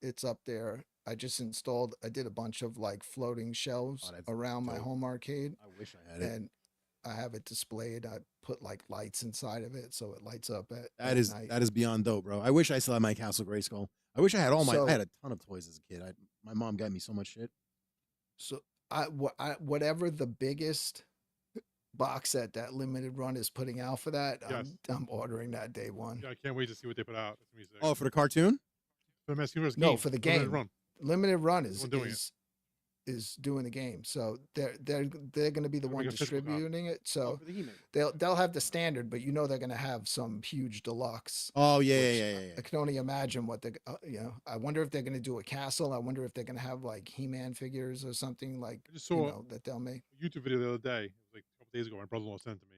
it's up there. I just installed. I did a bunch of like floating shelves around my home arcade. I wish I had it. And I have it displayed. I put like lights inside of it so it lights up at night. That is beyond dope, bro. I wish I still had my Castle Grayskull. I wish I had I had a ton of toys as a kid. My mom got me so much shit. So whatever the biggest box set that limited run is putting out for that, Yes. I'm ordering that day one. Yeah, I can't wait to see what they put out. That's gonna be sick. Oh, for the cartoon? For the Mass Universe No, game. for the Limited game. Run. Limited run The one doing is doing the game. So they're going to be the They'll one make a physical copy. distributing it. Oh, So for the He-Man. they'll have the standard, but they're going to have some huge deluxe. Oh yeah, which yeah. I can only imagine what I wonder if they're going to do a castle. I wonder if they're going to have like He-Man figures or something like I just saw that they'll make. a YouTube video the other day. It was like a couple days ago. My brother-in-law sent it to me.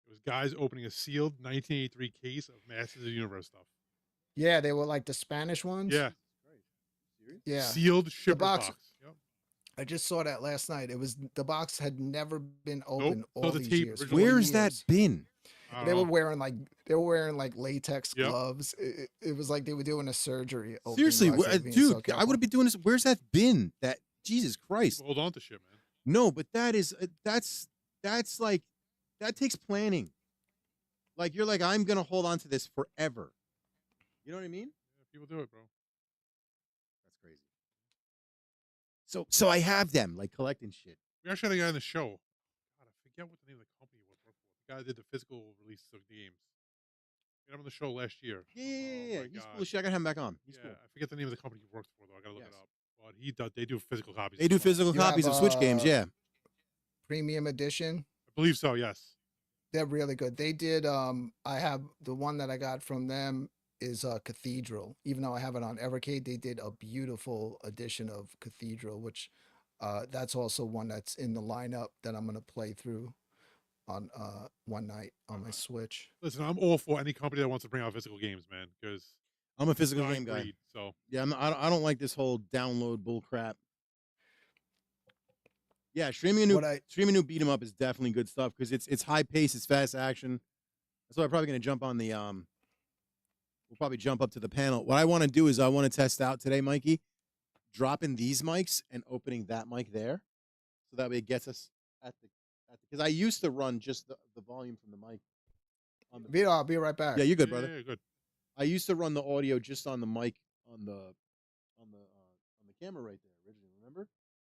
It was guys opening a sealed 1983 case of Masters of the Universe stuff. Yeah, they were like the Spanish ones. Yeah. Yeah. Sealed shipper box- box. Yep. I just saw that last night. The box had never been open Still all the these tape years. original. 40 Where's that years. been? I They don't were know. wearing like latex Yep. gloves. It was like they were doing a surgery. opening Seriously, box. They were being dude, so I careful. would be doing this. Where's that been? That Jesus Christ. Hold on to shit, man. No, but that's like that takes planning. Like you're like, I'm gonna hold on to this forever. You know what I mean? Yeah, people do it, bro. That's crazy. So I have them like collecting shit. We actually had a guy on the show. God, I forget what the name of the company was. The guy that did the physical releases of the games. We had him on the show last year. Yeah. Oh, my He's God. cool as shit. I gotta have him back on. He's Yeah, cool. I forget the name of the company he works for though. I gotta look Yes. it up. But they do physical copies. They as do well. physical You copies have, of Switch games. Yeah. Premium edition. I believe so. Yes. They're really good. They did. I have the one that I got from them is Cathedral. Even though I have it on Evercade, they did a beautiful edition of Cathedral, which that's also one that's in the lineup that I'm gonna play through on one night on my Switch. Listen, I'm all for any company that wants to bring out physical games, man. Because I'm a physical game guy. So Yeah, I don't like this whole download bull crap. Yeah, streaming a new beat 'em up is definitely good stuff because it's high pace, it's fast action. That's why I'm probably gonna jump on the we'll probably jump up to the panel. What I want to do is I want to test out today, Mikey, dropping these mics and opening that mic there, so that way it gets us at because I used to run just the volume from the mic. On the, Vito, I'll be right back. yeah, you're good, Yeah, brother. yeah, good. I used to run the audio just on the mic on the camera right there originally. Remember,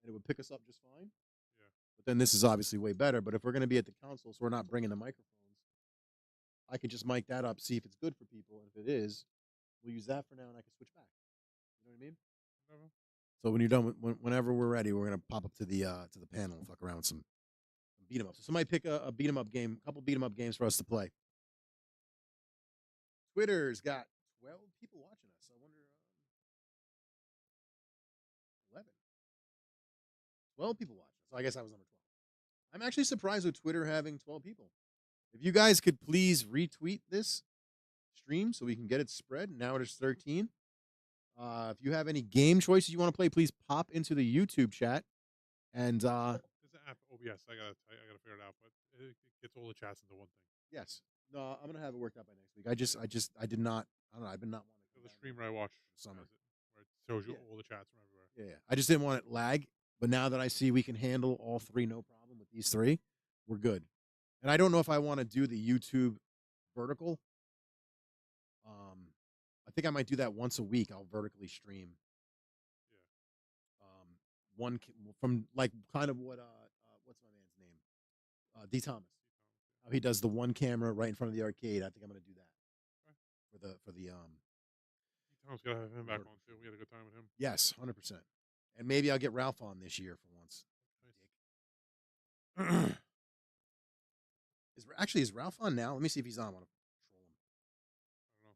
and it would pick us up just fine. Yeah. But then this is obviously way better. But if we're going to be at the console, so we're not bringing the microphones, I can just mic that up, see if it's good for people, and if it is, we'll use that for now, and I can switch back. You know what I mean? Whatever. So when you're done, whenever we're ready, we're gonna pop up to the panel and fuck around with some beat 'em ups. So somebody pick a beat 'em up game, a couple beat 'em up games for us to play. Twitter's got 12 people watching us. I wonder, 11, 12 people watching. So I guess I was number 12. I'm actually surprised with Twitter having 12 people. If you guys could please retweet this stream so we can get it spread. Now it is 13. If you have any game choices you want to play, please pop into the YouTube chat. And There's an app OBS. I gotta figure it out, but it gets all the chats into one thing. yes, no, I'm gonna have it worked out by next week. I did not. I don't know. I've been not wanting So the streamer I watch summer. has it, where it shows you Yeah. all the chats from everywhere. Yeah, I just didn't want it lag. But now that I see we can handle all three, no problem with these three, we're good. And I don't know if I want to do the YouTube vertical. I think I might do that once a week. I'll vertically stream. Yeah. One from like kind of what what's my man's name? D Thomas. How he does the one camera right in front of the arcade. I think I'm gonna do that for the Tom's gotta have him back on too. We had a good time with him. yes, 100%. And maybe I'll get Ralph on this year for once. Nice. Is Ralph on now? Let me see if he's on. I want to troll him. I don't know.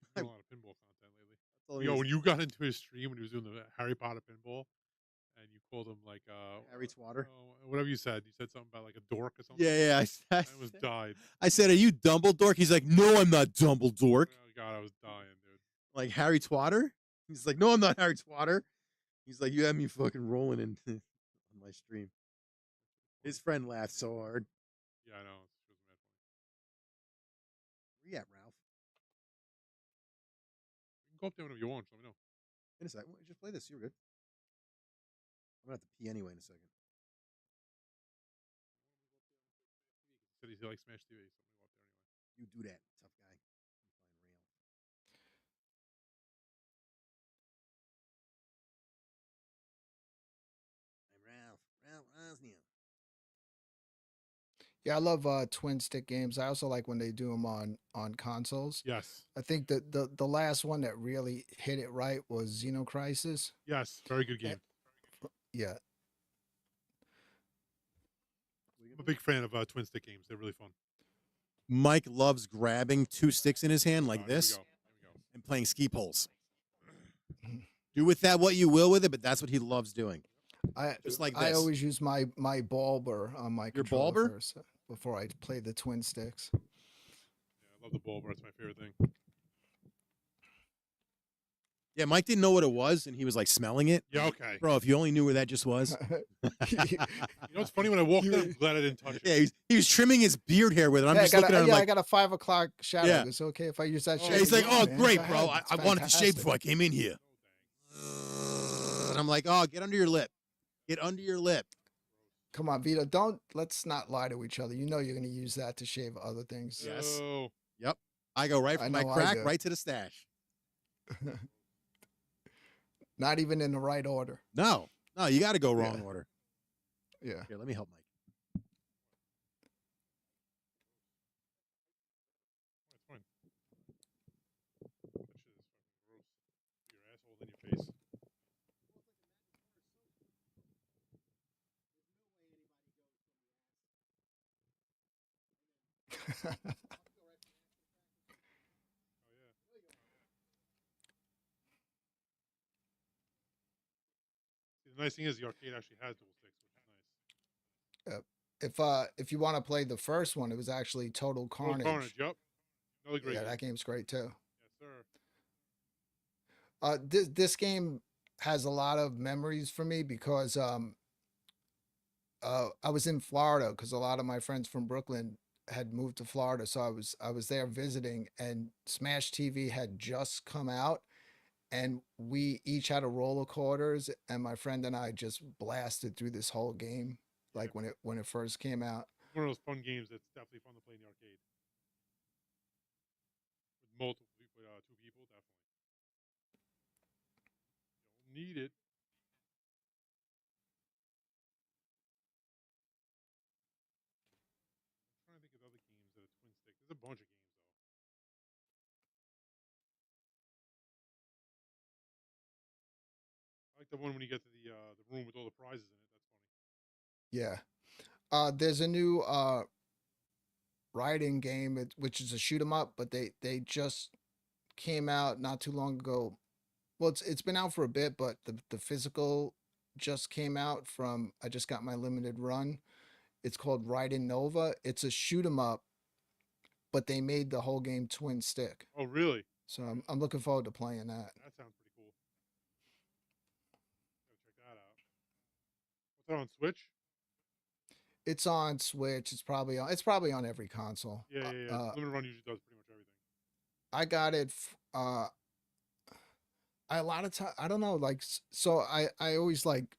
He's doing a lot of pinball content lately. That's all he Yo, is. when you got into his stream when he was doing the Harry Potter pinball, and you called him like Harry Twatter. whatever you said something about like a dork or something. Yeah, I almost died. I said, "Are you Dumbledore?" He's like, "No, I'm not Dumbledore." Oh god, I was dying, dude. Like Harry Twatter. He's like, "No, I'm not Harry Twatter." He's like, "You had me fucking rolling in on my stream." His friend laughed so hard. Yeah, I know. It was mad funny. Where you at, Ralph? You can go up there whenever you want. So let me know. In a second. Just play this. You're good. I'm gonna have to pee anyway in a second. He said he likes Smash TV, so I'm gonna go up there anyway. You do that, tough guy. I'm flying real. I'm Ralph. Ralph Osnium. Yeah, I love twin stick games. I also like when they do them on consoles. Yes. I think that the last one that really hit it right was Xeno Crisis. Yes. Very good game. Yeah. I'm a big fan of twin stick games. They're really fun. Mike loves grabbing two sticks in his hand like Here we this go. Here we go. and playing ski poles. Do with that what you will with it, but that's what he loves doing. Just like I this. always use my Bulber on my Your controller Bulber? first before I play the twin sticks. Yeah, I love the ball, but it's my favorite thing. Yeah, Mike didn't know what it was, and he was like smelling it. Yeah, okay. Bro, if you only knew where that just was. You know what's funny? When I walked in, I'm glad I didn't touch it. Yeah, he was trimming his beard hair with it. I'm just looking at him I like, got a 5 o'clock shadow. Yeah. It's okay if I use that Oh, shade. yeah, he's like, Yeah, oh, man, great, go bro. ahead. I It's wanted to shave fantastic." before I came in here. And I'm like, oh, get under your lip. Get under your lip. Come on, Vito. Let's not lie to each other. You know you're going to use that to shave other things. Yes. Oh, Yep. I go right I from my know I crack do. right to the stash. Not even in the right order. No, you got to go wrong Yeah. order. Yeah. Here, let me help Mike. it's fine. That shit is fucking gross. Your asshole in your face. Oh yeah. See, the nice thing is the arcade actually has dual sticks, which is nice. If you want to play the first one, it was actually Total Carnage. Carnage, yep. Another great Yeah, game. that game's great too. Yes, sir. This game has a lot of memories for me because I was in Florida because a lot of my friends from Brooklyn had moved to Florida, so I was there visiting, and Smash TV had just come out, and we each had a roll of quarters, and my friend and I just blasted through this whole game. like when it first came out. It's one of those fun games that's definitely fun to play in the arcade. With multiple people, 2 people, definitely. You'll need it. I'm trying to think of other games that are twin stick. There's a bunch of games though. I like the one when you get to the room with all the prizes in it. That's funny. Yeah. There's a new riding game which is a shoot 'em up, but they just came out not too long ago. Well, it's been out for a bit, but the physical just came out from. I just got my limited run. It's called Riding Nova. It's a shoot 'em up, but they made the whole game twin stick. Oh, really? So I'm looking forward to playing that. That sounds pretty cool. Gotta check that out. What's that on Switch? It's on Switch. It's probably on every console. Yeah. Limited Run usually does pretty much everything. I got it. A lot of time, I don't know. Like, so I always like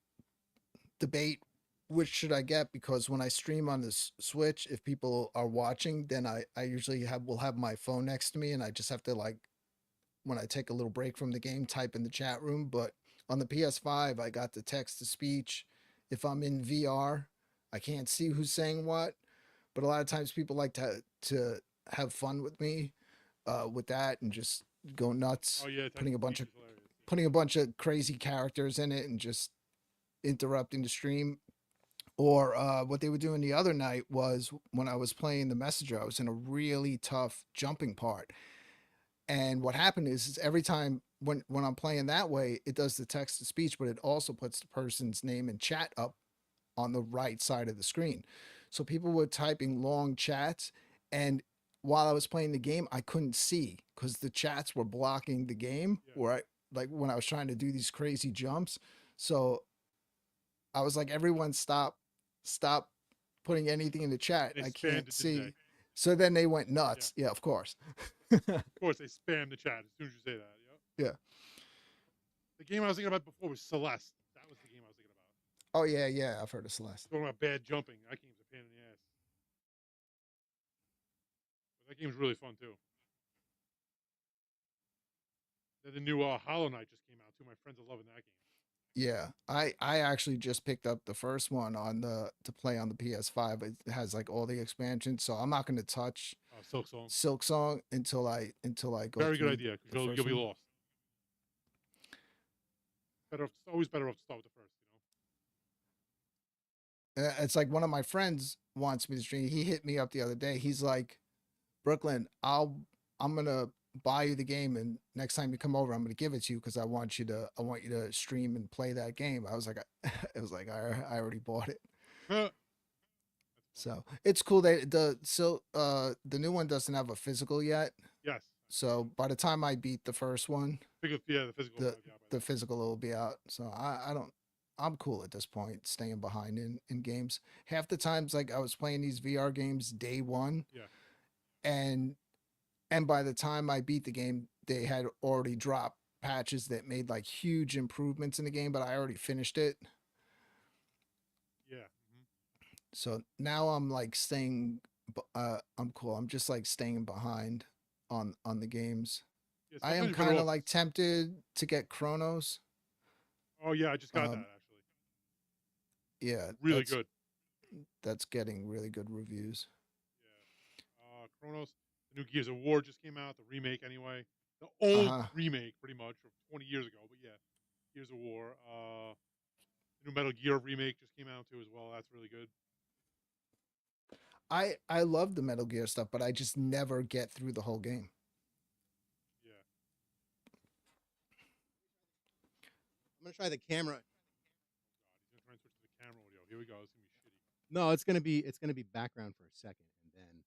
debate which should I get, because when I stream on the Switch, if people are watching, then I usually will have my phone next to me, and I just have to, like, when I take a little break from the game, type in the chat room. But on the PS5, I got the text to speech. If I'm in VR, I can't see who's saying what, but a lot of times people like to have fun with me with that and just go nuts. Oh yeah, putting a bunch text of to speech is hilarious. putting a bunch of crazy characters in it and just interrupting the stream. Or what they were doing the other night was, when I was playing the messenger, I was in a really tough jumping part. And what happened is every time when I'm playing that way, it does the text to speech, but it also puts the person's name in chat up on the right side of the screen. So people were typing long chats, and while I was playing the game, I couldn't see because the chats were blocking the game. Yeah. Where like when I was trying to do these crazy jumps. So I was like, everyone stop putting anything in the chat. They I spammed can't it, didn't see. they? So then they went nuts. Yeah, of course. Of course, they spam the chat as soon as you say that. Yep. Yeah. The game I was thinking about before was Celeste. That was the game I was thinking about. Oh yeah, I've heard of Celeste. Talking about bad jumping. That game's a pain in the ass. But that game's really fun too. Then the new Hollow Knight just came out too. My friends are loving that game. Yeah, I actually just picked up the first one to play on the PS5. It has like all the expansions, so I'm not going to touch Silk Song. Silk Song until I go. Very good through idea, the because you'll first be one. lost. Always better off to start with the first, you know. It's like one of my friends wants me to stream. He hit me up the other day. He's like, Brooklyn, I'm gonna buy you the game, and next time you come over, I'm gonna give it to you because I want you to stream and play that game. I was like, I already bought it. That's funny. So it's cool that the new one doesn't have a physical yet. Yes. So by the time I beat the first one, The physical. the will be out by the then. physical will be out. So I'm cool at this point, staying behind in games. Half the times, like I was playing these VR games day one. Yeah. And by the time I beat the game, they had already dropped patches that made like huge improvements in the game, but I already finished it. Yeah. Mm-hmm. So now I'm like I'm cool. I'm just like staying behind on the games. Yeah, I am sometimes you're better kind of off- like tempted to get Chronos. Oh yeah, I just got that actually. Yeah, Really good. That's getting really good reviews. Yeah. Chronos. The new Gears of War just came out. The remake, anyway. The old remake, pretty much, of 20 years ago. But yeah, Gears of War. The new Metal Gear remake just came out too, as well. That's really good. I love the Metal Gear stuff, but I just never get through the whole game. Yeah. I'm gonna try the camera. Oh God, he's gonna try and switch to the camera audio. Here we go. It's gonna be shitty. No, it's gonna be background for a second, and then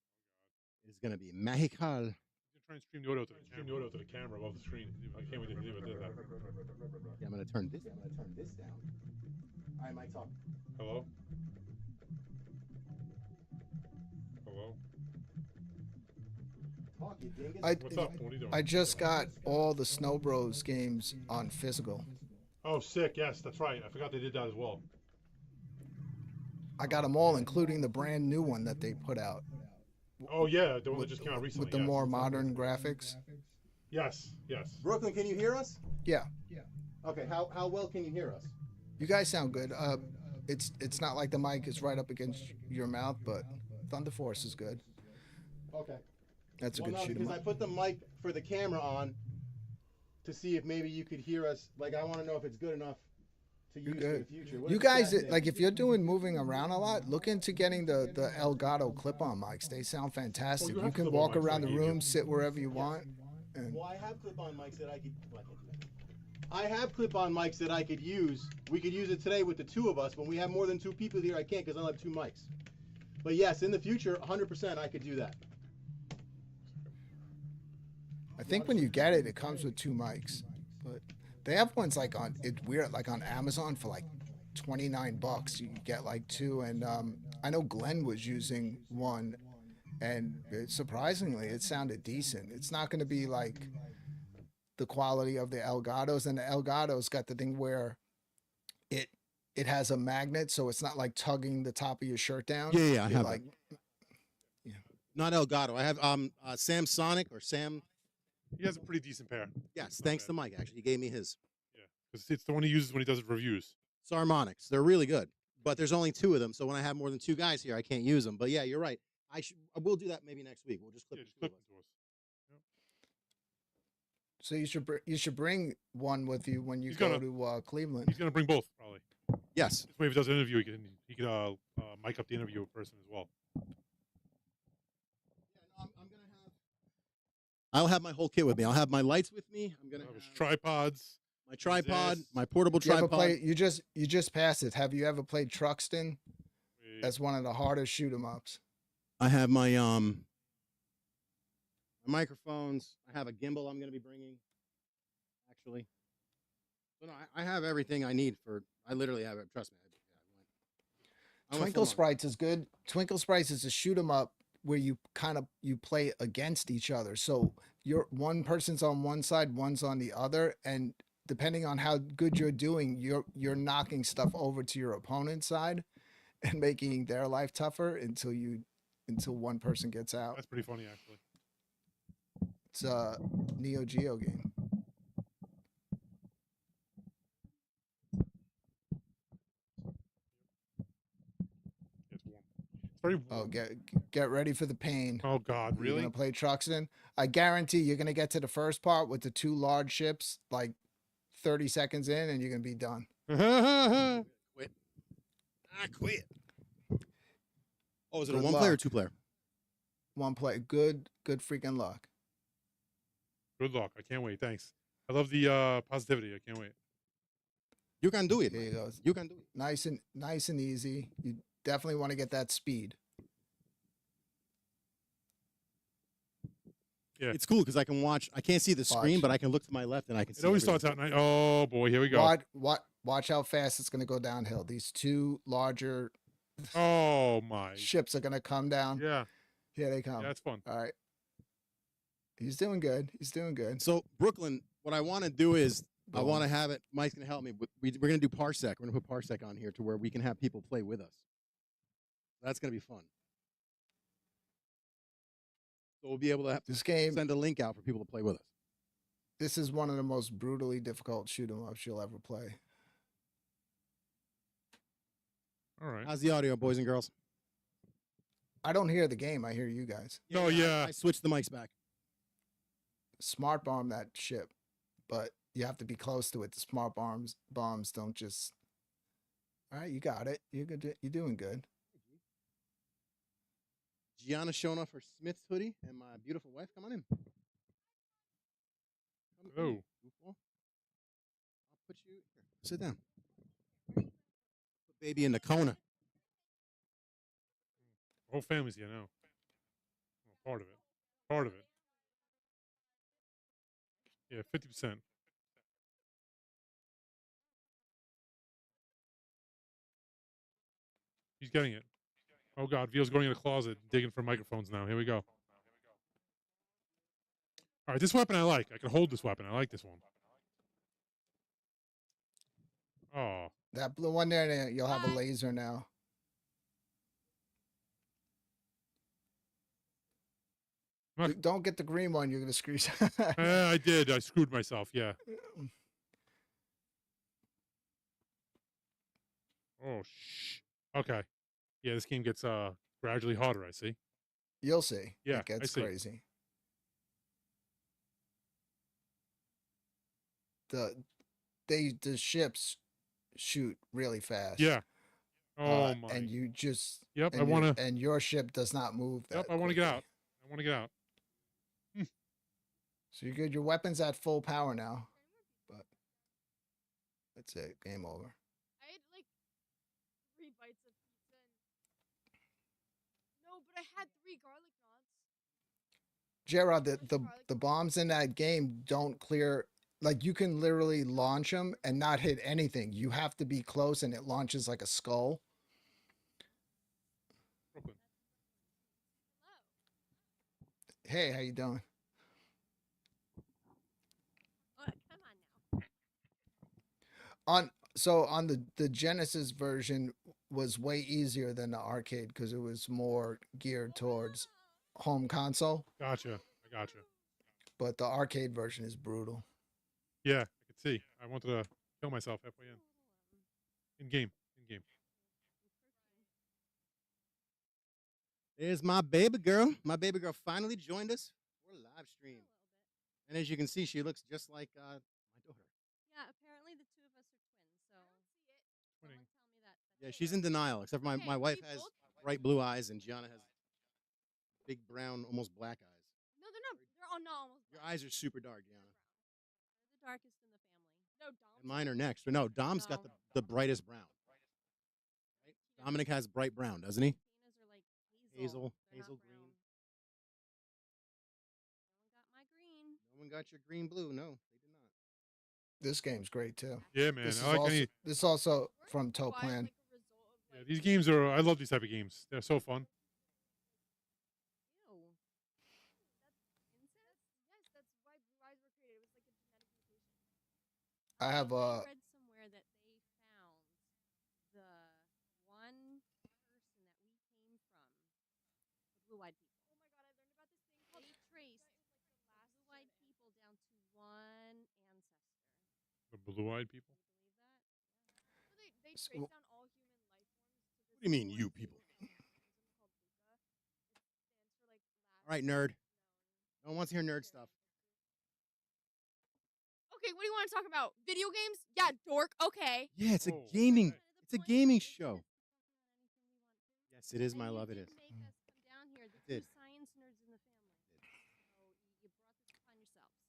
it's gonna be magical. He's gonna try and stream the audio to the camera above the screen. I can't wait to see what it does that. Yeah, I'm gonna turn this down. All right, Mike, talk. Hello. Hello. Talk, you dingus. What's up? What are you doing? I just got all the Snow Bros games on physical. Oh, sick. Yes, that's right. I forgot they did that as well. I got them all, including the brand new one that they put out. Oh yeah, the one that just came out recently. With the yes. more modern graphics. Yes, yes. Brooklyn, can you hear us? Yeah. Okay, how well can you hear us? You guys sound good. It's not like the mic is right up against your mouth, but Thunder Force is good. Okay. That's a Well, good no, shoot 'em because I up. put the mic for the camera on to see if maybe you could hear us. Like, I want to know if it's good enough to You're use for the good. future. What You does the guys, chat say? like, if you're doing moving around a lot, look into getting the Elgato clip-on mics. They sound fantastic. you You have can clip-on walk mics around that the I gave you. room, sit wherever you want. And Well, I have clip-on mics that I could. Well, I can't do that. I have clip-on mics that I could use. We could use it today with the two of us. When we have more than two people here, I can't because I only have two mics. But yes, in the future, 100% I could do that. I think when you get it, it comes with two mics. But they have ones like on Amazon for like $29. You can get like two, and I know Glenn was using one, and surprisingly, it sounded decent. It's not going to be like the quality of the Elgatos, and the Elgato's got the thing where it has a magnet, so it's not like tugging the top of your shirt down. Yeah, I have like not Elgato. I have Samsonic or Sam. He has a pretty decent pair. Yes, thanks to Mike. Actually, he gave me his. Yeah, because it's the one he uses when he does reviews. Sarmonics. They're really good, but there's only two of them. So when I have more than two guys here, I can't use them. But yeah, you're right. I will do that maybe next week. We'll just clip. Yeah, the just two of clip us. it to us. So you should bring one with you when you He's go gonna- to Cleveland. He's gonna bring both probably. Yes. This way, if he does an interview, he can mic up the interview person as well. I'll have my whole kit with me. I'll have my lights with me. I'm gonna His have tripods. my tripod, this. my portable You ever tripod. play? You just passed it. Have you ever played Truxton? Wait, That's one of the hardest shoot 'em ups. I have my my microphones. I have a gimbal I'm gonna be bringing. Actually, so no, I have everything I need for. I literally have it. Trust me. I went Twinkle full on. Sprites is good. Twinkle Sprites is a shoot 'em up where you play against each other. So one person's on one side, one's on the other, and depending on how good you're doing, you're knocking stuff over to your opponent's side and making their life tougher until one person gets out. That's pretty funny, actually. It's a Neo Geo game. It's warm. It's very warm. Oh, get ready for the pain. Oh God, You're really? gonna play Truxton. I guarantee you're gonna get to the first part with the two large ships like 30 seconds in, and you're gonna be done. Quit. I quit. Oh, is it a Good one player or luck. two player? One play. Good freaking luck. Good luck. I can't wait. Thanks. I love the positivity. I can't wait. You can do it. There man. you go. You can do it. Nice and easy. You definitely want to get that speed. Yeah. It's cool because I can watch. I can't see the screen, Watch. but I can look to my left and I can see. It always everything. starts out nice. Oh boy, here we go. Watch how fast it's gonna go downhill. These two larger Oh my. ships are gonna come down. Yeah. Here they come. Yeah, it's fun. All right. He's doing good. He's doing good. So Brooklyn, what I want to do is I want to have it. Mike's gonna help me. We're gonna do Parsec. We're gonna put Parsec on here to where we can have people play with us. That's gonna be fun. So we'll be able to This game, send a link out for people to play with us. this is one of the most brutally difficult shoot 'em ups you'll ever play. All right. How's the audio, boys and girls? I don't hear the game. I hear you guys. No, yeah. I switched the mics back. Smart bomb that ship, but you have to be close to it. The smart bombs don't just. All right, you got it. You're good. You're doing good. Gianna showing off her Smith's hoodie and my beautiful wife. Come on in. Come Oh. in, goofball. I'll put you here. Sit down. Put baby in the corner. The whole family's here now. Well, part of it. Part of it. Yeah, 50%. He's getting it. Oh God, Vio's going in the closet, digging for microphones now. Here we go. All right, this weapon I like. I can hold this weapon. I like this one. Oh, That blue one there, you'll have a laser now. Not- Don't get the green one. You're gonna screw. I did. I screwed myself. Yeah. Oh, okay. Yeah, this game gets gradually harder, I see. You'll see. Yeah, It gets I see. crazy. The ships shoot really fast. Yeah. Oh my. And you just Yep, and I want to. and your ship does not move that Yep, I want to get quickly. out. I want to get out. So you're good. Your weapon's at full power now. But that's it. Game over. I had like 3 bites of pizza and no, but I had 3 garlic knots. Gerard, the bombs in that game don't clear. Like you can literally launch them and not hit anything. You have to be close, and it launches like a skull. Brooklyn. Hello. Hey, how you doing? Oh, come on now. On the Genesis version was way easier than the arcade because it was more geared towards home console. Gotcha. I gotcha. But the arcade version is brutal. Yeah, I could see. I wanted to kill myself halfway in. In game. There's my baby girl. My baby girl finally joined us for a live stream. And as you can see, she looks just like my daughter. Yeah, apparently the 2 of us are twins, so. I don't see it. Twinning. Someone tell me that. Yeah, she's in denial, except for my Okay, wife we has both- bright blue eyes and Gianna has big brown, almost black eyes. No, they're not. They're all not almost. Your black. eyes are super dark, Gianna. They're the darkest in the family. No, Dom. And mine are next. Or no, Dom's got the brightest brown. Right? Dominic has bright brown, doesn't he? Tina's are like Hazel, They're not hazel brown. green. No one got my green. No one got your green blue. No, they did not. This game's great too. Yeah, man. This is I like also, any. this is also Weren't from you Toe guys, Plan. like, a result of, Yeah, like, these games are. I love these type of games. They're so fun. Ew. That's incest? Yes, that's why blue eyes were created. It was like a genetic mutation. I have I read somewhere that they found the one person that we came from, the blue-eyed people. Oh my god, I learned about this thing called they traced blue-eyed people down to one ancestor. The blue-eyed people. Can you believe that? Yeah. So they S- traced down all human life forms to this. What do you mean, one you people? organism called LUCA. It stands for like All right, nerd. No one wants to hear nerd stuff. Okay, what do you want to talk about? Video games? Yeah, dork. Okay. Yeah, it's a Oh, gaming. okay. It's a gaming show. Yes, it is, my love. It is. You did make us come down here. The did. two science nerds in the family. So you brought this upon yourselves.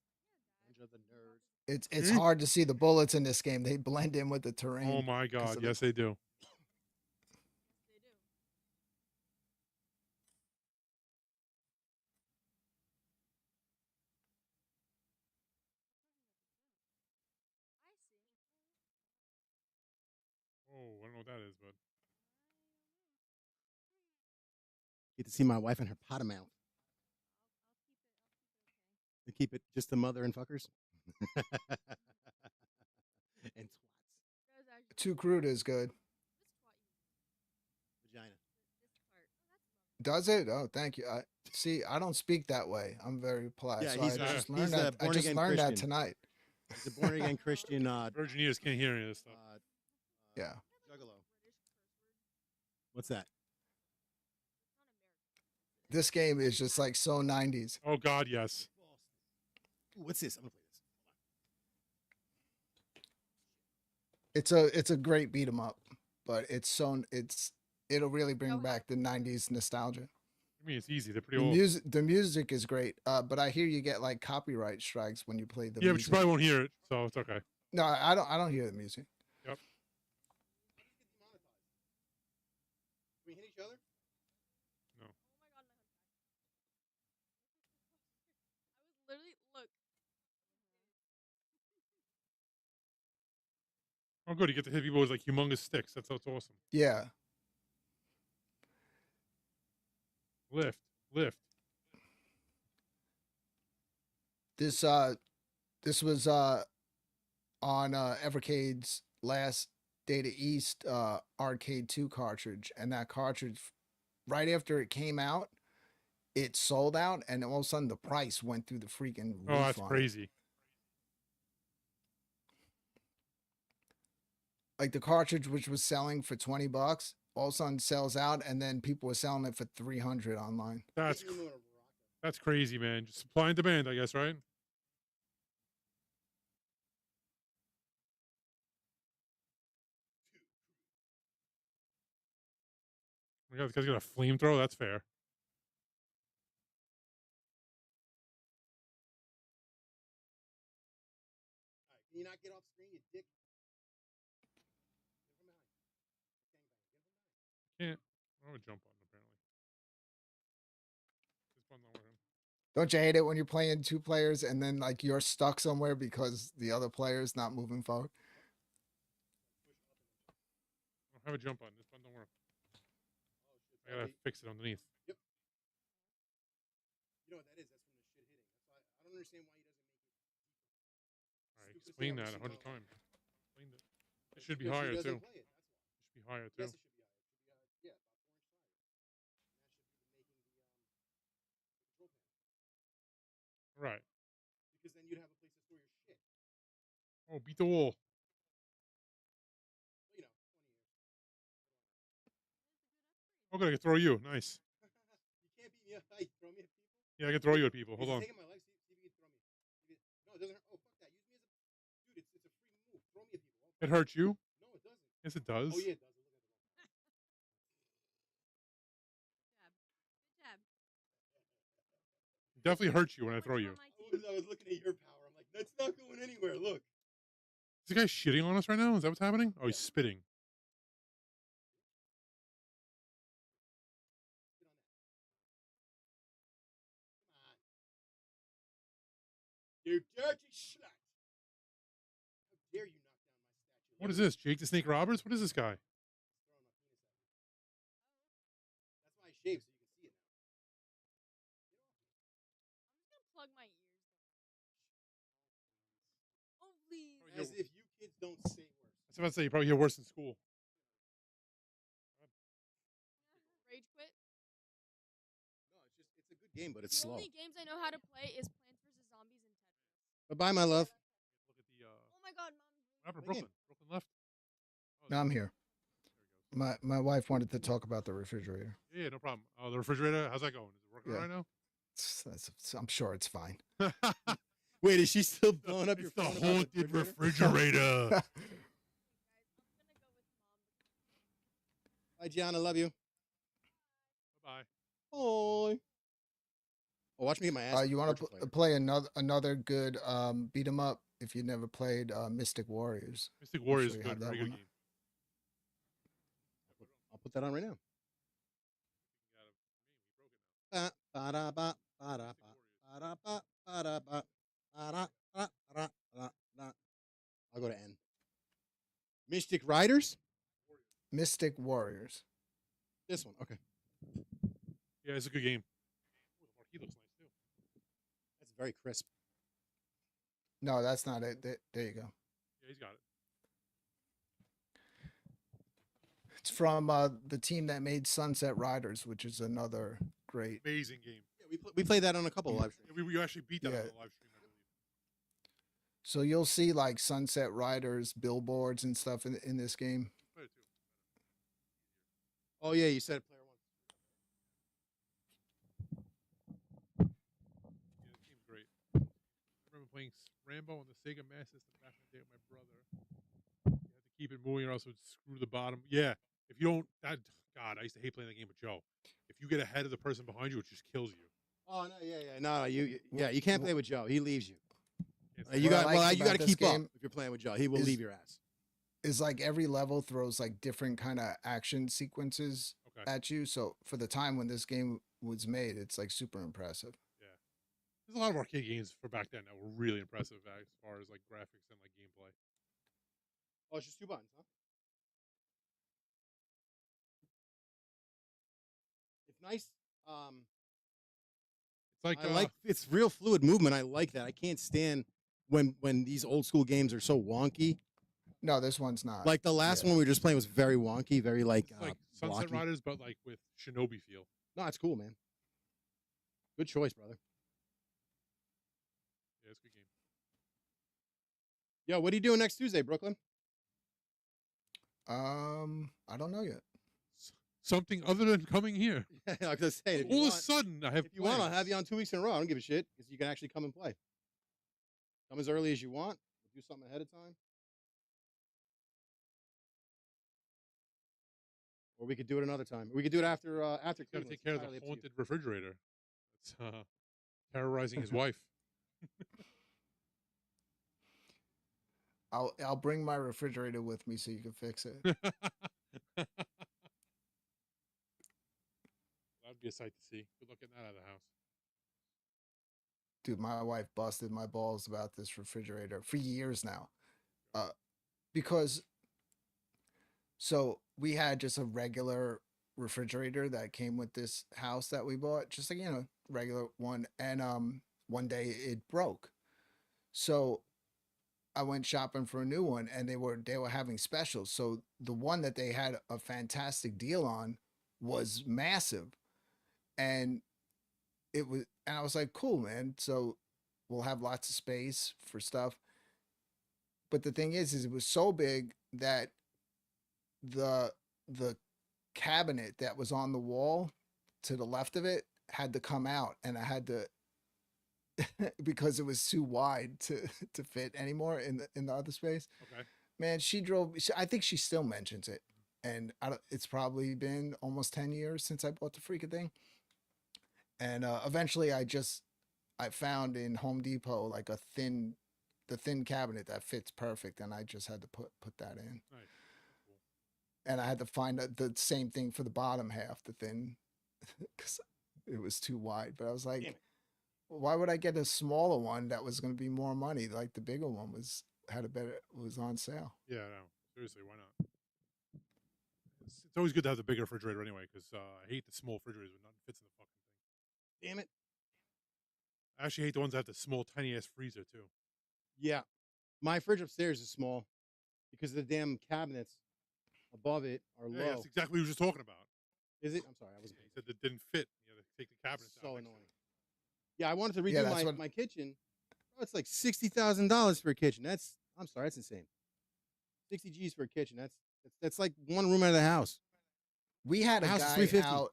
Bunch of the nerds. it's hard to see the bullets in this game. They blend in with the terrain. Oh my God! of the- Yes, they do. Yes, they do. I see. Oh, I don't know what that is, but Get to see my wife and her potty mouth. To keep it just the mother and fuckers. And twats. That was actually Too crude is good. this twat you. Vagina. This part. Oh, that's Does lovely. it? Oh, thank you. See, I don't speak that way. I'm very polite. Yeah, so he's, I uh, just he's learned a that. I just born-again learned that Christian. tonight. He's a born again Christian. Virgineers can't hear any of this stuff. Yeah. Juggalo. What's that? This game is just like so 90s. Oh God, yes. Ooh, what's this? I'm gonna play this. It's a great beat 'em up, but it'll really bring back the 90s nostalgia. I mean, it's easy. They're pretty The old. the music is great, but I hear you get like copyright strikes when you play the Yeah, but you music. probably won't hear it, so it's okay. No, I don't hear the music. Yep. Can we hit each other? No. Oh my god, my hood I was literally look. Oh, good. You get to hit people with like humongous sticks. That's awesome. Yeah. Lift. This was on Evercade's last Data East Arcade 2 cartridge, and that cartridge right after it came out, it sold out, and all of a sudden the price went through the freaking roof. Oh, that's on it. crazy. Like the cartridge, which was selling for $20, all of a sudden sells out, and then people were selling it for $300 online. That's crazy, man. Just supply and demand, I guess, right? Oh my God, this guy's got a flamethrower. That's fair. Can you not get off screen, you dick? Can't. I have a jump button, apparently. This button's not working. Don't you hate it when you're playing 2 players and then like you're stuck somewhere because the other player is not moving forward? I don't have a jump button. This button don't work. I gotta fix it underneath. Yep. You know what that is? That's from the shit hitting. That's why I don't understand why he doesn't make it deeper. All right, explain that 100 times. Explain it. It should be higher too. It should be higher too. Yes, it should be higher. It should be, yeah, about 4 inches higher. And that should be making the control panel. Right. Because then you'd have a place to store your shit. Oh, beat the wall. Well, you know, 20 years. Oh, good. I can throw you. Nice. You can't beat me up. Hey, throw me at people. Yeah, I can throw you at people. Hold on. Taking my life. See if you can throw me. No, it doesn't hurt. Oh, fuck that. Use me as a dude. It's a free move. Throw me at people. It hurts you? No, it doesn't. Yes, it does. Oh yeah, it does. Look at the Good job. It definitely hurts you when I throw you. I was looking at your power. I'm like, that's not going anywhere. Look. Is this guy shitting on us right now? Is that what's happening? Oh, he's spitting. You dirty slut. How dare you knock down my statue? What is this? Jake the Snake Roberts? What is this guy? That's why I shaved so you can see it now. I'm just gonna plug my ears. Oh please. As if you kids don't say worse. I was about to say, you probably hear worse in school. Rage quit. No, it's a good game, but it's The slow. only games I know how to play is Plants vs Zombies and Tetris. Bye bye, my love. Look at the Oh my God, Mom. what happened to Play game. Brooklyn? Brooklyn left. Oh, No, I'm here. there he goes. My wife wanted to talk about the refrigerator. Yeah, no problem. Oh, the refrigerator, how's that going? Is it working Yeah. right now? I'm sure it's fine. Wait, is she still blowing up your It's the phone about haunted refrigerator? refrigerator. Bye, Gianna. Love you. Bye. Oh. Oh, watch me get my ass. You want to play another good beat 'em up? If you never played Mystic Warriors, Mystic Warriors sure is you good. have that Pretty good one. game. I'll put that on right now. Ba, ba, da, ba, ba, da, ba, ba, da, ba, ba, da, ba, ba, da, da, da, da, da. I'll go to N. Mystic Riders? Mystic Warriors. This one. Okay. Yeah, it's a good game. Ooh, the marquee looks nice too. That's very crisp. No, that's not it. There you go. Yeah, he's got it. It's from the team that made Sunset Riders, which is another great. Amazing game. Yeah, we played that on a couple of live streams. Yeah, we actually beat that on Yeah. the live stream, I believe. So you'll see like Sunset Riders billboards and stuff in this game. Play it too. Oh, yeah, you said player one. Yeah, this game's great. I remember playing Rambo on the Sega Master System back in the day with my brother. You had to keep it moving or else it would screw the bottom. Yeah. If you don't, God, I used to hate playing that game with Joe. If you get ahead of the person behind you, it just kills you. Oh, no, yeah. No, you can't play with Joe. He leaves you. It's You What I got like you about got to this keep up game if you're playing with Joe. He will is- leave your ass. Is like every level throws like different kind of action sequences okay. at you. So for the time when this game was made, it's like super impressive. There's a lot of arcade games for back then that were really impressive as far as like graphics and like gameplay. Oh, it's just 2 buttons, huh? It's nice. It's like I like it's real fluid movement. I like that. I can't stand when these old school games are so wonky. No, this one's not. Like the last one we were just playing was very wonky, very like it's like Sunset blocky. Riders, but like with Shinobi feel. No, it's cool, man. Good choice, brother. Yeah, it's a good game. Yo, what are you doing next Tuesday, Brooklyn? I don't know yet. Something other than coming here. Like I was saying, if you All of a want, sudden, I have. if you want, I'll have you plans. on 2 weeks in a row. I don't give a shit because you can actually come and play. Come as early as you want. We'll do something ahead of time. Or we could do it another time. We could do it after after Got to Cleveland. take It's care of the entirely up to you. haunted refrigerator. It's terrorizing his wife. I'll bring my refrigerator with me so you can fix it. That'd be a sight to see. Good luck getting that out of the house. Dude, my wife busted my balls about this refrigerator for years now. Because so we had just a regular refrigerator that came with this house that we bought, just like, regular one. And one day it broke. So I went shopping for a new one, and they were having specials. So the one that they had a fantastic deal on was massive. And I was like, cool, man. So we'll have lots of space for stuff. But the thing is it was so big that the cabinet that was on the wall to the left of it had to come out, and I had to because it was too wide to fit anymore in the other space. Okay. Man, I think she still mentions it, and it's probably been almost 10 years since I bought the freaking thing. And eventually I found in Home Depot like the thin cabinet that fits perfect, and I just had to put that in. Nice. Cool. And I had to find the same thing for the bottom half, the thin, because it was too wide. But I was like, why would I get a smaller one that was going to be more money? Like the bigger one was on sale. Yeah, no. Seriously, why not? It's always good to have the bigger refrigerator anyway, because I hate the small refrigerators when nothing fits in the fucking thing. Damn it. I actually hate the ones that have the small, tiny ass freezer too. Yeah. My fridge upstairs is small because the damn cabinets above it are Yeah, low. that's exactly what we were just talking about. Is it? I'm sorry, I wasn't. He said that didn't fit. You had to take the cabinets out. So next to annoying. it. Yeah, I wanted to redo Yeah, that's my kitchen. Oh, it's like $60,000 for a kitchen. I'm sorry, that's insane. 60 G's for a kitchen. That's like one room out of the house. We had The a house is guy 350. out.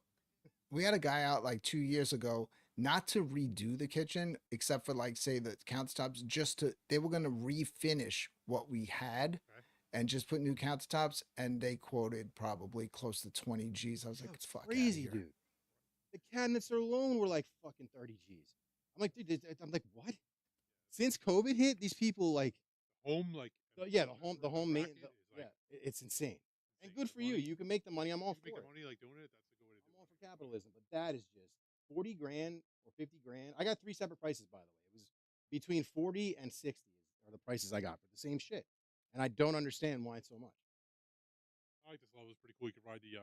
We had a guy out like 2 years ago, not to redo the kitchen, except for like say the countertops. They were going to refinish what we had, Okay. and just put new countertops. And they quoted probably close to 20 G's. I was like, It's fuck crazy, outta here. dude. The cabinets alone were like fucking 30 G's. I'm like, dude, I'm like, what? Since COVID hit, these people like, Home, like yeah, the home bracket main, is yeah, like it's insane. And insane. good for you. Money. You can make the money. I'm all You for make it. the money like doing it. That's a good way to do I'm all it. for capitalism, but that is just 40 grand or 50 grand. I got 3 separate prices, by the way. It was between 40 and 60 are the prices I got for the same shit. And I don't understand why it's so much. I like this level. It's pretty cool. You can ride the ski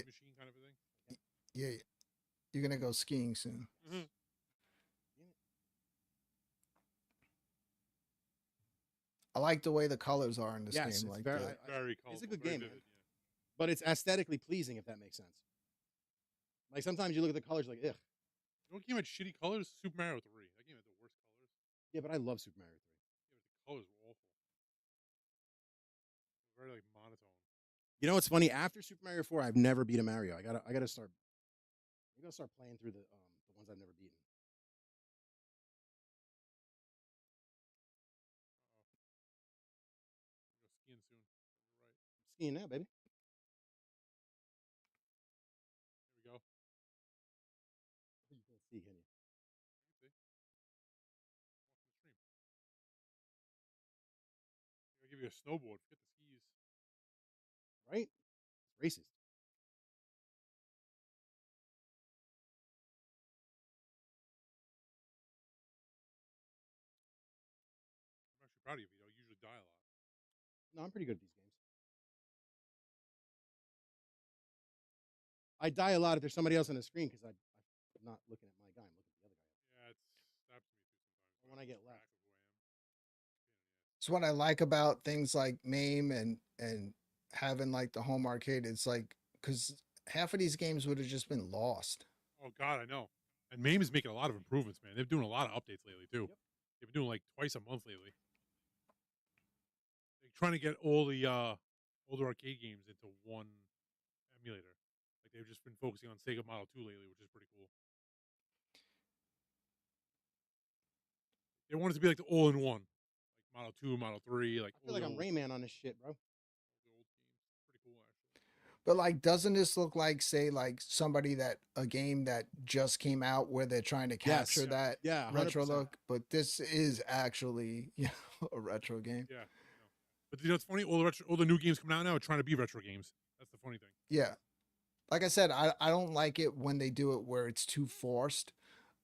Yeah. machine kind of a thing. Yeah, you're gonna go skiing soon. Mm-hmm. I like the way the colors are in this Yes, game. it's Like very, Very colorful. it's a good very game, man. vivid, yeah. But it's aesthetically pleasing, if that makes sense. Like sometimes you look at the colors like, ugh. You know what game had shitty colors? Super Mario 3. That game had the worst colors. Yeah, but I love Super Mario 3. Yeah, but the colors were awful. Very like monotone. You know what's funny? After Super Mario 4, I've never beat a Mario. I gotta start. I gotta start playing through the ones I've never beaten. We'll go skiing soon. We're right. I'm skiing now, baby. Here we go. You can't see, can you? You can see. Watching the stream. I'll give you a snowboard. Forget the skis. Right? It's racist. I'm actually proud of you, Vito. You usually die a lot. No, I'm pretty good at these games. I die a lot if there's somebody else on the screen because I'm not looking at my guy. I'm looking at the other guy. Yeah, that happens to me too sometimes. Or when I get left. it's what I like about things like MAME and having like the home arcade. It's like, because half of these games would have just been lost. Oh God, I know. And MAME is making a lot of improvements, man. They're doing a lot of updates lately too. Yep. They've been doing like twice a month lately. They're trying to get all the older arcade games into one emulator. Like they've just been focusing on Sega Model 2 lately, which is pretty cool. They want it to be like the all-in-one, like Model 2, Model 3, like I feel like I'm Rayman on this shit, bro. the old games. Pretty cool, actually. But like, doesn't this look like, say, like somebody that a game that just came out where they're trying to capture Yes. that Yeah, 100%. retro look? But this is actually, you know, a retro game. Yeah. But you know, it's funny. All the new games coming out now are trying to be retro games. That's the funny thing. Yeah. Like I said, I don't like it when they do it where it's too forced,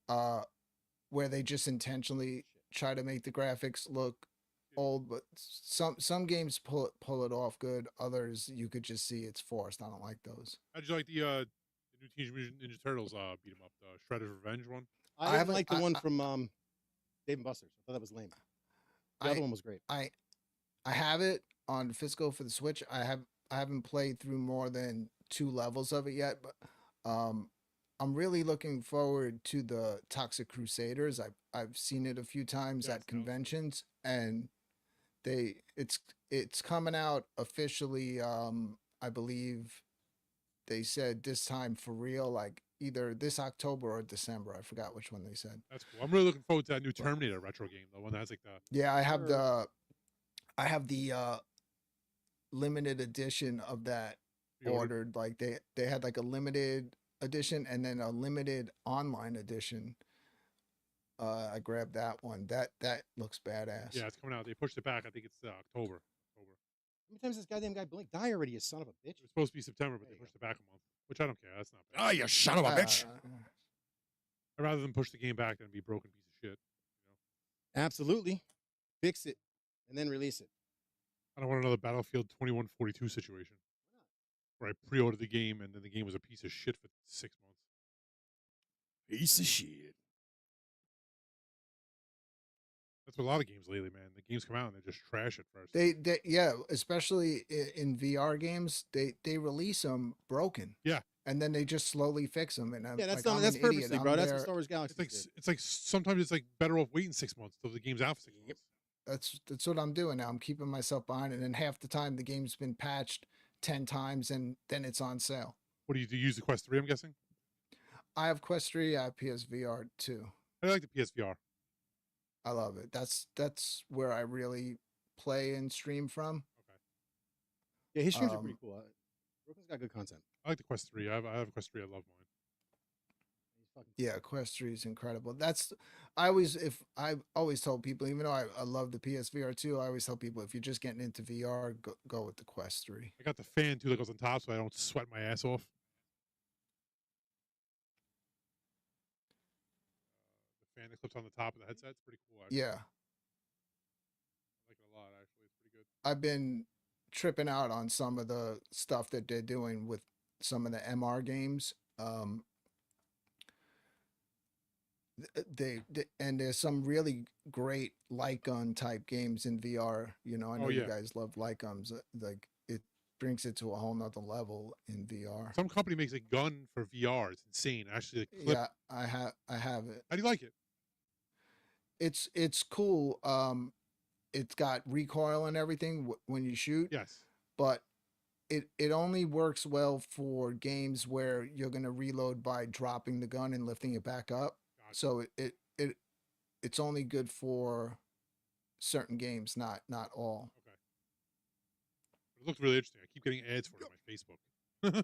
where they just intentionally try to make the graphics look old. But some games pull it off good. Others you could just see it's forced. I don't like those. How'd you like the new Teenage Mutant Ninja Turtles beat 'em up, the Shredder's Revenge one? I didn't like the one from Dave and Buster's. I thought that was lame. The other one was great. I have it on physical for the Switch. I haven't played through more than 2 levels of it yet, but I'm really looking forward to the Toxic Crusaders. I've seen it a few times at conventions, and it's coming out officially. I believe they said this time for real, like either this October or December. I forgot which one they said. That's cool. I'm really looking forward to that new Terminator retro game, the one that has like the. Yeah, I have the limited edition of that ordered. Like they had like a limited edition and then a limited online edition. I grabbed that one. That looks badass. Yeah, it's coming out. They pushed it back. I think it's October. How many times this goddamn guy blinked? Die already, you son of a bitch. It was supposed to be September, but they pushed it back a month, which I don't care. That's not bad. Oh, you son of a bitch. I'd rather than push the game back than be a broken piece of shit. You know? Absolutely. Fix it and then release it. I don't want another Battlefield 2142 situation where I pre-ordered the game and then the game was a piece of shit for 6 months. Piece of shit. That's what a lot of games lately, man. The games come out and they just trash it first. They yeah, especially in VR games, they release them broken. Yeah. And then they just slowly fix them. And I'm, Yeah, that's like, I'm that's an purposely, idiot. bro. I'm That's what there- Star Wars Galaxy It's like sometimes it's like better off waiting 6 months till the game's out for 6 months. That's what I'm doing now. I'm keeping myself behind, and then half the time the game's been patched 10 times, and then it's on sale. What do you use the Quest 3? I'm guessing. I have Quest 3. I have PSVR 2. I like the PSVR. I love it. That's where I really play and stream from. Okay. Yeah, his streams are pretty cool. Brooklyn's got good content. I like the Quest 3. I have a Quest 3. I love mine. Yeah, Quest 3 is incredible. I always told people, even though I love the PSVR 2, I always tell people if you're just getting into VR, go with the Quest 3. I got the fan too that goes on top so I don't sweat my ass off. The fan that clips on the top of the headset. It's pretty cool, actually. Yeah. I like it a lot, actually. It's pretty good. I've been tripping out on some of the stuff that they're doing with some of the MR games. And there's some really great light gun type games in VR. You know, I know you guys love light guns. Like it brings it to a whole nother level in VR. Some company makes a gun for VR. It's insane. Actually, the clip. Yeah, I have it. How do you like it? It's cool. It's got recoil and everything when you shoot. Yes. But it only works well for games where you're gonna reload by dropping the gun and lifting it back up. Gotcha. So it's only good for certain games, not all. Okay. But it looks really interesting. I keep getting ads for it on my Facebook.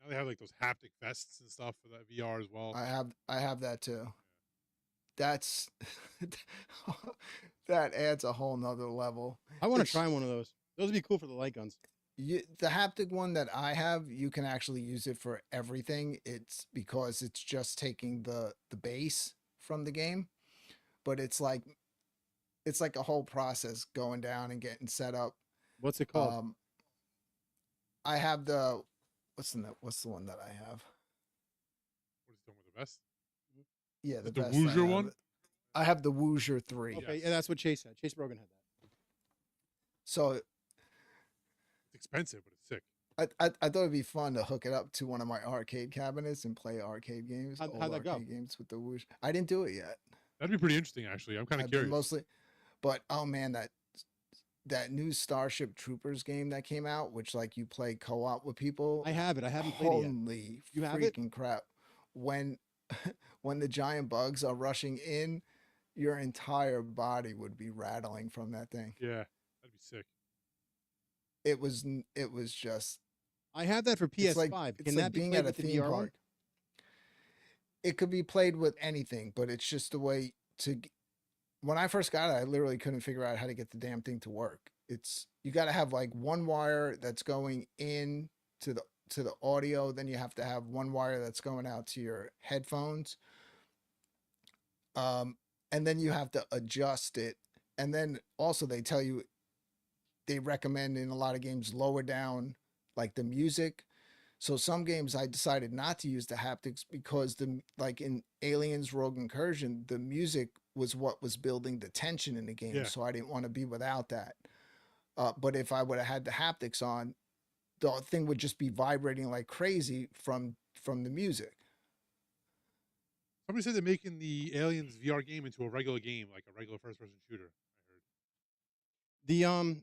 Now they have like those haptic vests and stuff for that VR as well. I have that too. That's that adds a whole nother level. I want to try one of those. Those would be cool for the light guns. The haptic one that I have, you can actually use it for everything. It's because it's just taking the base from the game, but it's like a whole process going down and getting set up. What's it called? I have the what's the one that I have? What is it doing with the vest? Yeah, the The best Woozer one? I have the Woozer 3. Okay, yeah, that's what Chase had. Chase Brogan had that. So It's expensive, but it's sick. I thought it'd be fun to hook it up to one of my arcade cabinets and play arcade games, How'd old that go? arcade games with the whoosh. I didn't do it yet. That'd be pretty interesting, actually. I'm kind of I've been curious. mostly, but oh man, that new Starship Troopers game that came out, which like you play co-op with people. I have it. I haven't played it yet. Holy You have it? freaking crap! When when the giant bugs are rushing in, your entire body would be rattling from that thing. Yeah, that'd be sick. It was just. I have that for It's PS5. like, Can it's that like be being played at a with the theme VR one? park. It could be played with anything, but it's just the way to. When I first got it, I literally couldn't figure out how to get the damn thing to work. It's you got to have like one wire that's going in to the audio, then you have to have one wire that's going out to your headphones. And then you have to adjust it. And then also they tell you they recommend in a lot of games lower down like the music. So some games I decided not to use the haptics because like in Aliens Rogue Incursion, the music was what was building the tension in the game. Yeah. So I didn't want to be without that. But if I would have had the haptics on, the thing would just be vibrating like crazy from the music. Somebody said they're making the Aliens VR game into a regular game, like a regular first-person shooter. I heard.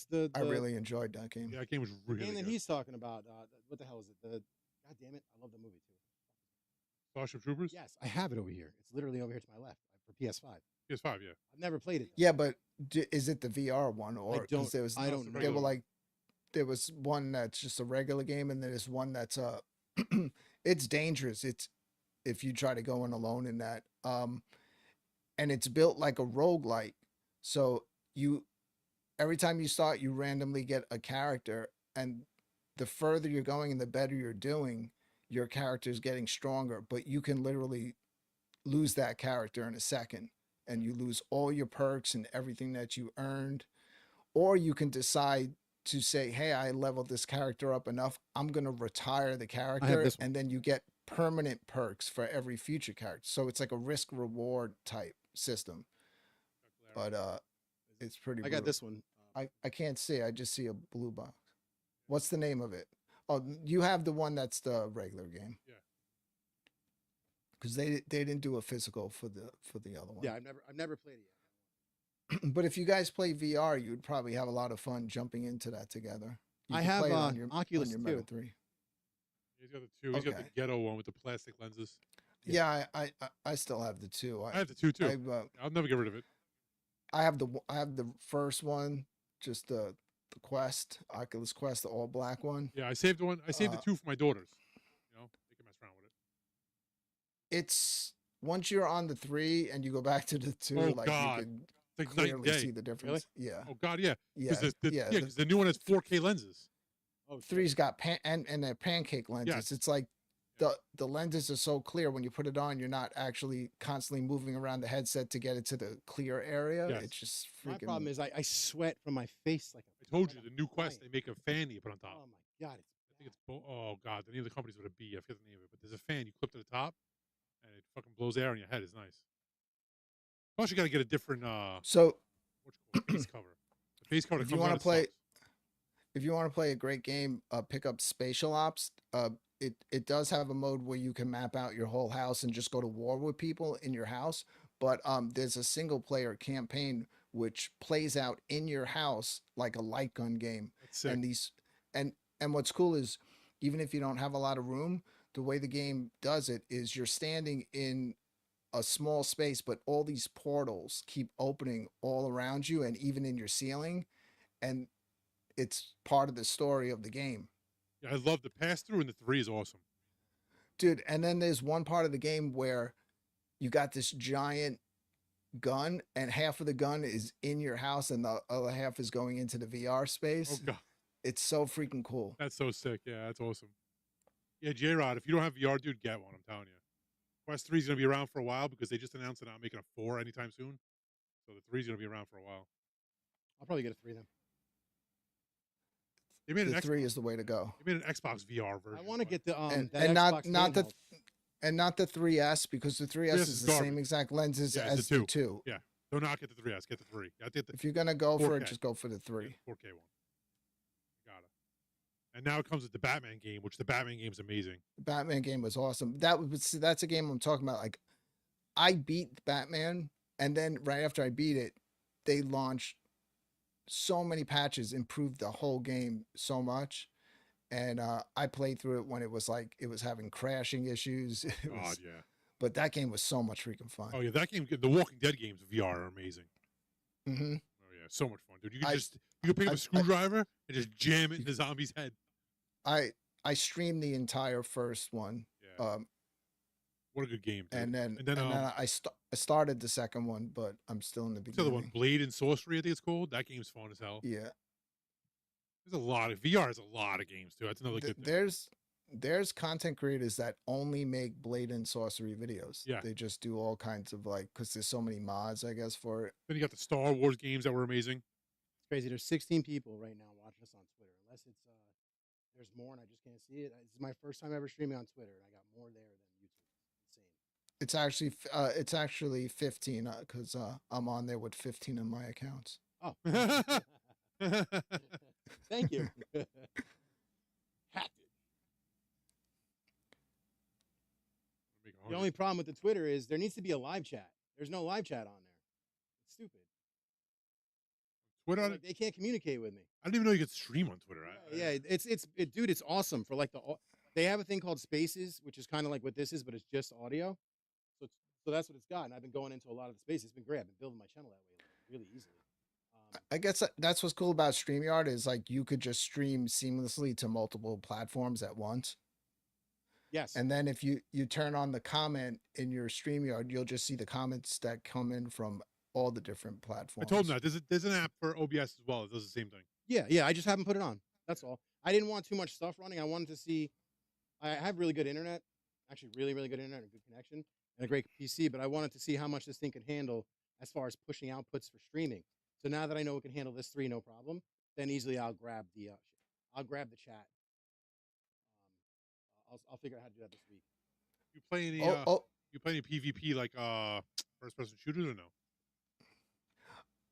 The I really enjoyed that game. Yeah, that game was the really game that good. he's talking about. What the hell is it? God damn it! I love the movie too. Starship Troopers? Yes, I have it over here. It's literally over here to my left for PS5. PS5, yeah. I've never played it. Yeah, but is it the VR one or don't- there was I don't there know. were like there was one that's just a regular game and there's one that's it's dangerous. It's if you try to go in alone in that. And it's built like a roguelike. So every time you start, you randomly get a character, and the further you're going and the better you're doing, your character's getting stronger, but you can literally lose that character in a second and you lose all your perks and everything that you earned. Or you can decide to say, hey, I leveled this character up enough. I'm going to retire the character. this one. And then you get permanent perks for every future character. So it's like a risk reward type system. But it's pretty I got brutal. this one. I can't see. I just see a blue box. What's the name of it? Oh, you have the one that's the regular game. Yeah. Because they didn't do a physical for the other one. Yeah, I've never played it yet. But if you guys play VR, you would probably have a lot of fun jumping into that together. You I could have play it on your Oculus on your Meta 2. 3. He's got the two. He's got the Okay. ghetto one with the plastic lenses. Yeah, I still have the two. I have the two, too. I'll never get rid of it. I have the first one, just the Quest, Oculus Quest, the all black one. Yeah, I saved one. I saved the two for my daughters. You know, they can mess around with it. It's once you're on the 3 and you go back to the 2, Oh, like God. you can It's like night and clearly day. see the difference. Yeah. Oh, God, yeah. Yeah. Yeah, because the new one has 4K lenses. Oh, 3's got and they're pancake lenses. Yes. It's like the lenses are so clear when you put it on, you're not actually constantly moving around the headset to get it to the clear area. Yes. It's just My freaking. problem is I sweat from my face like I told you, the new Quest, they make a fan that you put on top. Oh my god, I think it's, oh, God, the name of the company's with a B. I forget the name of it. But there's a fan you clip to the top, and it fucking blows air on your head. It's nice. Plus, you got to get a different, So face cover. The face cover if that you comes want on to play, sucks. if you want to play a great game, pick up Spatial Ops. It does have a mode where you can map out your whole house and just go to war with people in your house. But there's a single player campaign which plays out in your house like a light gun game. That's sick. And and what's cool is even if you don't have a lot of room, the way the game does it is you're standing in a small space, but all these portals keep opening all around you and even in your ceiling. And it's part of the story of the game. Yeah, I love the pass-through, and the 3 is awesome. Dude, and then there's one part of the game where you got this giant gun and half of the gun is in your house and the other half is going into the VR space. Oh, God. It's so freaking cool. That's so sick. Yeah, that's awesome. Yeah, J-Rod, if you don't have VR, dude, get one. I'm telling you. Quest 3 is going to be around for a while because they just announced they're not making a 4 anytime soon. So the 3 is going to be around for a while. I'll probably get a 3 then. They made The an 3 is the way to go. They made an Xbox VR version. I want to but get the And that not Xbox not the handheld. and not the 3S because the 3S 3S is is the same garbage. exact lenses Yeah, it's as the the 2. Yeah. Do not get the 3S. Get the 3. Get the If you're gonna go for it, 4K. just go for the 3. 4K one. Got it. And now it comes with the Batman game, which the Batman game is amazing. The Batman game was awesome. That's a game I'm talking about. Like, I beat Batman, and then right after I beat it, they launched so many patches, improved the whole game so much. And I played through it when it was having crashing issues. God, yeah. But that game was so much freaking fun. Oh yeah, that game. The Walking Dead games VR are amazing. Mm-hmm. Oh yeah, so much fun, dude. You can pick up a screwdriver and just jam it in the zombie's head. I streamed the entire first one. Yeah. What a good game, dude. And then I started the second one, but I'm still in the the beginning. other one, Blade and Sorcery, I think it's called. That game's fun as hell. Yeah. There's a lot of VR has a lot of games too. That's another good thing. There's content creators that only make Blade and Sorcery videos. Yeah. They just do all kinds of because there's so many mods, I guess, for it. Then you got the Star Wars games that were amazing. It's crazy. There's 16 people right now watching us on Twitter. Unless it's there's more and I just can't see it. This is my first time ever streaming on Twitter, and I got more there than YouTube. Insane. It's actually 15 because I'm on there with 15 of my accounts. Oh. Thank you. Hacked it. The only problem with the Twitter is there needs to be a live chat. There's no live chat on there. It's stupid. Twitter, they can't communicate with me. I didn't even know you could stream on Twitter. Dude, it's awesome for they have a thing called Spaces, which is kind of like what this is, but it's just audio. So that's what it's got. And I've been going into a lot of the spaces. It's been great. I've been building my channel that way really easily. I guess that's what's cool about StreamYard is you could just stream seamlessly to multiple platforms at once. Yes. And then if you turn on the comment in your StreamYard, you'll just see the comments that come in from all the different platforms. I told him that. There's an app for OBS as well. It does the same thing. Yeah. I just haven't put it on. That's all. I didn't want too much stuff running. I wanted to see. I have really good internet, actually really, really good internet and good connection and a great PC, but I wanted to see how much this thing could handle as far as pushing outputs for streaming. So now that I know it can handle this 3, no problem, then easily I'll grab the chat. I'll figure out how to do that this week. You play any? You play any PvP like first-person shooters or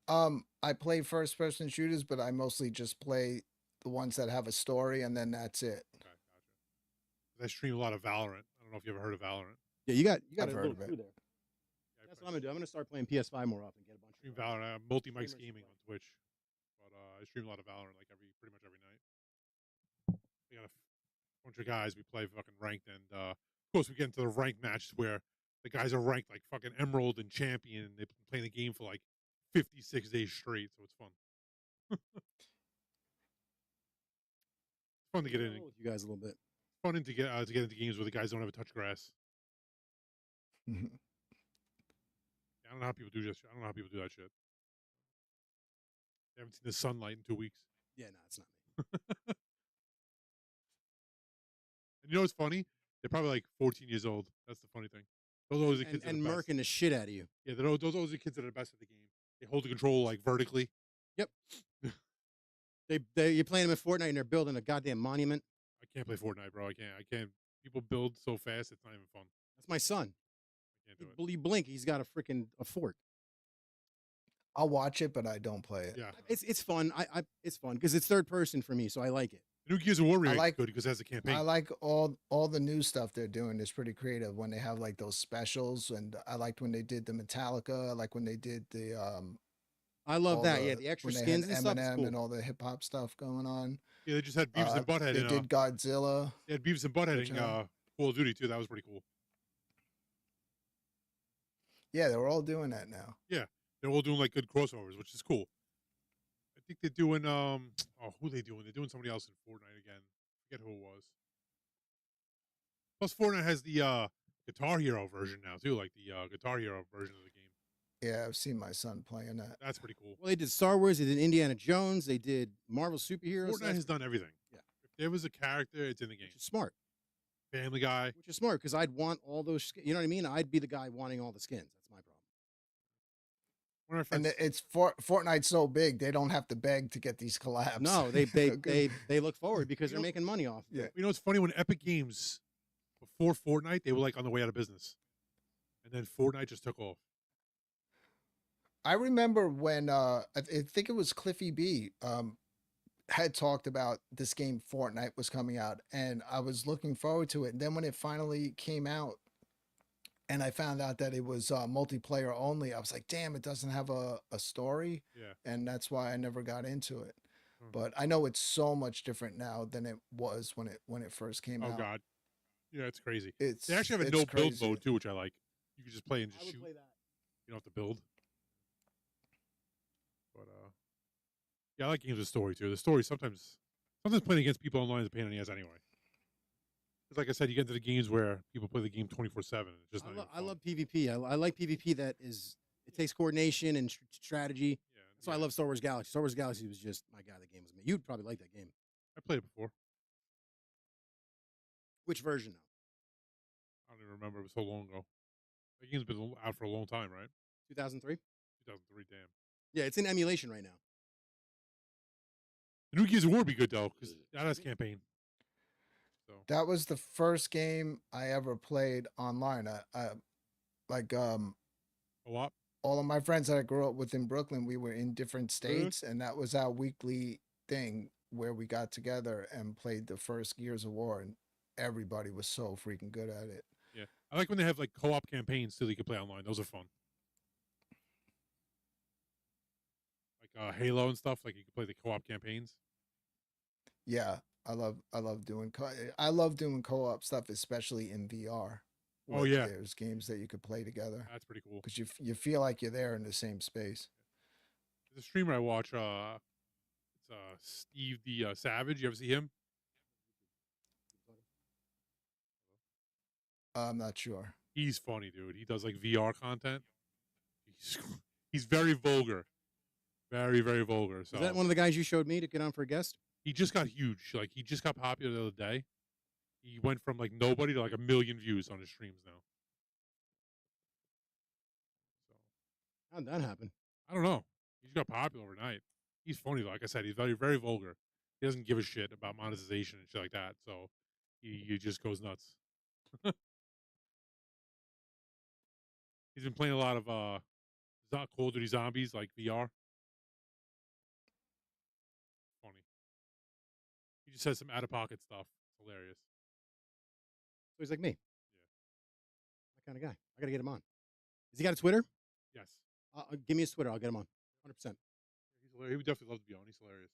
no? I play first-person shooters, but I mostly just play the ones that have a story, and then that's it. Okay, gotcha. I stream a lot of Valorant. I don't know if you ever heard of Valorant. Yeah, you got I've a heard little of it. crew there. That's what I'm gonna do. I'm gonna start playing PS5 more often. Get a bunch. Stream Valorant. I'm multi-mic gaming on Twitch, but I stream a lot of Valorant pretty much every night. We got a bunch of guys. We play fucking ranked, and of course we get into the ranked matches where the guys are ranked like fucking Emerald and Champion, and they've been playing the game for like 56 days straight, so it's fun. It's fun to get in. With you guys a little bit. It's fun to get into games where the guys don't ever touch grass. I don't know how people do this. I don't know how people do that shit. They haven't seen the sunlight in 2 weeks. Yeah, no, it's not me. And you know what's funny? They're probably like 14 years old. That's the funny thing. Those are always the kids and that are murking the shit out of you. Yeah, those are always the kids that are the best at the game. They hold the control like vertically. Yep. You're playing them in Fortnite and they're building a goddamn monument. I can't play Fortnite, bro. I can't. People build so fast, it's not even fun. That's my son. I can't do it. You blink, he's got a fort. I'll watch it, but I don't play it. Yeah, it's fun. It's fun because it's third person for me, so I like it. The new Gears of War remake is good because it has a campaign. I like all the new stuff they're doing. It's pretty creative when they have like those specials, and I liked when they did the Metallica. I like when they did the I love that. Yeah, the extra skins and stuff. Eminem Cool. and all the hip hop stuff going on. Yeah, they just had Beavis and Butthead. They did Godzilla. They had Beavis and Butthead in Call of Duty too. That was pretty cool. Yeah, they're all doing that now. Yeah, they're all doing like good crossovers, which is cool. I think they're doing who are they doing? They're doing somebody else in Fortnite again. I forget who it was. Plus, Fortnite has the Guitar Hero version now too, like the Guitar Hero version of the game. Yeah, I've seen my son playing that. That's pretty cool. Well, they did Star Wars. They did Indiana Jones. They did Marvel superheroes. Fortnite has done everything. Yeah. If there was a character, it's in the game. Which is smart. Family Guy. Which is smart because I'd want all those. You know what I mean? I'd be the guy wanting all the skins. That's my problem. One of my friends, And it's Fortnite's so big they don't have to beg to get these collabs. No, they look forward because they're making money off. Yeah. You know, it's funny when Epic Games before Fortnite they were like on the way out of business, and then Fortnite just took off. I remember when I think it was Cliffy B. had talked about this game Fortnite was coming out, and I was looking forward to it. And then when it finally came out, and I found out that it was multiplayer only, I was like, damn, it doesn't have a story. Yeah. And that's why I never got into it. Hmm. But I know it's so much different now than it was when it first came Oh out. God. Yeah, it's crazy. It's They actually have a it's no build crazy. mode too, which I like. You can just play and just I would shoot. play that. You don't have to build. But yeah, I like games with story too. The story sometimes playing against people online is a pain in the ass anyway. Because like I said, you get into the games where people play the game 24/7. It's just not even I fun. love PvP. I like PvP that is it takes coordination and strategy. Yeah, That's why I love Star Wars Galaxy. Star Wars Galaxy was just my god. The game was made. You'd probably like that game. I played it before. Which version though? I don't even remember. It was so long ago. That game's been out for a long time, right? 2003. 2003. Damn. Yeah, it's in emulation right now. The new Gears of War would be good though, because that has campaign. So That was the first game I ever played online. I like co-op. all of my friends that I grew up with in Brooklyn, we were in different states, and that was our weekly thing where we got together and played the first Gears of War, and everybody was so freaking good at it. Yeah, I like when they have like co-op campaigns too. That you can play online. Those are fun. Like Halo and stuff. Like you can play the co-op campaigns. Yeah, I love doing co-op stuff, especially in VR. Oh, where yeah. there's games that you could play together That's pretty cool. because you feel like you're there in the same space. There's a streamer I watch. It's Steve the Savage. You ever see him? I'm not sure. He's funny, dude. He does like VR content. He's very vulgar, very very vulgar. So Is that one of the guys you showed me to get on for a guest? he just got huge. Like he just got popular the other day. He went from like nobody to like 1 million views on his streams now. So How'd that happen? I don't know. He just got popular overnight. He's funny, like I said. He's very very vulgar. He doesn't give a shit about monetization and shit like that. So he just goes nuts. He's been playing a lot of Call of Duty Zombies, like VR. Funny. He just says some out of pocket stuff. It's hilarious. So he's like me. Yeah. My kind of guy. I gotta get him on. Has he got a Twitter? Yes. Give me his Twitter. I'll get him on. 100%. He's hilarious. He would definitely love to be on. He's hilarious.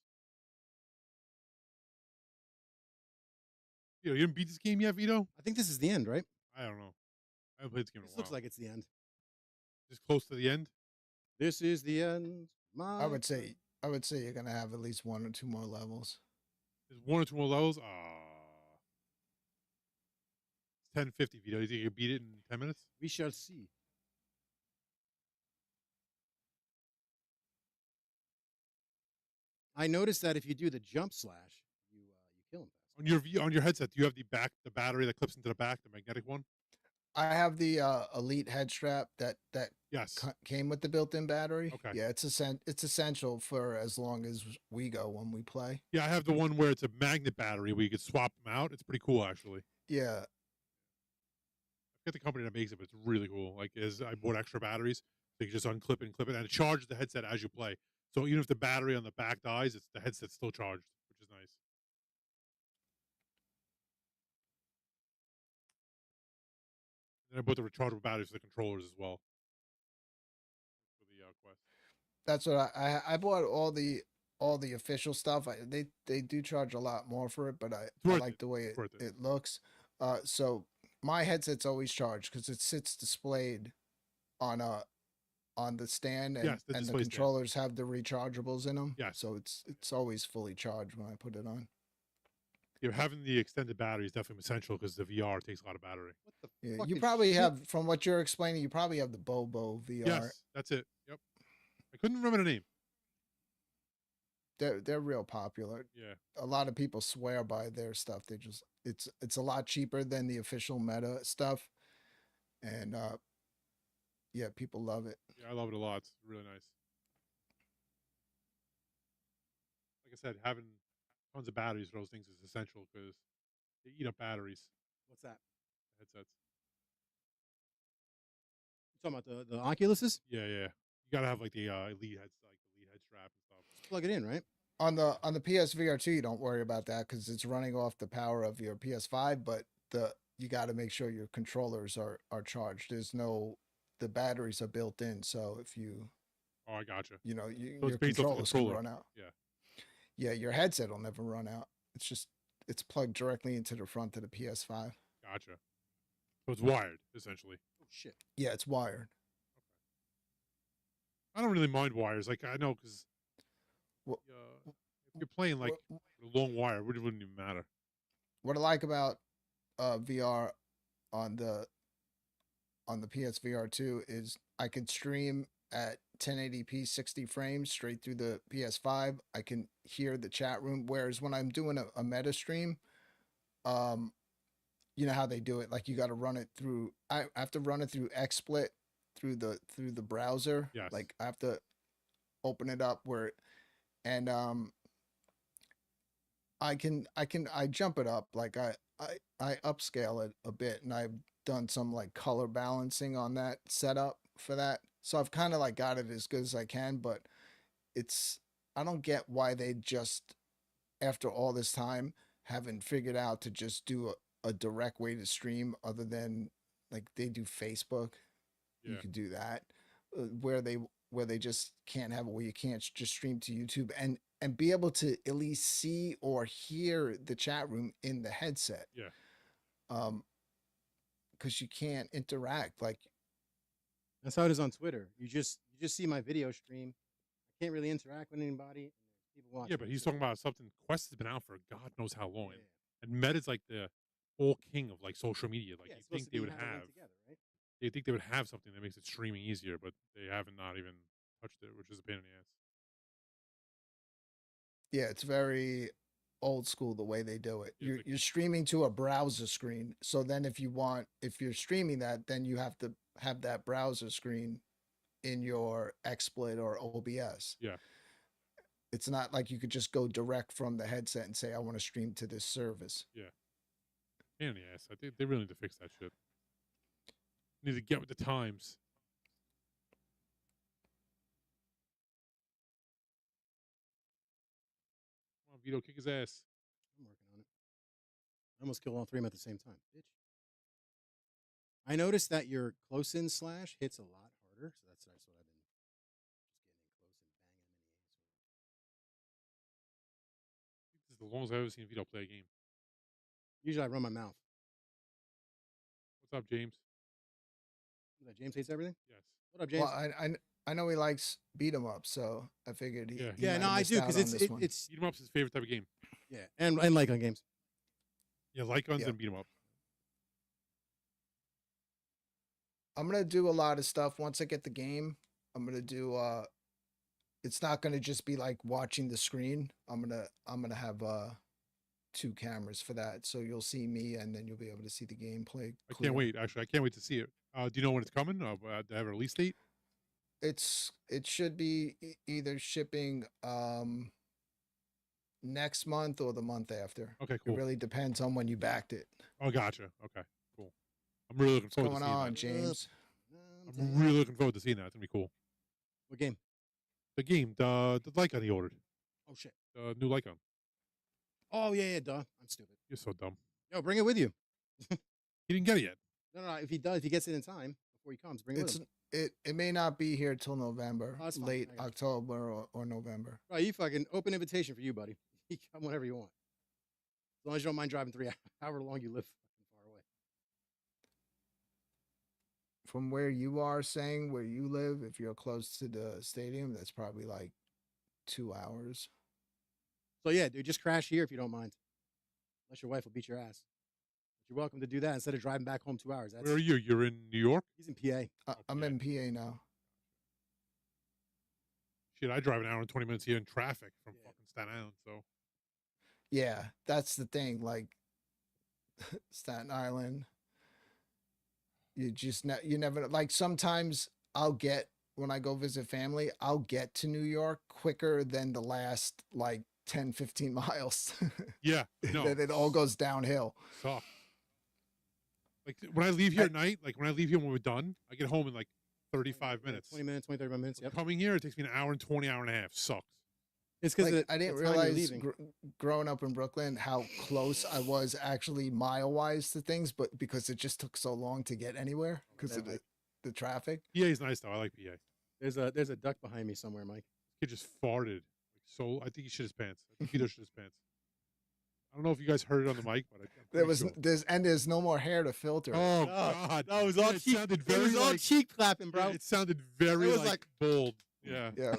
You didn't beat this game yet, Vito? I think this is the end, right? I don't know. I haven't played this game in a This while. looks like it's the end. Just close to the end. This is the end. I would say you're gonna have at least 1 or 2 more levels. There's 1 or 2 more levels. It's 10:50, Vito. You think you can beat it in 10 minutes? We shall see. I noticed that if you do the jump slash, you kill him fast. On your headset, do you have the battery that clips into the back, the magnetic one? I have the Elite head strap that Yes. came with the built-in battery. Okay. Yeah, it's essential for as long as we go when we play. Yeah, I have the one where it's a magnet battery where you could swap them out. It's pretty cool, actually. Yeah, I forget the company that makes it, but it's really cool. Like, I bought extra batteries, so you can just unclip it and clip it, and it charges the headset as you play. So even if the battery on the back dies, the headset's still charged, which is nice. And I bought the rechargeable batteries for the controllers as well for the Quest. that's what I bought all the official stuff. They do charge a lot more for it, but I worth like it. the way It's worth it. it looks. So my headset's always charged because it sits displayed on the stand, and, Yes, the and the display stand. controllers have the rechargeables in them. Yes. So it's always fully charged when I put it on. Yeah, having the extended battery is definitely essential because the VR takes a lot of battery. What the Yeah, you fucking probably shit? have, from what you're explaining, you probably have the Bobo VR. Yes, that's it. Yep. I couldn't remember the name. They're real popular. Yeah. A lot of people swear by their stuff. They just it's a lot cheaper than the official Meta stuff, and yeah, people love it. Yeah, I love it a lot. It's really nice. Like I said, having tons of batteries for those things is essential because they eat up batteries. What's that? Headsets. You talking about the Oculuses? Yeah, yeah. You gotta have like the elite head strap and stuff. Just plug it in, right? On the PSVR 2, you don't worry about that because it's running off the power of your PS5. But you got to make sure your controllers are charged. The batteries are built in, so if you Oh, I gotcha. you know So your it's based off the controllers can controller. run out. Yeah. Yeah, your headset will never run out. It's plugged directly into the front of the PS5. Gotcha. So it's wired, essentially. Oh shit. Yeah, it's wired. I don't really mind wires. Like, I know, because What if you're playing, like, what, a long wire, it wouldn't even matter. what I like about VR on the PSVR 2 is I can stream at 1080p 60 frames straight through the PS5. I can hear the chat room. Whereas when I'm doing a meta stream, you know how they do it. Like you got to run it through. I have to run it through XSplit through the browser. Yes. Like I have to open it up and I jump it up. Like I upscale it a bit, and I've done some like color balancing on that setup for that. So I've kind of like got it as good as I can, but I don't get why they just, after all this time, haven't figured out to just do a direct way to stream other than like they do Facebook. You Yeah. could do that where they just can't have it where you can't just stream to YouTube and be able to at least see or hear the chat room in the headset. Yeah. Because you can't interact. Like That's how it is on Twitter. You just see my video stream. I can't really interact with anybody. And there's people watching. Yeah, but he's talking about something. Quest has been out for God knows how long, Yeah. and Meta's like the whole king of like social media. Like Yeah, you it's supposed think to they be would how they link have, together, right? they think they would have something that makes it streaming easier, but they haven't not even touched it, which is a pain in the ass. Yeah, it's very old school the way they do it. Yeah, You're streaming to a browser screen. So then if you're streaming that, then you have to have that browser screen in your XSplit or OBS. Yeah. It's not like you could just go direct from the headset and say, I want to stream to this service. Yeah. Pain in the ass. I think they really need to fix that shit. Need to get with the times. Come on, Vito, kick his ass. I'm working on it. I almost killed all three of them at the same time, bitch. I noticed that your close-in slash hits a lot harder, so that's what I've been just getting in close and banging them in the ace. This is the longest I've ever seen Vito play a game. Usually I run my mouth. What's up, James? James hates everything? Yes. What up, James? Well, I know he likes beat 'em up, so I figured he Yeah, might no, have I missed do out because on this one. it's Beat 'em up's his favorite type of game. yeah, and like on games. Yeah, light guns Yeah. and beat 'em up. I'm gonna do a lot of stuff once I get the game. I'm gonna do it's not gonna just be like watching the screen. I'm gonna have 2 cameras for that. So you'll see me and then you'll be able to see the gameplay. I can't wait. Actually, I can't wait to see it. Do you know when it's coming? Do they have a release date? It should be either shipping next month or the month after. Okay, cool. It really depends on when you backed it. Oh, gotcha. Okay, cool. I'm really looking What's forward to going seeing on, that. James? I'm really looking forward to seeing that. It's gonna be cool. What game? The game, the light gun he ordered, Oh shit. the new light gun. Oh yeah, duh. I'm stupid. You're so dumb. Yo, bring it with you. He didn't get it yet. No. If he gets it in time before he comes, bring it with him. It may not be here till November, Oh, that's fine. late I got you. October or November. Oh, you fucking open invitation for you, buddy. You come whenever you want. As long as you don't mind driving 3 hours, however long you live fucking far away. From where you are saying where you live, if you're close to the stadium, that's probably like 2 hours. So yeah, dude, just crash here if you don't mind. Unless your wife will beat your ass. But you're welcome to do that instead of driving back home 2 hours. That's, Where are you? You're in New York? he's in PA. I'm yeah. in PA now. Shit, I drive an hour and 20 minutes here in traffic from Yeah. fucking Staten Island. So Yeah, that's the thing. Like Staten Island, you never like. Sometimes when I go visit family, I'll get to New York quicker than the last like 10, 15 miles. yeah, no, Then it all goes downhill. suck. Like when I leave here at night, like when I leave here when we're done, I get home in like 35 minutes. 20 minutes, 20, 35 minutes. Yep. Coming here, it takes me an hour and 20, hour and a half. Sucks. It's because Like I didn't realize leaving. growing up in Brooklyn how close I was actually mile-wise to things, but because it just took so long to get anywhere because of the traffic. PA is nice though. I like PA. There's a duck behind me somewhere, Mike. Kid just farted. Like, so I think he shit his pants. I think Vito shit his pants. I don't know if you guys heard it on the mic, but There's no more hair to filter. Oh God, that was all it cheek. sounded It very was all like, cheek clapping, bro. it sounded very It was like bold. Yeah, Yeah.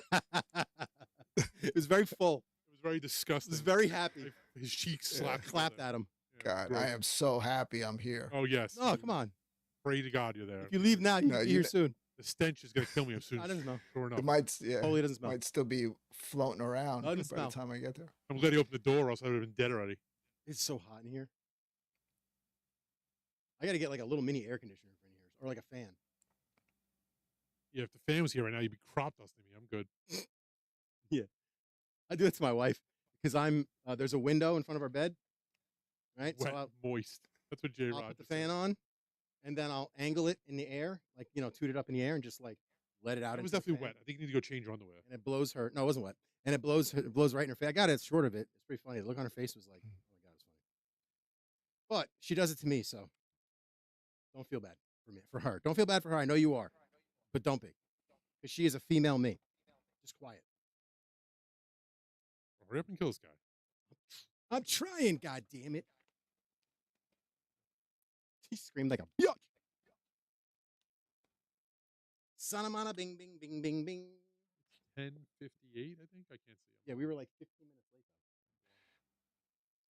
It was very full. it was very It disgusting. was very happy. Like, his cheeks slapped. Clapped together. at him. Yeah, God, gross. I am so happy I'm here. Oh yes. Oh, come on. Pray to God you're there. If you leave now, you No, can be you here kn- soon. The stench is gonna kill me as soon. I don't know. Sure enough. It might, Holy doesn't smell. might still be floating around by Doesn't smell. the time I get there. I'm glad he opened the door, or else I would have been dead already. It's so hot in here. I got to get like a little mini air conditioner for in here, or like a fan. Yeah, if the fan was here right now, you'd be crop dusting me. I'm good. I do it to my wife because I'm there's a window in front of our bed, right? Wet, So I'll moist. That's what J. put Rod the fan on, and then I'll angle it in the air, like toot it up in the air, and just like let it out. It was into the definitely fan. wet. I think you need to go change your underwear. And it blows her. No, it wasn't wet. And it blows right in her face. I got it short of it. It's pretty funny. The look on her face was like, oh my God, it's funny. But she does it to me, so don't feel bad for her. Don't feel bad for her. I know you are, but don't be, because she is a female me. Just quiet. Hurry up and kill this guy. I'm trying. God damn it! She screamed like a bitch. Son of mana, bing, bing, bing, bing, bing. 10:58, I think. I can't see him. Yeah, we were like 15 minutes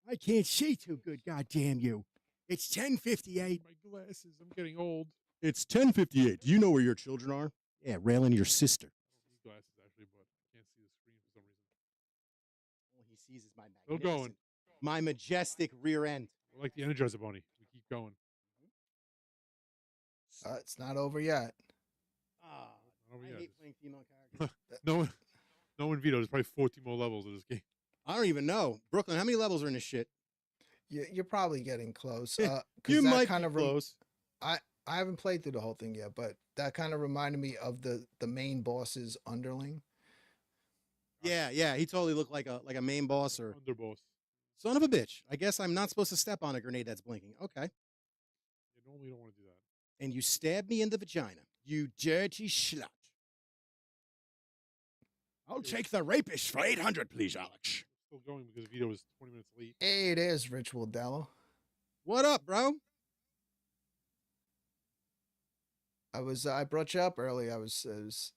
late. I can't see too good. God damn you! It's 10:58. My glasses. I'm getting old. It's 10:58. Do you know where your children are? Yeah, railing your sister. I don't need glasses actually, but I can't see the screen for some reason. All he sees is my Still going. my majestic rear end. We're like the Energizer Bunny. We keep going. It's not over yet. Ah, Not over I yet. hate playing female characters. No one Vito. There's probably 14 more levels of this game. I don't even know. Brooklyn, how many levels are in this shit? You're probably getting close. You 'cause that might kind be of close. I haven't played through the whole thing yet, but that kind of reminded me of the main boss's underling. Yeah, yeah. He totally looked like a main boss or Underboss. son of a bitch. I guess I'm not supposed to step on a grenade that's blinking. Okay. You normally don't want to do that. And you stabbed me in the vagina. You dirty slut. I'll take the rapist for 800, please, Alex. Still going because Vito was 20 minutes late. Hey, it is Ritual Dello. What up, bro? I brought you up early. I was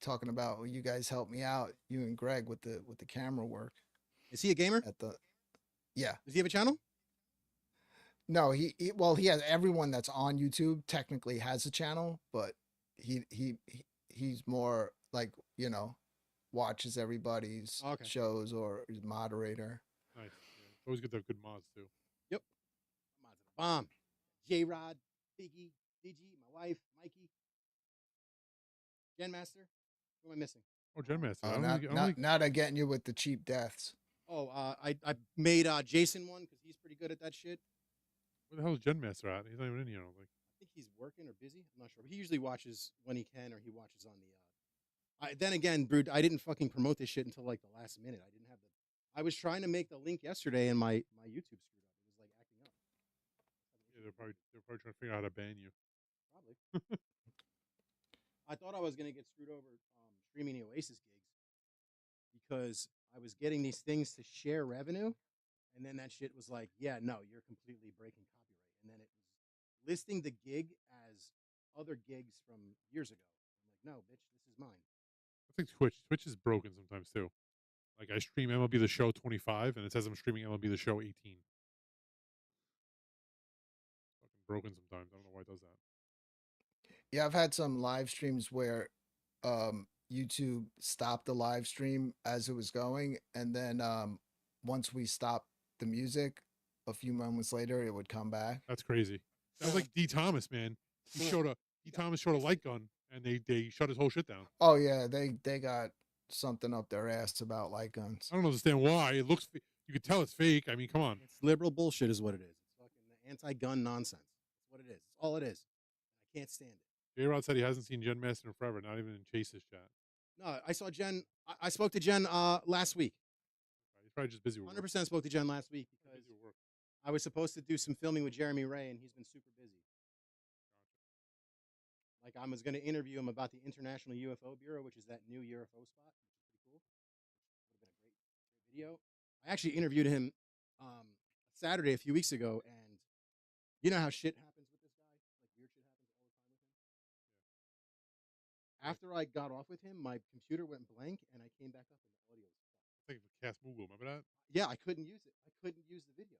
talking about you guys helped me out, you and Greg with the camera work Is he a gamer? at the. Yeah. Does he have a channel? No, he he has everyone that's on YouTube technically has a channel, but he's more like, watches everybody's Okay. shows or is moderator. Nice. Yeah. It's always good to have good mods too. Mods of the bomb. J-Rod, Biggie, DG, my wife, Mikey, Gen Master. Who am I missing? Oh, Gen Master. Oh, I don't now, think- I now, don't think- now they're getting you with the cheap deaths. Oh, I made Jason one because he's pretty good at that shit. Where the hell is Gen Master at? He's not even in here. I don't think. I think he's working or busy. I'm not sure. But he usually watches when he can, or he watches on the. Then again, Brood, I didn't fucking promote this shit until like the last minute. I didn't have the. I was trying to make the link yesterday, and my YouTube screwed up. It was like acting up. Yeah, they're probably trying to figure out how to ban you. Probably. I thought I was gonna get screwed over streaming the Oasis gigs because I was getting these things to share revenue, and then that shit was like, yeah, no, you're completely breaking copyright, and then it was listing the gig as other gigs from years ago. I'm like, no, bitch, this is mine. I think Twitch is broken sometimes too. Like I stream MLB The Show 25, and it says I'm streaming MLB The Show 18. It's fucking broken sometimes. I don't know why it does that. Yeah, I've had some live streams where YouTube stopped the live stream as it was going, and then once we stopped the music, a few moments later it would come back. That's crazy. That was like D. Thomas, man. D. Thomas showed a light gun, and they shut his whole shit down. Oh yeah, they got something up their ass about light guns. I don't understand why. It looks. You could tell it's fake. I mean, come on. It's liberal bullshit, is what it is. It's fucking the anti-gun nonsense. That's what it is. It's all it is. I can't stand it. J-Rod said he hasn't seen Gen Master in forever, not even in Chase's chat. No, I saw Jen. I spoke to Jen last week. He's probably just busy with work. 100% spoke to Jen last week because Busy with work. I was supposed to do some filming with Jeremy Ray, and he's been super busy. Like I was going to interview him about the International UFO Bureau, which is that new UFO spot, which is pretty cool. Would have been a great video. I actually interviewed him Saturday a few weeks ago, and you know how shit happens with this guy? Like weird shit happens all the time with him. Yeah. After I got off with him, my computer went blank, and I came back up, and the audio was fucked. It's like the Cast Moogle, remember that? Yeah, I couldn't use it. I couldn't use the video.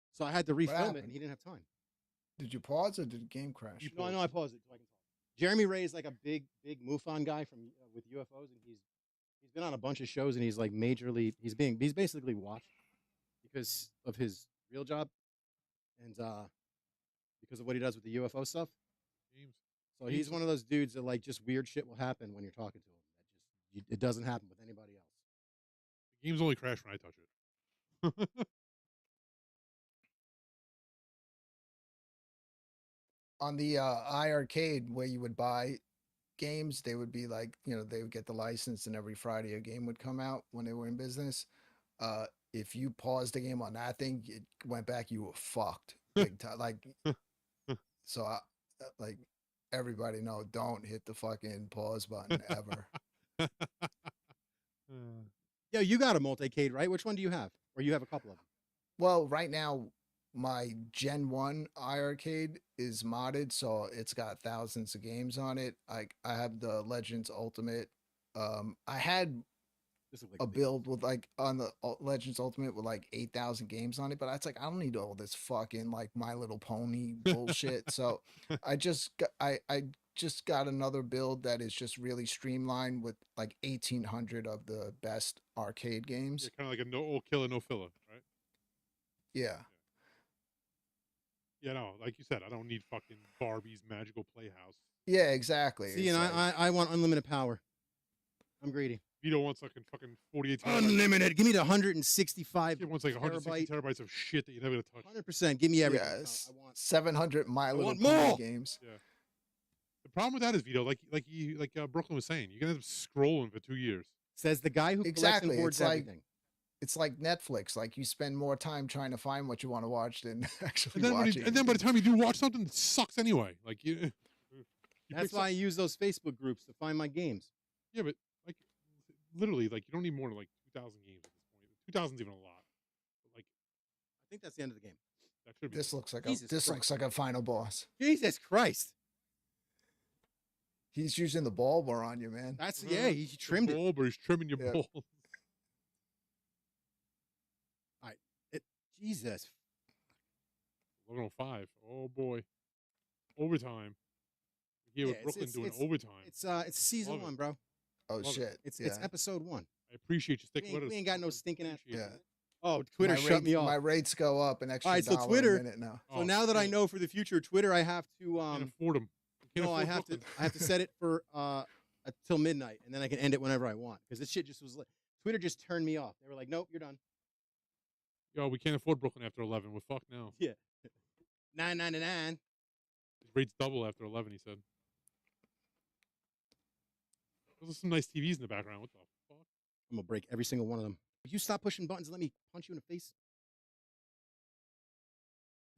So I had to refilm it, and he didn't have time. Did you pause or did the game crash? No, I know I paused it so I can talk. Jeremy Ray is like a big MUFON guy from with UFOs, and he's been on a bunch of shows, and he's like majorly he's basically watched because of his real job and because of what he does with the UFO stuff. So he's one of those dudes that like just weird shit will happen when you're talking to him. That just it doesn't happen with anybody else. The games only crash when I touch it. On the iArcade where you would buy games, they would be like, they would get the license, and every Friday a game would come out when they were in business. If you paused the game on that thing, it went back, you were fucked big time. Like, so like everybody know, don't hit the fucking pause button ever. Yo, you got a multicade, right? Which one do you have? Or you have a couple of them? Well, right now my Gen 1 iArcade is modded, so it's got thousands of games on it. I have the Legends Ultimate. I had a build with like on the Legends Ultimate with like 8,000 games on it, but it's like I don't need all this fucking like My Little Pony bullshit. So I just got another build that is just really streamlined with like 1,800 of the best arcade games. Yeah, kind of like a no killer, no filler, right? Yeah. Yeah, no, like you said, I don't need fucking Barbie's Magical Playhouse. Yeah, exactly. See, and I want unlimited power. I'm greedy. Vito wants like fucking 48 terabytes. Unlimited. Give me the 165. It wants like 160 terabytes of shit that you're never gonna touch. 100%. Give me everything. Yes. I want 700 My Little Pony games. Yeah. The problem with that is, Vito, like Brooklyn was saying, you're gonna end up scrolling for 2 years. Says the guy who collects and hoards everything. It's like Netflix. Like you spend more time trying to find what you want to watch than actually watching. And then by the time you do watch something, it sucks anyway. Like you That's why I use those Facebook groups to find my games. Yeah, but like literally, like you don't need more than like 2,000 games at this point. 2,000's even a lot. But, like I think that's the end of the game. That should be. This looks like a final boss. Jesus Christ. He's using the bulb on you, man. That's he trimmed it. But he's trimming your balls. Jesus. 11:05. Oh boy. Overtime. Here with Brooklyn doing overtime. It's season 1, bro. Oh shit. It's episode 1. I appreciate you sticking with us. We ain't got no stinking ass. Yeah. Oh, Twitter shut me off. My rates go up an extra $1 a minute now. So now that I know for the future, Twitter, I have to can't afford them. No, I have to set it for till midnight, and then I can end it whenever I want. Because this shit just was Twitter just turned me off. They were like, nope, you're done. Yo, we can't afford Brooklyn after 11. We're fucked now. Yeah. $9.99. His rates double after 11, he said. Those are some nice TVs in the background. What the fuck? I'm going to break every single one of them. Will you stop pushing buttons and let me punch you in the face?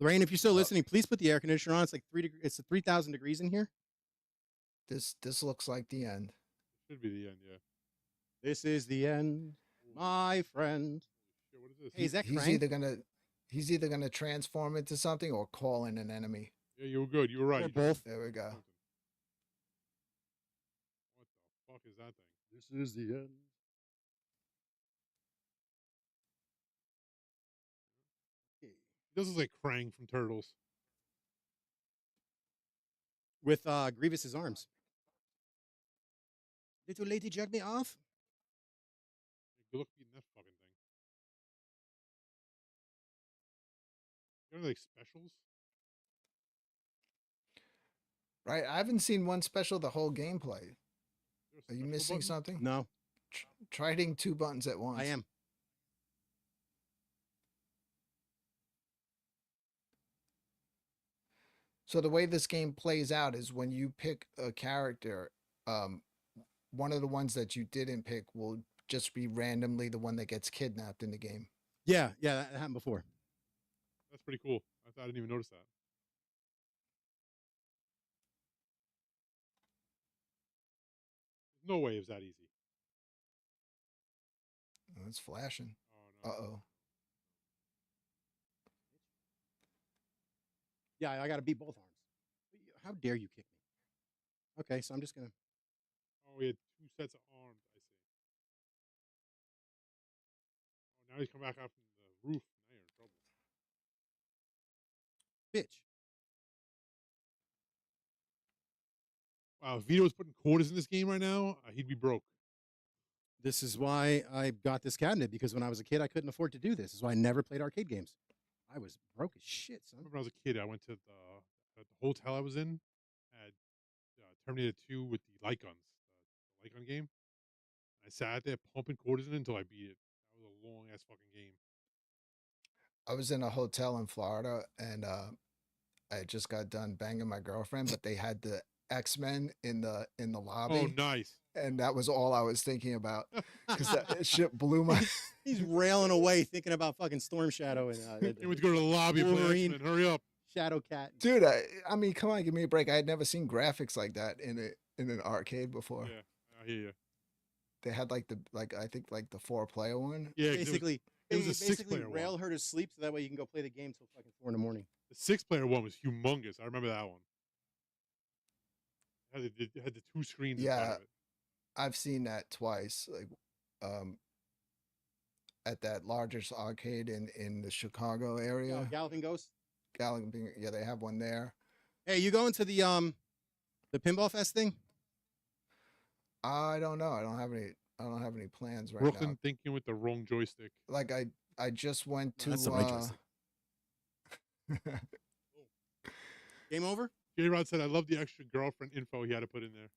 Lorraine, if you're still listening, please put the air conditioner on. It's like 3,000 degrees in here. This looks like the end. Should be the end, yeah. This is the end, my friend. What is this? Hey, is that he's either gonna transform into something or call in an enemy. Yeah, you were good. You were right. Or both. There we go. What the fuck is that thing? This is the end. This is like Krang from Turtles. With Grievous's arms. Little lady jerk me off. Good luck beating that fucking thing. You know, like specials? Right. I haven't seen one special the whole gameplay. Are you missing button? something? No. Try hitting 2 buttons at once. I am. So the way this game plays out is when you pick a character, one of the ones that you didn't pick will just be randomly the one that gets kidnapped in the game. Yeah, that happened before. That's pretty cool. I didn't even notice that. There's no way it was that easy. Oh, it's flashing. Oh no. Uh-oh. Yeah, I got to beat both arms. How dare you kick me? Okay, so I'm just gonna. Oh, we had 2 sets of arms. I see. Oh, now he's come back out from the roof. Now you're in trouble. Bitch. Wow, if Vito was putting quarters in this game right now, he'd be broke. This is why I got this cabinet, because when I was a kid, I couldn't afford to do this. This is why I never played arcade games. I was broke as shit, I son. remember when I was a kid, I went to the hotel I was in, had Terminator 2 with the light guns, the light gun game. I sat there pumping quarters in until I beat it. That was a long ass fucking game. I was in a hotel in Florida, and I just got done banging my girlfriend, but they had the X-Men in the lobby. Oh, nice. And that was all I was thinking about, because that shit blew my. He's railing away, thinking about fucking Storm Shadow and You went to go to the lobby and play Wolverine. X-Men. Hurry up. Shadow Cat. Dude, I mean, come on, give me a break. I had never seen graphics like that in an arcade before. Yeah, I hear you. They had I think the 4-player one. Yeah, 'cause Basically, it was a basically 6-player rail one. her to sleep so that way you can go play the game till fucking 4 in the morning. The 6-player one was humongous. I remember that one. It had the 2 screens inside Yeah, of it. I've seen that twice. At that largest arcade in the Chicago area. Galloping Ghost. Galloping, yeah, they have one there. Hey, you going to the Pinball Fest thing? I don't know. I don't have any plans right Brooklyn now. thinking with the wrong joystick. Like I just went to That's the right joystick. Game over? J-Rod said, I love the extra girlfriend info he had to put in there.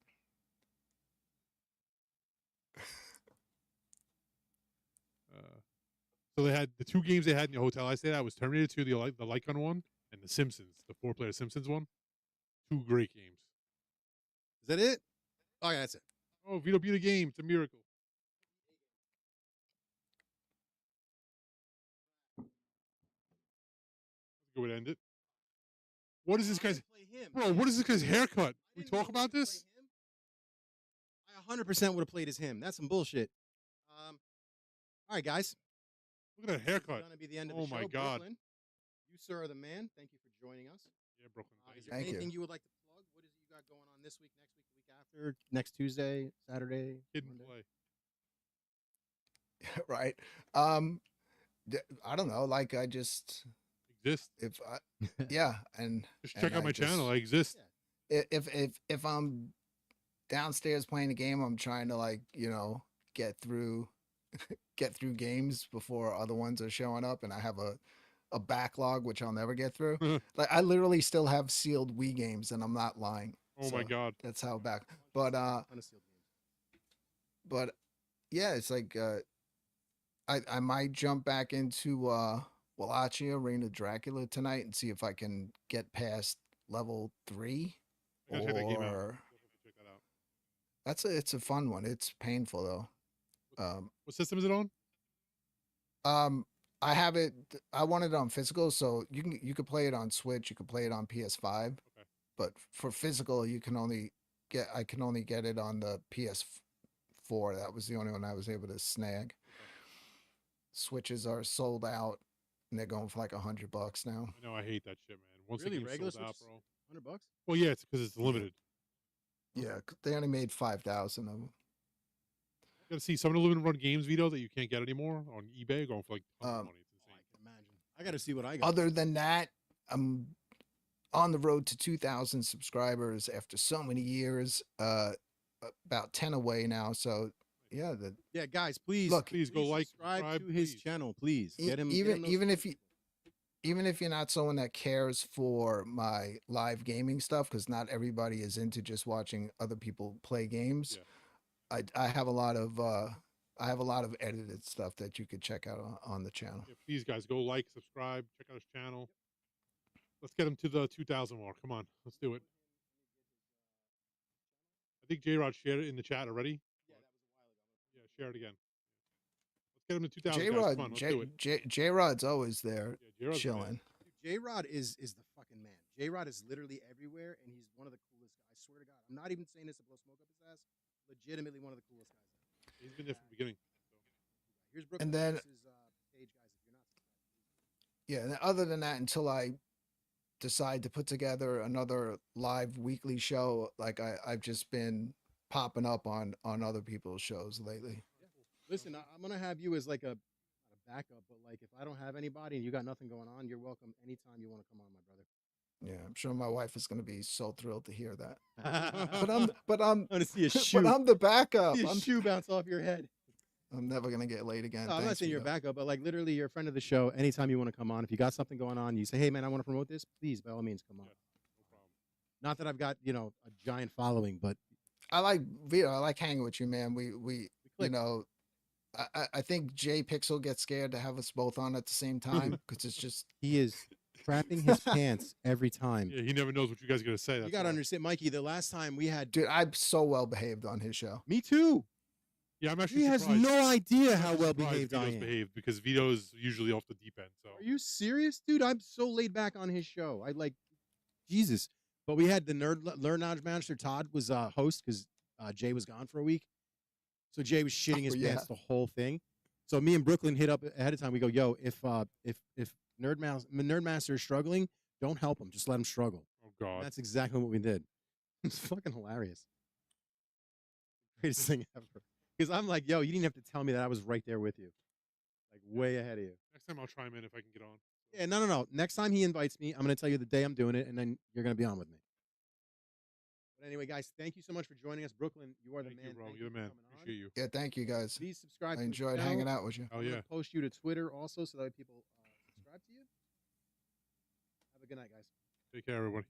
So they had the 2 games they had in the hotel I stayed at was Terminator 2, the light gun one, and the Simpsons, the 4-player Simpsons one. 2 great games. Is that it? Oh, yeah, that's it. Oh, Vito beat a game. It's a miracle. That's a good way to end it. What is this guy's... Bro, what is this guy's haircut? We talk about this? I 100% would have played as him. That's some bullshit. All right, guys. Look at that haircut. It's going to be the end of Oh the show. my God. Brooklyn, you, sir, are the man. Thank you for joining us. Yeah, Brooklyn. Is Thank there you. Thank anything you. you would like to plug? What is it you got going on this week, next week, the week after, next Tuesday, Saturday? Kid and Monday? play. Right. I don't know. Like I just Exist. yeah, and Just check and out my channel. I exist. if I'm downstairs playing a game, I'm trying to get through games before other ones are showing up, and I have a backlog which I'll never get through. Like I literally still have sealed Wii games, and I'm not lying. Oh my So God. that's how back. But yeah, it's like I might jump back into Wallachia, Reign of Dracula tonight and see if I can get past level 3. I gotta check that game out. Or Check that out. it's a fun one. It's painful though. What system is it on? I have it. I want it on physical, so you could play it on Switch. You could play it on PS5. Okay. But for physical, I can only get it on the PS4. That was the only one I was able to snag. Okay. Switches are sold out, and they're going for like $100 now. I know. I hate that shit, man. Once Really? the game's Regular sold out, Switches? bro. $100? Well, yeah, it's because it's limited. Yeah, they only made 5,000 of them. You gotta see some of the limited run games, Vito, that you can't get anymore on eBay, going for like tons of money. It's Oh, insane. I can imagine. I got to see what I got. Other than that, I'm on the road to 2,000 subscribers after so many years. About 10 away now. So yeah, Yeah, guys, please, Look, Please go like, subscribe to subscribe, his please. channel, please. E- Get him, even- get him those even if subscriptions. even if you're not someone that cares for my live gaming stuff, because not everybody is into just watching other people play games. Yeah. I have a lot of edited stuff that you could check out on the channel. Yeah, please, guys, go like, subscribe, check out his channel. Let's get him to the 2,000 mark. Come on, let's do it. I think J-Rod shared it in the chat already. Yeah, share it again. Let's get him to 2,000, guys. Come on, let's do it. J-Rod's always there Yeah, J-Rod's the man. chilling. J-Rod is the fucking man. J-Rod is literally everywhere, and he's one of the coolest guys. I swear to God. I'm not even saying this to blow smoke up his ass. Legitimately one of the coolest guys ever. He's been there from the beginning. Here's Brooklyn And then- Menace's page, guys, if you're not subscribed. Yeah, and other than that, until I decide to put together another live weekly show, like I've just been popping up on other people's shows lately. Listen, I'm gonna have you as like a not a backup, but like if I don't have anybody and you got nothing going on, you're welcome anytime you want to come on, my brother. Yeah, I'm sure my wife is going to be so thrilled to hear that. I But I'm want to see a shoe. but I'm the backup. See a shoe bounce off your head. I'm never going to get laid again. No, I'm not Thanks, saying you're a Vito. backup, but like literally you're a friend of the show. Anytime you want to come on, if you got something going on, you say, hey man, I want to promote this, please, by all means, come on. Yeah, no problem. Not that I've got, a giant following, but I like Vito. I like hanging with you, man. We we you click. know, I think Jay Pixel gets scared to have us both on at the same time because it's just He is crapping his pants every time. Yeah, he never knows what you guys are going to say. You That's got to why. understand, Mikey, the last time we had... dude. I'm so well behaved on his show. Me too. Yeah, I'm actually He has surprised. no idea I'm how actually well surprised behaved I Vito's am. behaved because Vito's usually off the deep end. So Are you serious, dude? I'm so laid back on his show. I like, Jesus. But we had the Learn Knowledge Master. Todd was host because Jay was gone for a week. So Jay was shitting his Oh, yeah. pants the whole thing. So me and Brooklyn hit up ahead of time. We go, yo, if Nerd Master is struggling, don't help him. Just let him struggle. oh And god, that's exactly what we did. It's fucking hilarious. Greatest thing ever. Because I'm like, yo, you didn't have to tell me that I was right there with you. Like way ahead of you. next time I'll chime in if I can get on. Yeah, no. Next time he invites me, I'm going to tell you the day I'm doing it, and then you're going to be on with me. But anyway, guys, thank you so much for joining us. Brooklyn, you are the Thank man. you, bro. Thank You're you the for man. coming on. Appreciate you. Yeah, thank you guys. Please subscribe. I to the enjoyed channel. hanging out with you. Oh I'm yeah. gonna post you to Twitter also so that people subscribe to you. Have a good night, guys. Take care, everybody.